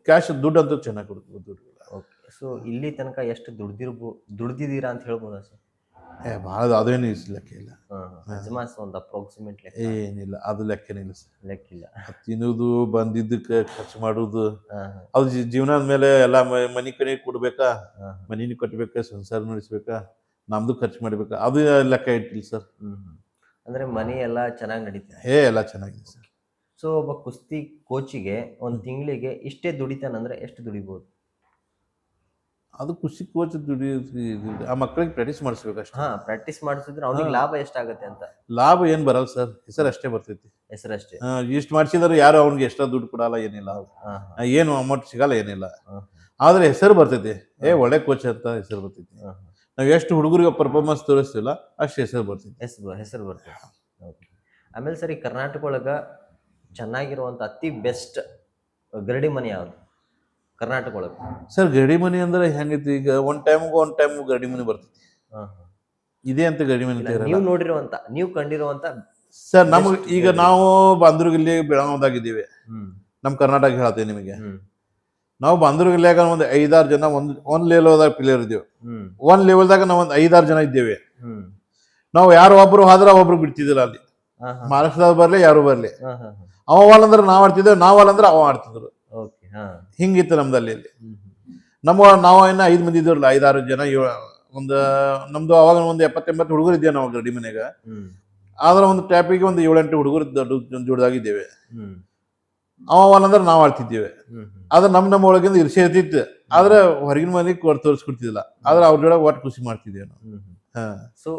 ಕ್ಯಾಶ್ ದುಡ್ಡು ಅಂತೂ ಚೆನ್ನಾಗಿ ಕೊಡ್ತೀವಿ, ದುಡ್ಡು. ಓಕೆ. ಸೊ ಇಲ್ಲಿ ತನಕ ಎಷ್ಟು ದುಡ್ದಿದ್ದೀರಾ ಅಂತ ಹೇಳ್ಬೋದಾ ಸರ್? ಭಾಳ ಅದೇನು ಲೆಕ್ಕ ಇಲ್ಲ. ಒಂದು ಅಪ್ರಾಕ್ಸಿಮೇಟ್ ಲೆಕ್ಕ ಏನಿಲ್ಲ, ಅದು ಲೆಕ್ಕನಿಲ್ಲ ಸರ್. ಲೆಕ್ಕಿಲ್ಲ. ತಿನ್ನೋದು, ಬಂದಿದ್ದಕ್ಕೆ ಖರ್ಚು ಮಾಡೋದು, ಅದು ಜೀವನದ ಮೇಲೆ ಎಲ್ಲ ಮನೆ ಕಡೆ ಕೊಡ್ಬೇಕಾ, ಮನಿನ ಕಟ್ಬೇಕಾ, ಸಂಸಾರ ನಡೆಸ್ಬೇಕಾ, ನಮ್ದು ಖರ್ಚು ಮಾಡ್ಬೇಕಾ, ಅದು ಲೆಕ್ಕ ಇಟ್ಟಿಲ್ಲ ಸರ್. ಅಂದ್ರೆ ಮನೆ ಎಲ್ಲ ಚೆನ್ನಾಗಿ ನಡೀತದೆ? ಎಲ್ಲ ಚೆನ್ನಾಗಿದೆ ಸರ್. ಸೊ ಒಬ್ಬ ಕುಸ್ತಿ ಕೋಚಿಗೆ ಒಂದು ತಿಂಗಳಿಗೆ ಇಷ್ಟೇ ದುಡಿತಾನಂದ್ರೆ ಎಷ್ಟು ದುಡಿಬೋದು? ಅದು ಕುಸ್ತಿ ಕೋಚ್ ಆ ಮಕ್ಕಳಿಗೆ ಪ್ರಾಕ್ಟೀಸ್ ಮಾಡಿಸ್ಬೇಕು ಅಷ್ಟೇ. ಪ್ರಾಕ್ಟೀಸ್ ಮಾಡಿಸಿದ್ರೆ ಅವ್ನಿಗೆ ಲಾಭ ಎಷ್ಟಾಗತ್ತೆ ಅಂತ? ಲಾಭ ಏನ್ ಬರಲ್ಲ ಸರ್, ಹೆಸರು ಅಷ್ಟೇ ಬರ್ತೈತಿ. ಹೆಸರಷ್ಟೇ? ಇಷ್ಟು ಮಾಡಿಸಿದ್ರೆ ಯಾರು ಅವ್ನಿಗೆ ಎಷ್ಟೋ ದುಡ್ಡು ಕೊಡಲ್ಲ, ಏನಿಲ್ಲ, ಏನು ಅಮೌಂಟ್ ಸಿಗಲ್ಲ, ಏನಿಲ್ಲ. ಆದ್ರೆ ಹೆಸರು ಬರ್ತೈತಿ, ಒಳ್ಳೆ ಕೋಚ್ ಅಂತ ಹೆಸರು ಬರ್ತೈತಿ. ನಾವು ಎಷ್ಟು ಹುಡುಗರಿಗೆ ಪರ್ಫಾರ್ಮೆನ್ಸ್ ತೋರಿಸ್ತಿಲ್ಲ, ಅಷ್ಟು ಹೆಸರು ಬರ್ತೈತಿ. ಹೆಸರು ಬರ್ತೈತಿ. ಓಕೆ. ಆಮೇಲೆ ಸರಿ, ಕರ್ನಾಟಕ ಒಳಗೆ ಚೆನ್ನಾಗಿರುವಂಥ ಅತಿ ಬೆಸ್ಟ್ ಗರಡಿ ಮನೆ ಯಾವುದು ಕರ್ನಾಟಕ ಒಳಗೆ? ಸರ್, ಗರಡಿ ಮನೆ ಅಂದ್ರೆ ಹೆಂಗೈತಿ, ಈಗ ಒಂದ್ ಟೈಮ್ ಗರಡಿ ಮನೆ ಬರ್ತೈತಿ. ಇದೇ ಅಂತ ಗರಡಿ ಮನೆ ನೀವು ನೋಡಿರುವಂತ, ನೀವು ಕಂಡಿರುವಂತ? ಸರ್, ನಮ್ಗೆ ಈಗ ನಾವು ಬಾಂಧುರ್ಗಿಲ್ಲಿ ಬೆಳಗಾವದಾಗಿದ್ದೀವಿ, ನಮ್ಮ ಕರ್ನಾಟಕ ಹೇಳ್ತೇವೆ ನಿಮಗೆ. ನಾವು ಬಾಂಧುರ್ಗಿಲ್ಲಾಗ ಒಂದು 5-6 ಜನ ಒಂದ್ ಲೆವೆಲ್ದಾಗ ಪ್ಲೇಯರ್ ಇದ್ದೇವೆ. ಒಂದ್ ಲೆವೆಲ್ದಾಗ ನಾವು ಒಂದು 5-6 ಜನ ಇದ್ದೇವೆ. ನಾವು ಯಾರು ಒಬ್ರು ಹೋದ್ರೆ ಒಬ್ರು ಬಿಡ್ತಿದ್ದಿಲ್ಲ ಅಲ್ಲಿ. ಹಾ ಹಾ ಮಹಾರಾಷ್ಟ್ರದಾಗ ಬರ್ಲಿ ಯಾರು ಬರ್ಲಿ, ಹಾ ಹಾ ಅವ ಅಂದ್ರೆ ನಾವ್ ಆಡ್ತಿದ್ದೇವೆ, ನಾವಲ್ಲಂದ್ರೆ ಅವ ಆಡ್ತಿದ್ರು. ಓಕೆ ಹಾ ಹಿಂಗಿತ್ತು ನಮ್ದಲ್ಲಿ. ಹ್ಮ್ ನಾವು ಇನ್ನ 5 ಮಂದಿ ಇದ್ರಲ್ಲ, 5-6 ಜನ, ಒಂದು ನಮ್ದು ಅವಾಗ ಒಂದು 70-80 ಹುಡುಗರು ಇದ್ದೇವೆ ನಾವು ಗಡಿ ಮನೆಗ. ಹ್ಮ್ ಆದ್ರೆ ಒಂದು ಟ್ಯಾಪಿಗೆ ಒಂದು 7-8 ಹುಡುಗರು ಜೋಡ್ದಾಗಿದ್ದೇವೆ. ಹ್ಮ್ ಅವಲ್ಲಂದ್ರೆ ನಾವು ಆಡ್ತಿದ್ದೇವೆ. ಹ್ಮ್ ಆದ್ರೆ ನಮ್ಮ ಒಳಗಿಂದ ಇರ್ಷೆ ಇರ್ತಿತ್ತು, ಆದ್ರೆ ಹೊರಗಿನ ಮಂದಿ ತೋರಿಸ್ಕೊಡ್ತಿದ್ದಿಲ್ಲ. ಆದ್ರೆ ಅವ್ರ ಜೋಡ ಒಟ್ಟು ಖುಷಿ ಮಾಡ್ತಿದ್ದೇವೆ ನಾವು. ಹ್ಮ್ ಹಾ, ಸೊ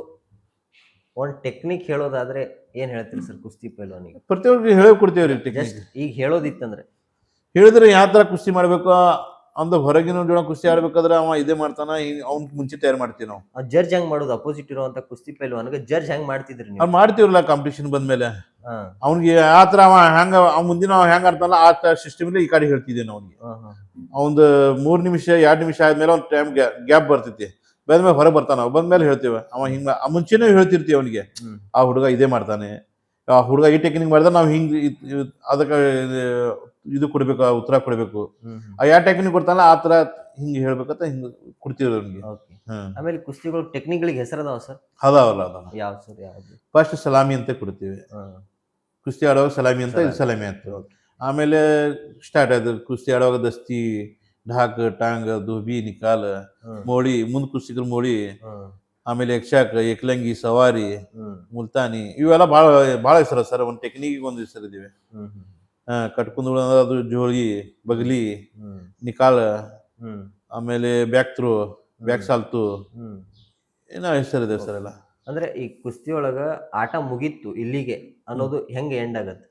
ಒಂದ್ ಟೆಕ್ನಿಕ್ ಹೇಳೋದಾದ್ರೆ ಏನ್ ಹೇಳ್ತೀರಿ ಸರ್ ಕುಸ್ತಿ ಪೈಲ್ವಾನಿಗೆ? ಪ್ರತಿಯೊಬ್ಬರಿಗೆ ಹೇಳಿ ಕೊಡ್ತೇವ್ರಿ ಟೆಕ್ನಿಕ್. ಜಸ್ಟ್ ಈಗ ಹೇಳೋದಿತ್ತಂದ್ರೆ ಹೇಳಿದ್ರೆ ಯಾವ ತರ ಕುಸ್ತಿ ಮಾಡ್ಬೇಕು ಅಂದ, ಹೊರಗಿನ ಜೋಡ ಕುಸ್ತಿ ಆಡ್ಬೇಕಾದ್ರೆ ಅವ ಇದೇ ಮಾಡ್ತಾನ, ಅವ್ನ್ ಮುಂಚೆ ತಯಾರು ಮಾಡ್ತೀವಿ ನಾವು. ಜಡ್ಜ್ ಹೆಂಗ್ ಮಾಡೋದು? ಅಪೋಸಿಟ್ ಇರುವಂತ ಕುಸ್ತಿ ಪೈಲ್ವಾನ್ಗೆ ಜಡ್ಜ್ ಹೆಂಗ್ ಮಾಡ್ತಿದ್ರಿ ನೀವು? ಅವ್ರು ಮಾಡ್ತೀವ್ರಲ್ಲ ಕಾಂಪಿಟೇಷನ್ ಬಂದ್ಮೇಲೆ. ಹಾ ಅವ್ನಿಗೆ ಆತರ ಅವ ಹೆಂಗ ಮುಂದಿನ ಅವ ಹೆಂಗ ಆಡ್ತಾನಲ್ಲ ಆ ಸಿಸ್ಟಮ್ ಈ ಕಡೆ ಹೇಳ್ತಿದ್ದೇನೆ ಅವ್ನಿಗೆ. ಹಾ ಹಾ ಅವಂದು 3 ನಿಮಿಷ 2 ನಿಮಿಷ ಆದ್ಮೇಲೆ ಅವ್ನ ಟೈಮ್ ಗ್ಯಾಪ್ ಬರ್ತೈತಿ. ಬಂದ್ಮೇಲೆ ಹೊರಗೆ ಬರ್ತಾನ, ಅವ ಬಂದ್ಮೇಲೆ ಹೇಳ್ತೇವೆ. ಅವ ಹಿಂಗ ಮುಂಚೆನೇ ಹೇಳ್ತಿರ್ತೀವಿ ಅವನಿಗೆ, ಹ್ಮ್ ಆ ಹುಡುಗ ಇದೇ ಮಾಡ್ತಾನೆ, ಆ ಹುಡುಗ ಈ ಟೆಕ್ನಿಕ್ ಮಾಡಿದ್ರೆ ನಾವು ಹಿಂಗ್ ಅದಕ್ಕೆ ಇದು ಕೊಡ್ಬೇಕು, ಉತ್ತರ ಕೊಡ್ಬೇಕು. ಹ್ಮ್ ಆ ಯಾವ ಟೆಕ್ನಿಕ್ ಕೊಡ್ತಾನಲ್ಲ ಆ ತರ ಹಿಂಗ್ ಹೇಳ್ಬೇಕಂತ ಹಿಂಗ್ ಕೊಡ್ತೀವಿ ಅವ್ನಿಗೆ. ಓಕೆ. ಆಮೇಲೆ ಕುಸ್ತಿಗಳು ಟೆಕ್ನಿಕ್ಗಳಿಗೆ ಹೆಸರದಾವ ಸರ್? ಅದಾವಲ್ಲ. ಯಾವ ಸರ್? ಯಾವ್ದು? ಫಸ್ಟ್ ಸಲಾಮಿ ಅಂತ ಕೊಡ್ತೀವಿ. ಹಾ ಕುಸ್ತಿ ಆಡುವಾಗ ಸಲಾಮಿ ಅಂತ, ಇದು ಸಲಾಮಿ ಅಂತ. ಆಮೇಲೆ ಸ್ಟಾರ್ಟ್ ಆಯ್ತು ಕುಸ್ತಿ ಆಡುವಾಗ ದಸ್ತಿ, ಢಾಕ್, ಟಾಂಗ್, ಧೋಬಿ, ನಿಕಾಲ್, ಮೋಳಿ, ಮುಂದ್ ಕುಸ್ತಿಗರು ಮೋಳಿ, ಆಮೇಲೆ ಯಕ್ಷಾಕ್, ಏಕಲಂಗಿ, ಸವಾರಿ, ಮುಲ್ತಾನಿ, ಇವೆಲ್ಲ ಭಾಳ ಭಾಳ ಹೆಸರು ಸರ್. ಒಂದು ಟೆಕ್ನಿಕ್ ಒಂದು ಹೆಸರು ಇದಿವೆ. ಕಟ್ಕುಂದು ಅದು ಜೋಳಿ, ಬಗಲಿ, ನಿಕಾಲ್, ಆಮೇಲೆ ಬ್ಯಾಕ್ ಥ್ರೋ, ಬ್ಯಾಕ್ ಸಾಲ್ತು, ಏನೋ ಹೆಸರಿದೆ ಸರ್ ಎಲ್ಲ. ಅಂದ್ರೆ ಈ ಕುಸ್ತಿ ಒಳಗ ಆಟ ಮುಗೀತು ಇಲ್ಲಿಗೆ ಅನ್ನೋದು ಹೆಂಗ್ ಎಂಡ್ ಆಗತ್ತೆ?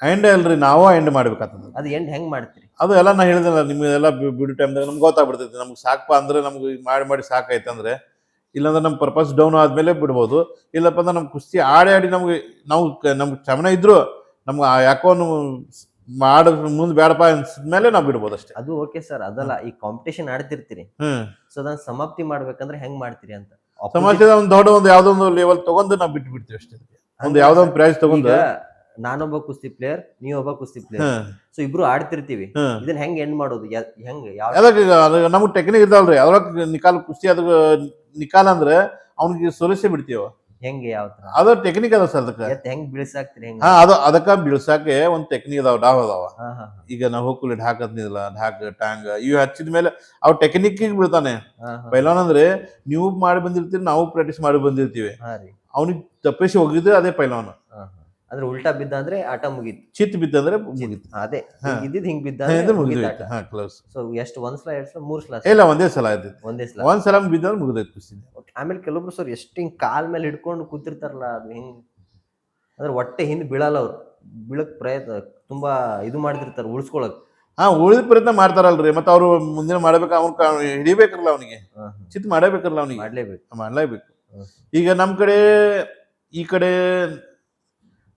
ಎಂಡ್ ಅಲ್ರಿ, ನಾವು ಎಂಡ್ ಮಾಡ್ಬೇಕಾಗ್ತದೆ. ಅದು ಎಂಡ್ ಹೆಂಗ್ ಮಾಡ್ತೀರಿ? ಅದು ಎಲ್ಲ ನಾ ಹೇಳಿದಲ್ಲ ನಿಮ್ಗೆಲ್ಲ ಬಿಡು ಟೈಮ್ದಾಗ ನಮ್ಗೆ ಗೊತ್ತಾಗ್ಬಿಡ್ತೈತಿ. ನಮ್ಗೆ ಸಾಕಪ್ಪ ಅಂದ್ರೆ, ನಮ್ಗೆ ಮಾಡಿ ಸಾಕಾಯ್ತು ಅಂದ್ರೆ, ಇಲ್ಲಾಂದ್ರೆ ನಮ್ಮ ಪರ್ಪಸ್ ಡೌನ್ ಆದ್ಮೇಲೆ ಬಿಡ್ಬೋದು. ಇಲ್ಲಪ್ಪ ಅಂದ್ರೆ ನಮ್ಗೆ ಕುಸ್ತಿ ಆಡಿ ನಮ್ಗೆ ನಮ್ಗೆ ಚಮನ ಇದ್ರು ನಮ್ಗೆ ಯಾಕೋ ಮುಂದೆ ಬೇಡಪ್ಪ ಅನ್ಸಿದ್ಮೇಲೆ ನಾವು ಬಿಡ್ಬೋದು ಅಷ್ಟೇ. ಅದು ಓಕೆ ಸರ್, ಅದಲ್ಲ ಈ ಕಾಂಪಿಟೇಷನ್ ಆಡ್ತಿರ್ತೀರಿ, ಸೊ ಅದನ್ನ ಸಮಾಪ್ತಿ ಮಾಡ್ಬೇಕಂದ್ರೆ ಹೆಂಗ್ ಮಾಡ್ತೀರಿ ಅಂತ? ಸಮಾಜದ ಒಂದು ದೊಡ್ಡ ಒಂದು ಯಾವ್ದೋ ಒಂದು ಲೆವೆಲ್ ತಗೊಂಡು ನಾವು ಬಿಟ್ಬಿಡ್ತೀವಿ ಅಷ್ಟೇ. ಒಂದು ಯಾವ್ದೋ ಒಂದು ಪ್ರೈಸ್ ತಗೊಂಡು, ನಾನೊಬ್ಬ ಕುಸ್ತಿ ಪ್ಲೇಯರ್, ನೀವೊಬ್ಬ ಕುಸ್ತಿ ಪ್ಲೇಯರ್, ಸೊ ಇಬ್ರು ಆಡ್ತಿರ್ತೀವಿ, ಇದನ್ನ ಹೆಂಗ್ ಎಂಡ್ ಮಾಡೋದು? ಹೆಂಗ್ ನಮ್ಗೆ ಟೆಕ್ನಿಕ್ ಇರ್ತಾವಲ್ರಿ. ಅದ್ರೊಳಗೆ ನಿಕಾಲ್ ಕುಸ್ತಿ, ಅದ ನಿಕಾಲ್ ಅಂದ್ರೆ ಅವ್ನಿಗೆ ಸೋಲಿಸೇ ಬಿಡ್ತೀವ. ಹೆಂಗೆ? ಯಾವ ತರ? ಅದು ಟೆಕ್ನಿಕ್ ಅದಾವ ಸರ್. ಅದಕ್ಕೆ ಹೆಂಗ್ ಬೀಳ್ಸಾಕ್ತಿರಿ? ಹೆಂಗ್? ಅದಕ್ಕ ಬೀಳ್ಸಾಕೆ ಒಂದ್ ಟೆಕ್ನಿಕ್ ಅದಾವ, ಡಾವ್ ಅದಾವ. ಈಗ ನಾವು ಹೋಗ್ಲಿ ಢಾಕ್ ಅಂತಿಲ್ಲ, ಢಾಕ್, ಟಾಂಗ್ ಇವ್ ಹಚ್ಚಿದ ಮೇಲೆ ಅವ್ ಟೆಕ್ನಿಕ್ ಬೀಳ್ತಾನೆ. ಪೈಲಾನ್ ಅಂದ್ರೆ ನೀವು ಮಾಡಿ ಬಂದಿರ್ತೀರಿ, ನಾವು ಪ್ರಾಕ್ಟೀಸ್ ಮಾಡಿ ಬಂದಿರ್ತೀವಿ. ಅವ್ನಿಗೆ ತಪ್ಪಿಸಿ ಹೋಗಿದ್ರೆ ಅದೇ ಪೈಲಾನ್. ಅಂದ್ರೆ ಉಲ್ಟಾ ಬಿದ್ದ ಅಂದ್ರೆ ಆಟ ಮುಗೀತು, ಚಿತ್ ಬಿದ್ದಂದ್ರೆ ಮುಗೀತು. ಅದೇ ಇದ್ದಿದ್ ಹಿಂಗ್ ಬಿದ್ದ ಕ್ಲೋಸ್. ಸೊ ಎಷ್ಟು? 1 ಸಲ 2 ಸಲ 3 ಸಲ? ಇಲ್ಲ, ಒಂದೇ ಸಲ ಆಯ್ತೈತಿ. ಒಂದ್ ಸಲ ಬಿದ್ದಂದ್ರೆ ಮುಗಿದೈತಿ ಕುಸ್ತಿ. ಆಮೇಲೆ ಕೆಲವೊಬ್ರು ಸರ್ ಎಷ್ಟು ಹಿಂಗ್ ಕಾಲ್ ಮೇಲೆ ಹಿಡ್ಕೊಂಡು ಕೂತಿರ್ತಾರಲ್ಲ, ಅದು ಹೆಂಗ್ ಅಂದ್ರೆ ಹೊಟ್ಟೆ ಹಿಂದ್ ಬೀಳಲ್ಲ, ಅವ್ರು ಬೀಳಕ್ ಪ್ರಯತ್ನ ತುಂಬಾ ಇದು ಮಾಡ್ತಿರ್ತಾರೆ ಉಳಿಸ್ಕೊಳಕ್. ಉಳಿದ ಪ್ರಯತ್ನ ಮಾಡ್ತಾರಲ್ರಿ. ಮತ್ತೆ ಅವ್ರು ಮುಂದಿನ ಮಾಡ್ಬೇಕು, ಅವ್ನ ಹಿಡಿಬೇಕಲ್ಲ, ಅವನಿಗೆ ಚಿತ್ ಮಾಡಬೇಕಲ್ಲ, ಅವನಿಗೆ ಮಾಡ್ಲೇಬೇಕು. ಈಗ ನಮ್ ಕಡೆ ಈ ಕಡೆ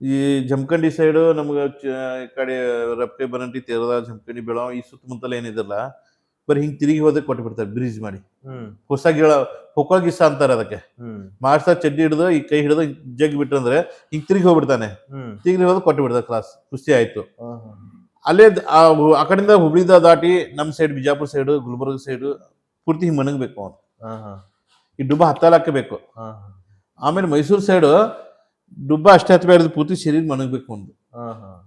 ಈ ಜಮಖಂಡಿ ಸೈಡು ನಮ್ಗೆ ಈ ಕಡೆ ರಪ್ಕೆ, ಬರಂಟಿ, ತೇರದ, ಜಮಖಂಡಿ, ಬೆಳಗಾವ್ ಈ ಸುತ್ತಮುತ್ತಲ ಏನಿದಲ್ಲ, ಬರೀ ಹಿಂಗ್ ತಿರುಗಿ ಹೋದ್ರೆ ಕೊಟ್ಟು ಬಿಡ್ತಾರೆ ಬ್ರಿಡ್ಜ್ ಮಾಡಿ. ಹೊಸ ಗಿಳ ಹೊಕ್ಕಳ ಗಿಸ ಅಂತಾರೆ ಅದಕ್ಕೆ. ಮಾಸ್ಟ ಚಡ್ಡಿ ಹಿಡಿದು ಈ ಕೈ ಹಿಡಿದು ಜಗ್ ಬಿಟ್ಟಂದ್ರೆ ಹಿಂಗ್ ತಿರುಗಿ ಹೋಗ್ಬಿಡ್ತಾನೆ, ತಿರುಗಿ ಹೋದ್ರೆ ಕೊಟ್ಟು ಬಿಡ್ತಾರೆ, ಕ್ಲಾಸ್ ಕುಸ್ತಿ ಆಯ್ತು. ಅಲ್ಲೇ ಆ ಕಡೆಯಿಂದ ಹುಬ್ಳಿದ ದಾಟಿ ನಮ್ side Bijapur side, Gulbarga side ಪೂರ್ತಿ ಹಿಂಗ್ ಮಣಗಬೇಕು ಅವನು. ಈ ಡುಬ್ಬ ಹತ್ತಲಾಕೆ ಬೇಕು. ಆಮೇಲೆ ಮೈಸೂರು ಸೈಡ್ ಡುಬ್ಬ ಅಷ್ಟೇ ಹತ್ತಬೇಡ, ಪೂರ್ತಿ ಶರೀರ ಮಣಗಬೇಕು ಒಂದು.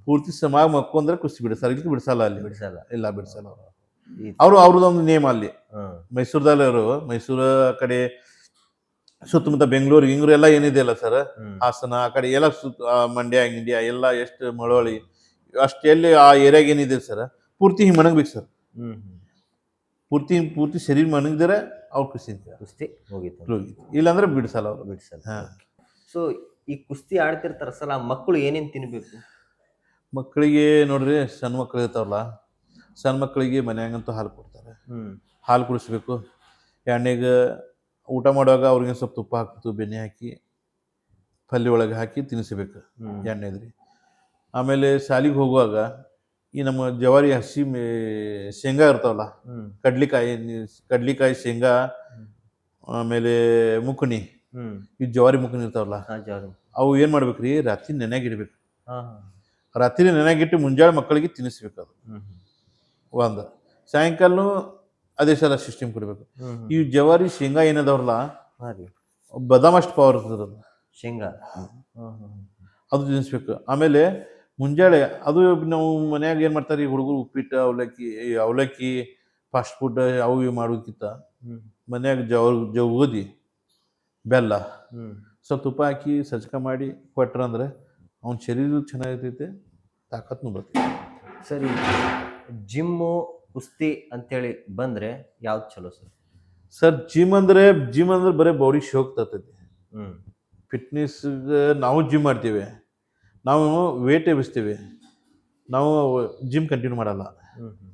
ಪೂರ್ತಿ ಸಮಾಗ ಮಕ್ಕೊಂಡ್ರೆ ಕುಸ್ತಿ ಬಿಡಿಸ್ತಾರೆ. ಇಲ್ಲಿ ಬಿಡಿಸಲ್ಲ, ಅಲ್ಲಿ ಬಿಡಿಸಲ್ಲ. ಅವ್ರದೊಂದು ನೇಮ್ ಅಲ್ಲಿ ಮೈಸೂರದಲ್ಲಿ. ಅವರು ಮೈಸೂರು ಕಡೆ ಸುತ್ತಮುತ್ತ ಬೆಂಗಳೂರು ಗಿಂಗ್ಳೂರು ಎಲ್ಲ ಏನಿದೆ ಅಲ್ಲ ಸರ್, ಹಾಸನ ಆ ಕಡೆ ಎಲ್ಲ ಮಂಡ್ಯ ಗಿಂಡ್ಯ ಎಲ್ಲ ಎಷ್ಟು ಮಳವಳ್ಳಿ ಅಷ್ಟು ಎಲ್ಲಿ ಆ ಏರಿಯಾಗ ಏನಿದೆ ಸರ್, ಪೂರ್ತಿ ಹಿಂಗ್ ಮಣಗ್ಬೇಕು ಸರ್. ಪೂರ್ತಿ ಶರೀರ ಮಣಗಿದ್ರೆ ಅವ್ರು ಕುಸ್ತಿ ಮುಗೀತು. ಇಲ್ಲಾಂದ್ರೆ ಬಿಡಿಸಲ್ಲ, ಅವ್ರು ಬಿಡಿಸಲ್ಲ. ಸೊ ಈ ಕುಸ್ತಿ ಆಡ್ತಿರ್ತಾರ ಸಲ ಮಕ್ಕಳು ಏನೇನ್ ತಿನ್ಬೇಕು? ಮಕ್ಕಳಿಗೆ ನೋಡ್ರಿ, ಸಣ್ಣ ಮಕ್ಳು ಇರ್ತಾವಲ್ಲ, ಸಣ್ಣ ಮಕ್ಕಳಿಗೆ ಮನ್ಯಾಗಂತೂ ಹಾಲು ಕೊಡ್ತಾರೆ. ಹಾಲು ಕುಡಿಸ್ಬೇಕು. ಎಣ್ಣೆಗೆ ಊಟ ಮಾಡುವಾಗ ಅವ್ರಿಗೆ ಸ್ವಲ್ಪ ತುಪ್ಪ ಹಾಕ್ತು, ಬೆಣ್ಣೆ ಹಾಕಿ ಪಲ್ಯ ಒಳಗೆ ಹಾಕಿ ತಿನ್ನಿಸ್ಬೇಕು ಎಣ್ಣೆದ್ರಿ. ಆಮೇಲೆ ಶಾಲಿಗೆ ಹೋಗುವಾಗ ಈ ನಮ್ಮ ಜವಾರಿ ಹಸಿ ಶೇಂಗಾ ಇರ್ತಾವಲ್ಲ, ಕಡ್ಲಿಕಾಯಿ ಶೇಂಗಾ, ಆಮೇಲೆ ಮುಕುನಿ, ಈ ಜವಾರಿ ಮುಕುನಿ ಇರ್ತಾವಲ್ಲ, ಅವು ಏನ್ ಮಾಡ್ಬೇಕ್ರಿ, ರಾತ್ರಿ ನೆನೆಗಿಡ್ಬೇಕು. ರಾತ್ರಿ ನೆನೆಗಿಟ್ಟು ಮುಂಜಾನೆ ಮಕ್ಕಳಿಗೆ ತಿನ್ನಿಸ್ಬೇಕು. ಅದು ಒಂದು ಸಾಯಂಕಾಲ ಅದೇ ಸಲ ಸಿಸ್ಟಮ್ ಕೊಡ್ಬೇಕು. ಈ ಜವಾರಿ ಶೇಂಗಾ ಏನದವ್ರಲ್ಲ, ಬದಾಮ್ ಅಷ್ಟು ಪವರ್ ಇರ್ತದ. ಶೇಂಗಾ. ಅದು ತಿನ್ನಿಸ್ಬೇಕು. ಆಮೇಲೆ ಮುಂಜಾನೆ ಅದು ನಾವು ಮನ್ಯಾಗ ಏನು ಮಾಡ್ತಾರೆ ಈ ಹುಡುಗರು ಉಪ್ಪಿಟ್ಟು ಅವಲಕ್ಕಿ ಫಾಸ್ಟ್ ಫುಡ್ ಅವು ಇವು ಮಾಡೋಕ್ಕಿಂತ ಮನ್ಯಾಗ ಗೋಧಿ ಬೆಲ್ಲ ಸ್ವಲ್ಪ ತುಪ್ಪ ಹಾಕಿ ಸಜ್ಕ ಮಾಡಿ ಕೊಟ್ರಂದ್ರೆ ಅವ್ನ ಶರೀರ ಚೆನ್ನಾಗಿರ್ತೈತೆ, ತಾಕತ್ನು ಬರ್ತೈತೆ. ಸರಿ, ಜಿಮ್ಮು ಕುಸ್ತಿ ಅಂತೇಳಿ ಬಂದರೆ ಯಾವ್ದು ಚಲೋ ಸರ್? ಸರ್ ಜಿಮ್ ಅಂದ್ರೆ ಬರೀ ಬಾಡಿ ಶೋಕ್ ತರ್ತೈತಿ. ಫಿಟ್ನೆಸ್ಗೆ ನಾವು ಜಿಮ್ ಮಾಡ್ತೀವಿ, ನಾವು ವೇಟ್ ಎಬ್ಬಿಸ್ತೀವಿ, ನಾವು ಜಿಮ್ ಕಂಟಿನ್ಯೂ ಮಾಡಲ್ಲ.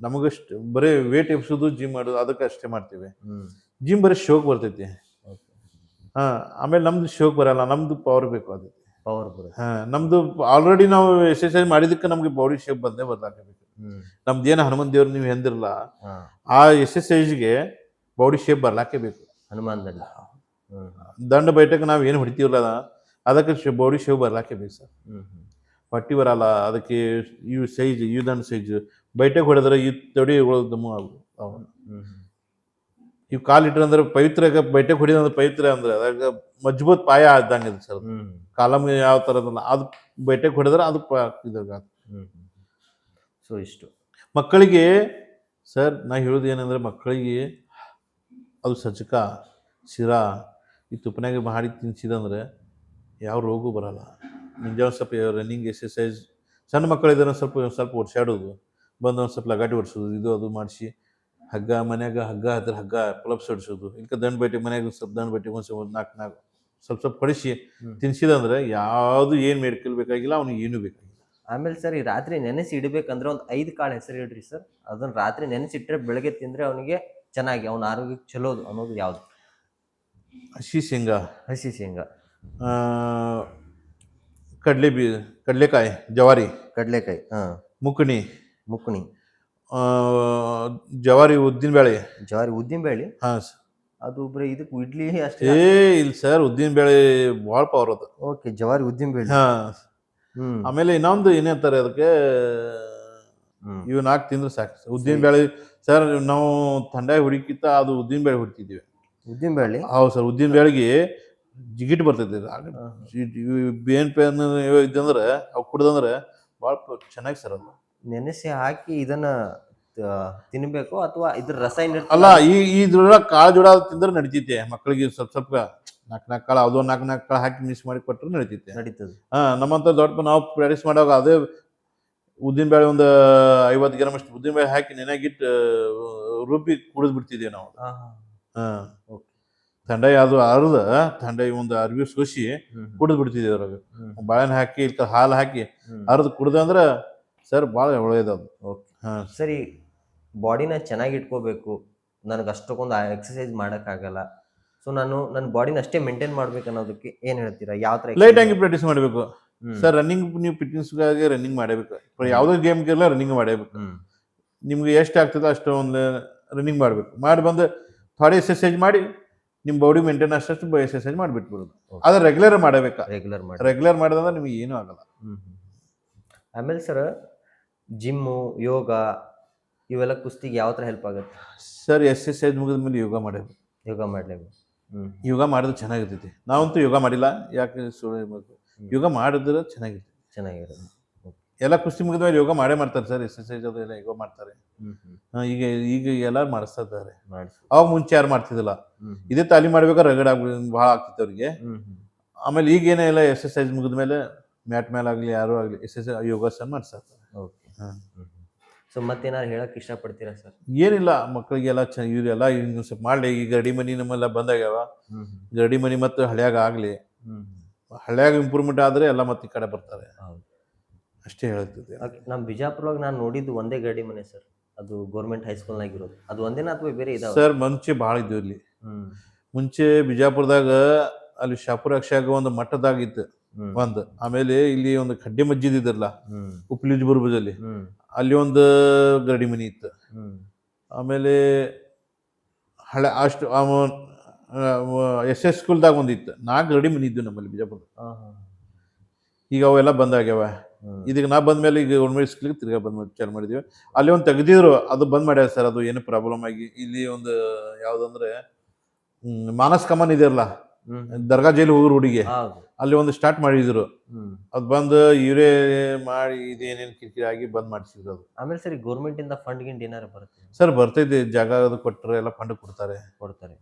ನಮಗಷ್ಟು ಬರೀ ವೇಟ್ ಎಬ್ಸೋದು ಜಿಮ್ ಮಾಡೋದು ಅದಕ್ಕೆ ಅಷ್ಟೇ ಮಾಡ್ತೀವಿ. ಜಿಮ್ ಬರೀ ಶೋಕ್ ಬರ್ತೈತಿ. ಆಮೇಲೆ ನಮ್ದು ಶೋಕ್ ಬರಲ್ಲ, ನಮ್ದು ಪವರ್ ಬೇಕು. ಅದು ಪವರ್ ಬರುತ್ತೆ. ನಮ್ದು ಆಲ್ರೆಡಿ ನಾವು ಎಕ್ಸರ್ಸೈಸ್ ಮಾಡಿದಕ್ಕೆ ನಮಗೆ ಬಾಡಿ ಶೇಪ್ ಬಂದೇ ಬದಲಾಗಬೇಕು. ನಮ್ದು ಏನು ಹನುಮಂತ ದೇವ್ರು ನೀವು ಎಂದಿರಲ್ಲ, ಆ ಎಕ್ಸರ್ಸೈಸ್ಗೆ ಬಾಡಿ ಶೇಪ್ ಬರ್ಲಾಕೆ ಬೇಕು. ಹನುಮಾನ್ ದಂಡ ಬೈಟಕ್ಕೆ ನಾವು ಏನು ಹೊಡಿತೀವಲ್ಲ ಅದಕ್ಕೆ ಬಾಡಿ ಶೇಪ್ ಬರ್ಲಾಕೆ ಬೇಕು ಸರ್. ಹೊಟ್ಟಿ ಬರಲ್ಲ ಅದಕ್ಕೆ. ಇವು ಸೈಜ್ ಇವು ದಂಡ ಸೈಜ್ ಬೈಟಕ್ಕೆ ಹೊಡೆದ್ರೆ ಈ ತೊಡಿ ಇವು ಕಾಲು ಇಟ್ರೆ ಅಂದ್ರೆ ಪವಿತ್ರ, ಬೈಟಕ್ಕೆ ಹೊಡಿದಂದ್ರೆ ಪವಿತ್ರ ಅಂದ್ರೆ ಅದಾಗ ಮಜ್ಬೂತ್ ಪಾಯ ಆದಂಗೆ ಇದೆ ಸರ್. ಕಾಲಮ್ ಯಾವ ಥರದಲ್ಲ ಅದು ಬೈಟಕ್ಕೆ ಹೊಡೆದ್ರೆ ಅದು ಇದಾಗ. ಸೊ ಇಷ್ಟು ಮಕ್ಕಳಿಗೆ ಸರ್ ನಾ ಹೇಳೋದು ಏನಂದ್ರೆ ಮಕ್ಕಳಿಗೆ ಅದು ಸಜ್ಜಕ ಶಿರಾ ಈ ತುಪ್ಪನಾಗ ಮಾಡಿ ತಿನ್ಸಿದಂದ್ರೆ ಯಾವ ರೋಗವೂ ಬರಲ್ಲ. ಮುಂಜಾನೆ ಸ್ವಲ್ಪ ರನ್ನಿಂಗ್ ಎಕ್ಸರ್ಸೈಸ್, ಸಣ್ಣ ಮಕ್ಕಳಿದ್ರೆ ಸ್ವಲ್ಪ ಓಡಿಸಾಡೋದು, ಬಂದು ಒಂದು ಸ್ವಲ್ಪ ಲಗಾಟಿ ಓಡಿಸೋದು, ಇದು ಅದು ಮಾಡಿಸಿ ಹಗ್ಗ ಮನ್ಯಾಗ ಹಗ್ಗ ಪುಲಪ್ಸ್ ಹೊಡಿಸೋದು, ಇಂಕ ದಂಡ ಬೈಟಿ ಮನ್ಯಾಗ ಸ್ವಲ್ಪ ದಂಡ ಬೈಟಿ ಒಂದು ನಾಲ್ಕು ಸ್ವಲ್ಪ ಹೊಡಿಸಿ ತಿನ್ಸಿದಂದ್ರೆ ಯಾವುದು ಏನು ಮೆಡಿಕಲ್ ಬೇಕಾಗಿಲ್ಲ, ಅವ್ನಿಗೆ ಏನೂ ಬೇಕಾಗಿಲ್ಲ. ಆಮೇಲೆ ಸರ್ ಈ ರಾತ್ರಿ ನೆನೆಸಿ ಇಡಬೇಕಂದ್ರೆ ಒಂದು 5 ಕಾಳು ಹೆಸರು ಹೇಳ್ರಿ ಸರ್. ಅದನ್ನ ರಾತ್ರಿ ನೆನೆಸಿಟ್ರೆ ಬೆಳಗ್ಗೆ ತಿಂದರೆ ಅವನಿಗೆ ಚೆನ್ನಾಗಿ ಅವನ ಆರೋಗ್ಯಕ್ಕೆ ಚಲೋದು ಅನ್ನೋದು ಯಾವುದು? ಹಸಿ ಶೇಂಗಾ, ಕಡಲೆಕಾಯಿ, ಕಡಲೆಕಾಯಿ, ಮುಕಣಿ, ಜವಾರಿ ಉದ್ದಿನಬೇಳೆ. ಹಾಂ ಸರ್. ಅದು ಬರೀ ಇದಕ್ಕೆ ಇಡ್ಲಿ ಅಷ್ಟೇ? ಇಲ್ಲ ಸರ್, ಉದ್ದಿನಬೇಳೆ ಭಾಳ ಪವರ್ ಅದು. ಓಕೆ, ಜವಾರಿ ಉದ್ದಿನಬೇಳೆ. ಹಾಂ. ಆಮೇಲೆ ಇನ್ನೊಂದು ಏನಂತಾರೆ ಅದಕ್ಕೆ, ಇವು 4 ತಿಂದ್ರೆ ಸಾಕು. ಉದ್ದಿನಬೇಳೆ ಸರ್, ನಾವು ಥಂಡಾಗಿ ಹೊಡಿಕಿಂತ ಅದು ಉದ್ದಿನಬೇಳೆ ಹೊಡಿತಿದ್ದೀವಿ. ಉದ್ದಿನಬೇಳೆ? ಹೌದು ಸರ್. ಉದ್ದಿನಬೇಳೆಗೆ ಜಿಗಿಟ್ ಬರ್ತೈತೆ. ಬೇನ್ ಪೇನ್ ಇದ್ದಂದ್ರೆ ಅವು ಕುಡ್ದಂದ್ರೆ ಭಾಳ ಚೆನ್ನಾಗಿ ಸರ್. ಅದು ನೆನೆಸಿ ಹಾಕಿ ಇದನ್ನ ತಿನ್ಬೇಕು ಅಥವಾ ಇದ್ರ ರಸ ಅಲ್ಲ, ಇದ್ರೊಳಗೆ ಕಾಳು ಜೋಳ ತಿಂದ್ರೆ ನಡಿತೈತೆ ಮಕ್ಕಳಿಗೆ. ಸ್ವಲ್ಪ 4 ಕಾಳು ಅದು 4 ಕಾಳು ಹಾಕಿ ಮಿಕ್ಸ್ ಮಾಡಿ ಕೊಟ್ಟರು ನಡೀತದೆ. ನಮ್ಮಂತ ದೊಡ್ಡ ನಾವು ಪ್ರಾಕ್ಟೀಸ್ ಮಾಡುವಾಗ ಅದೇ ಉದ್ದಿನಬೇಳೆ ಒಂದು 50 ಗ್ರಾಮ್ ಅಷ್ಟು ಉದ್ದಿನಬೇಳೆ ಹಾಕಿ ನೆನೆಗಿಟ್ಟು ರುಬ್ಬಿ ಕುಡಿದು ಬಿಡ್ತಿದ್ದೀವಿ ನಾವು. ಥಂಡಾಯಿ ಅದು ಅರ್ಧ ಥಂಡಾಯಿ ಒಂದು ಅರ್ವಿ ಸೋಸಿ ಕುಡಿದು ಬಿಡ್ತಿದ್ದೀವಿ. ಅದ್ರಾಗ ಬಾಳೆಹಣ್ಣು ಹಾಕಿ ಇಲ್ಲ ಹಾಲು ಹಾಕಿ ಅರ್ದು ಕುಡ್ದಂದ್ರೆ ಸರ್ ಭಾಳ ಒಳ್ಳೆಯದು ಅದು. ಸರಿ, ಬಾಡಿನ ಚೆನ್ನಾಗಿ ಇಟ್ಕೋಬೇಕು, ನನಗೆ ಅಷ್ಟಕ್ಕೊಂದು ಎಕ್ಸಸೈಸ್ ಮಾಡೋಕ್ಕಾಗಲ್ಲ, ಸೊ ನಾನು ನನ್ನ ಬಾಡಿನ ಅಷ್ಟೇ ಮೇಂಟೈನ್ ಮಾಡ್ಬೇಕು ಅನ್ನೋದಕ್ಕೆ ಏನು ಹೇಳ್ತೀರಾ? ಯಾವ ಥರ? ಲೈಟ್ ಆಗಿ ಪ್ರಾಕ್ಟೀಸ್ ಮಾಡಬೇಕು ಸರ್. ರನ್ನಿಂಗ್ ನೀವು ಫಿಟ್ನೆಸ್ಗಾಗಿ ರನ್ನಿಂಗ್ ಮಾಡಬೇಕು. ಯಾವುದೇ ಗೇಮ್ಗೆಲ್ಲ ರನ್ನಿಂಗ್ ಮಾಡಬೇಕು. ನಿಮ್ಗೆ ಎಷ್ಟು ಆಗ್ತದೆ ಅಷ್ಟು ಒಂದು ರನ್ನಿಂಗ್ ಮಾಡಬೇಕು. ಮಾಡಿ ಬಂದು ಥೋಡೆ ಎಕ್ಸರ್ಸೈಸ್ ಮಾಡಿ ನಿಮ್ಮ ಬಾಡಿ ಮೇಂಟೈನ್ ಅಷ್ಟು ಎಕ್ಸರ್ಸೈಸ್ ಮಾಡಿಬಿಟ್ಬಿಡೋದು. ಅದು ರೆಗ್ಯುಲರ್ ಮಾಡಬೇಕು. ರೆಗ್ಯುಲರ್ ಮಾಡಿದಂದ್ರೆ ನಿಮಗೆ ಏನೂ ಆಗಲ್ಲ. ಆಮೇಲೆ ಸರ್, ಜಿಮ್ಮು, ಯೋಗ ಇವೆಲ್ಲ ಕುಸ್ತಿಗೆ ಯಾವ ಥರ ಹೆಲ್ಪ್ ಆಗುತ್ತೆ ಸರ್? ಎಕ್ಸರ್ಸೈಸ್ ಮುಗಿದ ಮೇಲೆ ಯೋಗ ಮಾಡಬೇಕು. ಯೋಗ ಮಾಡಿದ್ರೆ ಚೆನ್ನಾಗಿರ್ತೈತಿ. ನಾವಂತೂ ಯೋಗ ಮಾಡಿಲ್ಲ, ಯಾಕೆ ಯೋಗ ಮಾಡಿದ್ರೆ ಚೆನ್ನಾಗಿರುತ್ತೆ. ಎಲ್ಲ ಕುಸ್ತಿ ಮುಗಿದ ಮೇಲೆ ಯೋಗ ಮಾಡೇ ಮಾಡ್ತಾರೆ ಸರ್. ಎಕ್ಸರ್ಸೈಸ್ ಅದು ಎಲ್ಲ ಯೋಗ ಮಾಡ್ತಾರೆ. ಈಗ ಎಲ್ಲರೂ ಮಾಡಿಸ್ತಾರೆ. ಅವಾಗ ಮುಂಚೆ ಯಾರು ಮಾಡ್ತಿದ್ದಿಲ್ಲ. ಇದೇ ತಾಲೀಮ್ ಮಾಡ್ಬೇಕಾದ್ರೆ ರಗಡ್ ಭಾಳ ಆಗ್ತಿತ್ತು ಅವ್ರಿಗೆ. ಆಮೇಲೆ ಈಗೇನೇ ಎಲ್ಲ ಎಕ್ಸರ್ಸೈಸ್ ಮುಗಿದ ಮೇಲೆ ಮ್ಯಾಟ್ ಮೇಲೆ ಆಗಲಿ ಯಾರೂ ಆಗಲಿ ಎಕ್ಸರ್ಸೈಸ್ ಯೋಗಾಸನ ಮಾಡಿಸ್ತಾರೆ. ಸೊ ಮತ್ತೇನಾದ್ರು ಹೇಳಕ್ಕೆ ಇಷ್ಟಪಡ್ತೀರಾ ಸರ್? ಏನಿಲ್ಲ, ಮಕ್ಕಳಿಗೆಲ್ಲ ಇವರೆಲ್ಲ ಇನ್ನು ಸ್ವಲ್ಪ ಮಾಡಲಿ. ಈಗ ಗರಡಿ ಮನಿ ನಮ್ಮೆಲ್ಲ ಬಂದಾಗ್ಯಾವ. ಗರಡಿ ಮನಿ ಮತ್ತು ಹಳ್ಯಾಗ ಆಗಲಿ, ಹಳ್ಯಾಗ ಇಂಪ್ರೂವ್ಮೆಂಟ್ ಆದರೆ ಎಲ್ಲ ಮತ್ತೆ ಈ ಕಡೆ ಬರ್ತಾರೆ. ಅಷ್ಟೇ ಹೇಳ್ತಿದ್ದೆ. ನಮ್ಮ ಬಿಜಾಪುರದಾಗ ನಾನು ನೋಡಿದ್ದು ಒಂದೇ ಗರಡಿ ಮನೆ ಸರ್. ಅದು ಗೌರ್ಮೆಂಟ್ ಹೈಸ್ಕೂಲ್ನಾಗಿರೋದು. ಅದು ಒಂದೇನಾ ಅಥವಾ ಬೇರೆ ಇದಾವೆ ಸರ್? ಮುಂಚೆ ಭಾಳ ಇದ್ದವು ಇಲ್ಲಿ. ಮುಂಚೆ ಬಿಜಾಪುರದಾಗ ಅಲ್ಲಿ ಶಾಪುರ ಅಕ್ಷಾಗ ಒಂದು ಮಠದಾಗಿತ್ತು ಒಂದು. ಆಮೇಲೆ ಇಲ್ಲಿ ಒಂದು ಖಡ್ಡೆ ಮಸ್ಜಿದ್ ಇದ್ರಲ್ಲ ಉಪ್ಲಿಜ್ ಬುರ್ಬುಜಲ್ಲಿ, ಅಲ್ಲಿ ಒಂದು ಗರಡಿ ಮನಿ ಇತ್ತು. ಆಮೇಲೆ ಅಷ್ಟು SS ಸ್ಕೂಲ್ದಾಗ ಒಂದಿತ್ತು. 4 ಗರಡಿ ಮನಿ ಇದ್ದು ನಮ್ಮಲ್ಲಿ ಬಿಜಾಪುರ. ಈಗ ಅವೆಲ್ಲ ಬಂದಾಗ್ಯಾವ. ಇದೀಗ ನಾ ಬಂದ ಮೇಲೆ ಈಗ ಗೌರ್ಮೆಂಟ್ ಸ್ಕೂಲಿಗೆ ತಿರ್ಗಾ ಚಾಲು ಮಾಡಿದ್ವಿ. ಅಲ್ಲಿ ಒಂದು ತೆಗ್ದಿದ್ರು, ಅದು ಬಂದ್ ಮಾಡ್ಯಾರ ಸರ್. ಅದು ಏನು ಪ್ರಾಬ್ಲಮ್ ಆಗಿ ಇಲ್ಲಿ ಒಂದು ಯಾವುದಂದ್ರೆ ಮಾನಸ್ ಕಮನ್ ಇದೆಯಲ್ಲ, ದರ್ಗಾ ಜೈಲ್ ಹೋಗೋ ರೋಡಿಗೆ ಹೌದು. ಅಲ್ಲಿ ಒಂದು ಸ್ಟಾರ್ಟ್ ಮಾಡಿದ್ರು. ಹ್ಮ್. ಅದು ಬಂದು ಇವರೇ ಮಾಡಿ ಇದೇನೇನು ಕಿರಿಕಿರಿ ಆಗಿ ಬಂದ್ ಮಾಡಿಸಿದ್ರು ಅದು. ಆಮೇಲೆ ಸರಿ ಗೌರ್ಮೆಂಟ್ ಇಂದ ಫಂಡ್ ಗಿಂಡ್ ಏನಾರು ಬರುತ್ತೆ? ಸರ್ ಬರ್ತೈತಿ, ಜಾಗ ಅದು ಕೊಟ್ಟರೆ ಎಲ್ಲ ಫಂಡ್ ಕೊಡ್ತಾರೆ. ಕೊಡ್ತಾರೆ.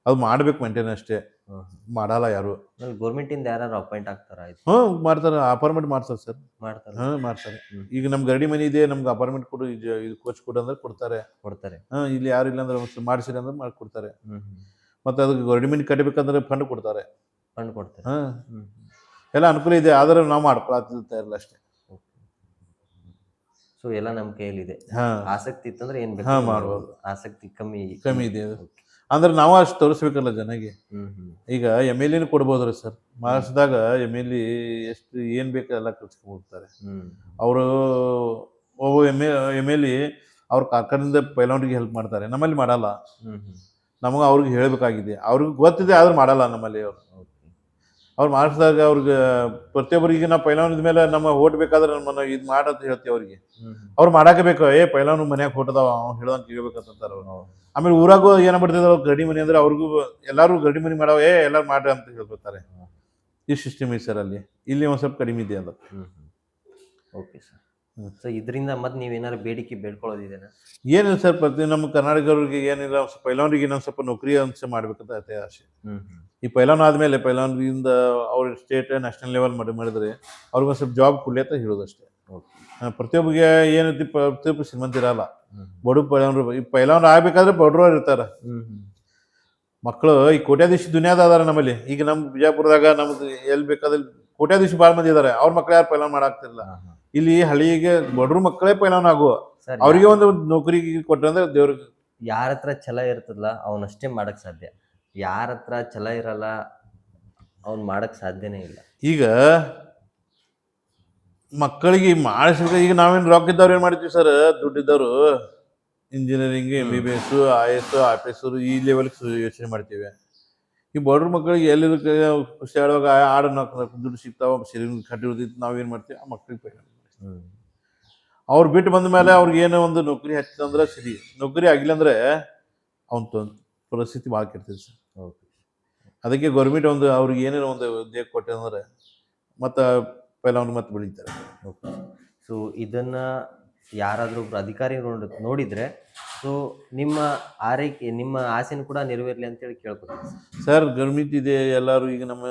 ಅದು ಮಾಡ್ಬೇಕು ಮೇಂಟೈನ್ ಅಷ್ಟೇ, ಹ್ಮ್. ಮಾಡಲ್ಲ ಯಾರು. ಗೌರ್ಮೆಂಟ್ ಇಂದ ಯಾರು ಅಪಾಯಿಂಟ್ ಆಗ್ತಾರ? ಆಯ್ತು, ಮಾಡ್ತಾರೆ, ಅಪಾರ್ಟ್ಮೆಂಟ್ ಮಾಡ್ತಾರೆ ಸರ್. ಮಾಡ್ತಾರೆ. ಮಾಡ್ತಾರೆ. ಈಗ ನಮ್ ಗರಡಿ ಮನೆ ಇದೆ, ನಮ್ಗೆ ಅಪಾರ್ಟ್ಮೆಂಟ್ ಕೊಡು, ಇದು ಕೋಚ್ ಕೊಡು ಅಂದ್ರೆ ಕೊಡ್ತಾರೆ. ಕೊಡ್ತಾರೆ. ಇಲ್ಲಿ ಯಾರು ಇಲ್ಲ ಅಂದ್ರೆ ಮಾಡಿಸಿರಿ ಅಂದ್ರೆ ಮಾಡ್ಕೊಡ್ತಾರೆ. ಹ್ಮ್. ಮತ್ತೆ ಅದಕ್ಕೆ ಗರಡಿ ಮನೆ ಕಟ್ಟಬೇಕಂದ್ರೆ ಫಂಡ್ ಕೊಡ್ತಾರೆ. ಫಂಡ್ ಕೊಡ್ತಾರೆ. ಎಲ್ಲ ಅನುಕೂಲ ಇದೆ, ಆದ್ರೆ ನಾವು ಮಾಡ್ಕೊಳತ್ತ ಇಲ್ಲ ಅಷ್ಟೇ. ಸೊ ಎಲ್ಲ ನಮ್ಮ ಕೈಯಲ್ಲಿದೆ. ಆಸಕ್ತಿ ಇತ್ತಂದ್ರೆ ಏನ್ ಬೇಕು ಮಾಡ್ಬೋದು. ಆಸಕ್ತಿ ಕಮ್ಮಿ ಇದೆ ಅಂದ್ರೆ ನಾವು ಅಷ್ಟು ತೋರಿಸ್ಬೇಕಲ್ಲ ಜನಗೆ. ಈಗ MLA ಕೊಡ್ಬೋದ್ರಿ ಸರ್. ಮಹಾರಾಷ್ಟ್ರದಾಗ MLA ಎಷ್ಟು ಏನ್ ಬೇಕೆಲ್ಲ ಕಲ್ಸ್ಕೊಂಡು ಹೋಗ್ತಾರೆ. ಅವರು ಒಬ್ಬ MLA ಅವ್ರ ಕಾಕನಿಂದ ಪೈಲವನಿಗೆ ಹೆಲ್ಪ್ ಮಾಡ್ತಾರೆ, ನಮ್ಮಲ್ಲಿ ಮಾಡಲ್ಲ. ನಮಗೆ ಅವ್ರಿಗೆ ಹೇಳ್ಬೇಕಾಗಿದೆ, ಅವ್ರಿಗೆ ಗೊತ್ತಿದೆ ಆದ್ರೂ ಮಾಡಲ್ಲ ನಮ್ಮಲ್ಲಿ. ಅವ್ರು ಮಹಾರಾಷ್ಟ್ರದಾಗ ಅವ್ರಿಗೆ ಪ್ರತಿಯೊಬ್ಬರಿಗೆ ನಾವು ಪೈಲವನಿದ ಮೇಲೆ ನಮ್ಮ ಓಟ್ ಬೇಕಾದ್ರೆ ನಮ್ಮನ್ನ ಇದು ಮಾಡಂತ ಹೇಳ್ತೀವಿ ಅವ್ರಿಗೆ. ಅವ್ರು ಮಾಡಾಕ ಬೇಕು, ಪೈಲವನು ಮನ್ಯಾಗ ಹೊಟ್ಟದಾವ ಅವ್ನು ಹೇಳ್ದಂಗೆ ಕೇಳ್ಬೇಕಂತಾರ ಅವ್ರು. ಆಮೇಲೆ ಊರಾಗೂ ಏನಾಗ್ಬಿಡ್ತಿದ್ರು, ಗರಡಿ ಮನೆ ಅಂದ್ರೆ ಅವ್ರಿಗೂ ಎಲ್ಲಾರು ಗರಡಿ ಮನೆ ಮಾಡವ ಎಲ್ಲಾರು ಮಾಡ್ರಿ ಅಂತ ಹೇಳ್ಕೊತಾರೆ. ಈ ಸಿಸ್ಟಮ್ ಇದೆ ಸರ್ ಅಲ್ಲಿ. ಇಲ್ಲಿ ಒಂದ್ ಸ್ವಲ್ಪ ಕಡಿಮೆ ಇದೆ ಅದು. Okay sir. ಸೊ ಇದರಿಂದ ಮತ್ತೆ ನೀವೇನಾದ್ರು ಬೇಡಿಕೆ ಬೇಡ್ಕೊಳ್ಳೋದಿದೆನಾ? ಏನಿಲ್ಲ ಸರ್, ಪ್ರತಿ ನಮ್ಮ ಕರ್ನಾಟಕವ್ರಿಗೆ ಏನಿಲ್ಲ, ಪೈಲವನಿಗೆ ಇನ್ನೊಂದು ಸ್ವಲ್ಪ ನೌಕರಿ ಅಂಶ ಮಾಡ್ಬೇಕಂತ ಐತೆ ಆಸೆ. ಈ ಪೈಲವನ್ ಆದ್ಮೇಲೆ ಪೈಲವನ್ಗಿಂದ ಅವ್ರ ಸ್ಟೇಟ್ ನ್ಯಾಷನಲ್ ಲೆವೆಲ್ ಮಾಡಿದ್ರೆ ಅವ್ರಿಗೊಂದು ಸ್ವಲ್ಪ ಜಾಬ್ ಕೊಡ್ಲಿ ಅಂತ ಹೇಳೋದಷ್ಟೇ. ಪ್ರತಿಯೊಬ್ಬರಿಗೆ ಏನೈತಿ, ಪ್ರತಿಯೊಬ್ಬ ಶ್ರೀಮಂತ ಇರಲ್ಲ, ಬಡ ಪೈಲವನ್ರು. ಈ ಪೈಲವನ್ ಆಗ್ಬೇಕಾದ್ರೆ ಬಡವ್ರು ಇರ್ತಾರ. ಮಕ್ಕಳು ಈ ಕೋಟ್ಯಾಧೀಶ ದುನಿಯಾದ ಅದಾರ ನಮ್ಮಲ್ಲಿ. ಈಗ ನಮ್ ಬಿಜಾಪುರದಾಗ ನಮ್ದು ಎಲ್ಲಿ ಬೇಕಾದ್ರೆ ಕೋಟ್ಯಾಧೀಶ ಭಾಳ ಮಂದಿ ಇದಾರೆ. ಅವ್ರ ಮಕ್ಳು ಯಾರು ಪೈಲವನ್ ಮಾಡಾಕ್ತಿರ್ಲಿಲ್ಲ. ಇಲ್ಲಿ ಹಳ್ಳಿಗೆ ಬಡ್ರ ಮಕ್ಕಳೇ ಪೈಲವನ್ ಆಗುವ, ಅವ್ರಿಗೆ ಒಂದು ನೌಕರಿ ಕೊಟ್ರೆ ಅಂದ್ರೆ ದೇವ್ರಿಗೆ. ಯಾರ ಹತ್ರ ಛಲ ಇರ್ತದಲ್ಲ ಅವನಷ್ಟೇ ಮಾಡಕ್ ಸಾಧ್ಯ. ಯಾರ ಹತ್ರ ಛಲ ಇರಲ್ಲ ಅವ್ನು ಮಾಡಕ್ ಸಾಧ್ಯನೇ ಇಲ್ಲ. ಈಗ ಮಕ್ಕಳಿಗೆ ಮಾಡಿಸ್ಬೇಕು. ಈಗ ನಾವೇನು ರೊಕ್ಕ ಇದ್ದವ್ರು ಏನ್ ಮಾಡ್ತೀವಿ ಸರ್, ದುಡ್ಡಿದ್ದವರು ಇಂಜಿನಿಯರಿಂಗ್, MBBS, IAS ಆಫೀಸರು ಈ ಲೆವೆಲ್ ಯೋಚನೆ ಮಾಡ್ತೀವಿ. ಈ ಬಡ್ರ ಮಕ್ಕಳಿಗೆ ಎಲ್ಲಿ ಖುಷಿ ಆಡುವಾಗ ಆಡು ದುಡ್ಡು ಸಿಗ್ತಾವ, ಸರಿ ಕಟ್ಟಿರ್ತೈತಿ, ನಾವೇನ್ ಮಾಡ್ತೀವಿ ಆ ಮಕ್ಕಳಿಗೆ ಪೈಲ. ಅವ್ರು ಬಿಟ್ಟು ಬಂದ ಮೇಲೆ ಅವ್ರಿಗೆ ಏನೋ ಒಂದು ನೌಕರಿ ಹಚ್ಚಿದಂದ್ರೆ ಸರಿ, ನೌಕರಿ ಆಗಿಲ್ಲ ಅಂದ್ರೆ ಅವನ ಪರಿಸ್ಥಿತಿ ಭಾಳ ಕೆಡ್ತೈತಿ ಸರ್. ಅದಕ್ಕೆ ಗೌರ್ಮೆಂಟ್ ಒಂದು ಅವ್ರಿಗೆ ಏನೇನೋ ಒಂದು ಉದ್ಯೋಗ ಕೊಟ್ಟೆ ಅಂದ್ರೆ ಮತ್ತೆ ಪೈಲವನ್ ಮತ್ತೆ ಬೆಳೀತಾರೆ. ಸೊ ಇದನ್ನ ಯಾರಾದರೂ ಒಬ್ರು ಅಧಿಕಾರಿ ನೋಡಿದ್ರೆ ಸೊ ನಿಮ್ಮ ಆರೈಕೆ, ನಿಮ್ಮ ಆಸೆನೂ ಕೂಡ ನೆರವೇರ್ಲಿ ಅಂತೇಳಿ ಕೇಳ್ಕೊತೀನಿ ಸರ್. ಗೌರ್ಮೆಂಟ್ ಇದೆ ಎಲ್ಲರೂ. ಈಗ ನಮ್ಮ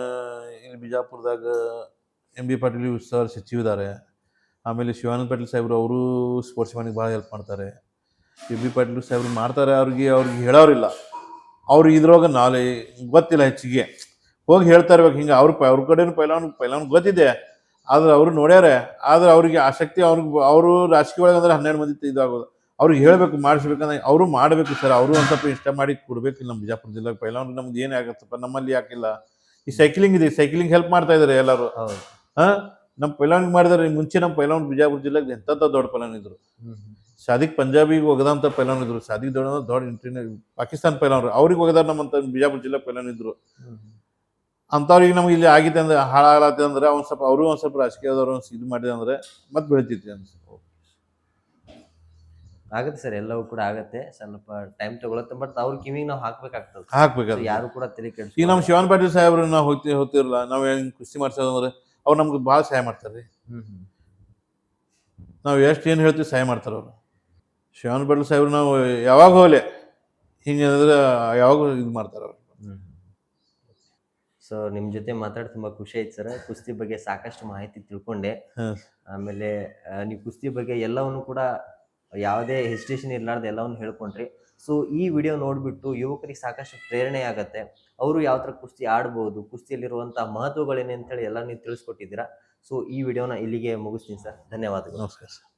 ಇಲ್ಲಿ ಬಿಜಾಪುರದಾಗ MB ಪಾಟೀಲ್ ಸರ್ ಸಚಿವಿದ್ದಾರೆ. ಆಮೇಲೆ ಶಿವಾನಂದ ಪಾಟೀಲ್ ಸಾಹೇಬ್ರು ಅವರು ಸ್ಪೋರ್ಟ್ಸ್ ಮ್ಯಾನಿಗೆ ಭಾಳ ಹೆಲ್ಪ್ ಮಾಡ್ತಾರೆ. MB ಪಾಟೀಲ್ ಸಾಹೇಬ್ರು ಮಾಡ್ತಾರೆ. ಅವ್ರಿಗೆ ಹೇಳೋರಿಲ್ಲ, ಅವ್ರಿಗೆ ಇದ್ರೊಳಗೆ ಗೊತ್ತಿಲ್ಲ, ಹೆಚ್ಚಿಗೆ ಹೋಗಿ ಹೇಳ್ತಾ ಇರ್ಬೇಕು. ಹಿಂಗೆ ಅವ್ರ ಕಡೆನೂ ಪೈಲವನ್ ಗೊತ್ತಿದೆ, ಆದ್ರೆ ಅವರು ನೋಡ್ಯಾರೆ. ಆದ್ರೆ ಅವ್ರಿಗೆ ಆಸಕ್ತಿ, ಅವರು ರಾಜಕೀಯ ಒಳಗೆ ಅಂದ್ರೆ 12 ಮಂದಿ ಇದಾಗೋದು. ಅವ್ರಿಗೆ ಹೇಳ್ಬೇಕು, ಮಾಡಿಸ್ಬೇಕಂದ್ರೆ ಅವರು ಮಾಡಬೇಕು ಸರ್. ಅವರು ಒಂದು ಸ್ವಲ್ಪ ಇಷ್ಟ ಮಾಡಿ ಕೊಡ್ಬೇಕು. ನಮ್ಮ ಬಿಜಾಪುರ ಜಿಲ್ಲೆಗೆ ಪೈಲವನ್ ನಮ್ದು ಏನೇ ಆಗತ್ತಪ್ಪ, ನಮ್ಮಲ್ಲಿ ಯಾಕಿಲ್ಲ. ಈ ಸೈಕ್ಲಿಂಗ್ ಇದೆ, ಸೈಕ್ಲಿಂಗ್ ಹೆಲ್ಪ್ ಮಾಡ್ತಾ ಇದಾರೆ ಎಲ್ಲರೂ. ನಮ್ಮ ಪೈಲವನ್ಗೆ ಮಾಡಿದಾರೆ. ಮುಂಚೆ ನಮ್ಮ ಪೈಲವನ್ ಬಿಜಾಪುರ ಜಿಲ್ಲೆಗೆ ಎಂತ ದೊಡ್ಡ ಪೈಲವನ್ ಇದ್ರು. ಸಾದಿಕ್ ಪಂಜಾಬಿಗೆ ಒಗದಂತ ಪೈಲವನ್ ಇದ್ರು. ಸಾದಿಕ್ ದೊಡ್ಡ ಇಂಟರ್ನ್ಯಾಷನಲ್ ಪಾಕಿಸ್ತಾನ ಪೈಲವನ್ರು ಅವ್ರಿಗೆ ಒಗದಾರ ನಮ್ಮಂತ ಬಿಜಾಪುರ ಜಿಲ್ಲೆ ಪೈಲವನ್ ಇದ್ರು. ಅಂಥವ್ರಿಗೆ ನಮ್ಗೆ ಇಲ್ಲಿ ಆಗಿದೆ ಅಂದ್ರೆ ಹಾಳಾಗತ್ತೆ ಅಂದ್ರೆ ಅವ್ನು ಸ್ವಲ್ಪ ಅವರು ಒಂದು ಸ್ವಲ್ಪ ರಾಜಕೀಯದವ್ರು ಇದು ಮಾಡಿದೆ ಅಂದ್ರೆ ಮತ್ತೆ ಬೆಳಿತೈತಿ ಅನ್ಸುತ್ತೆ. ಆಗುತ್ತೆ ಸರ್, ಎಲ್ಲವೂ ಕೂಡ ಆಗುತ್ತೆ. ಸ್ವಲ್ಪ ಟೈಮ್ ತಗೊಳುತ್ತೆ, ಬಟ್ ಅವ್ರ ಕಿವಿಗೆ ನಾವು ಹಾಕ್ಬೇಕಾಗ್ತದೆ. ಯಾರು ಕೂಡ ತಲೆ ಕೆಡಿಸ್ಕೊಳ್ಳಲ್ಲ. ಈಗ ನಮ್ಮ ಶಿವಾನಂದ ಪಾಟೀಲ್ ಸಾಹೇಬ್ರು ನಾವು ಹೋಗ್ತಿರಲ್ಲ, ನಾವು ಹೆಂಗ್ ಕುಸ್ತಿ ಮಾಡ್ಸೋದಂದ್ರೆ ಅವ್ರು ನಮ್ಗೆ ಭಾಳ ಸಹಾಯ ಮಾಡ್ತಾರೆ. ನಾವು ಎಷ್ಟು ಏನು ಹೇಳ್ತೀವಿ ಸಹಾಯ ಮಾಡ್ತಾರೆ ಅವರು. ಶಿವಾನಂದ ಪಾಟೀಲ್ ಸಾಹೇಬ್ರು ನಾವು ಯಾವಾಗ ಹೋಗ್ಲಿ ಹಿಂಗೆ ಅಂದ್ರೆ ಯಾವಾಗ ಇದು ಮಾಡ್ತಾರೆ ಅವರು. ಸೊ ನಿಮ್ಮ ಜೊತೆ ಮಾತಾಡಿ ತುಂಬ ಖುಷಿ ಆಯ್ತು ಸರ್. ಕುಸ್ತಿ ಬಗ್ಗೆ ಸಾಕಷ್ಟು ಮಾಹಿತಿ ತಿಳ್ಕೊಂಡೆ. ಆಮೇಲೆ ನೀವು ಕುಸ್ತಿ ಬಗ್ಗೆ ಎಲ್ಲವನ್ನು ಕೂಡ ಯಾವುದೇ ಹೆಸಿಟೇಷನ್ ಇರಲಾರ್ದು ಎಲ್ಲವನ್ನು ಹೇಳ್ಕೊಂಡ್ರಿ. ಸೊ ಈ ವಿಡಿಯೋ ನೋಡಿಬಿಟ್ಟು ಯುವಕರಿಗೆ ಸಾಕಷ್ಟು ಪ್ರೇರಣೆ ಆಗತ್ತೆ. ಅವರು ಯಾವ ಥರ ಕುಸ್ತಿ ಆಡ್ಬೋದು, ಕುಸ್ತಿಯಲ್ಲಿರುವಂಥ ಮಹತ್ವಗಳೇನೆ ಅಂತೇಳಿ ಎಲ್ಲ ನೀವು ತಿಳಿಸ್ಕೊಟ್ಟಿದ್ದೀರಾ. ಸೊ ಈ ವಿಡಿಯೋನ ಇಲ್ಲಿಗೆ ಮುಗಿಸ್ತೀನಿ ಸರ್. ಧನ್ಯವಾದಗಳು. ನಮಸ್ಕಾರ ಸರ್.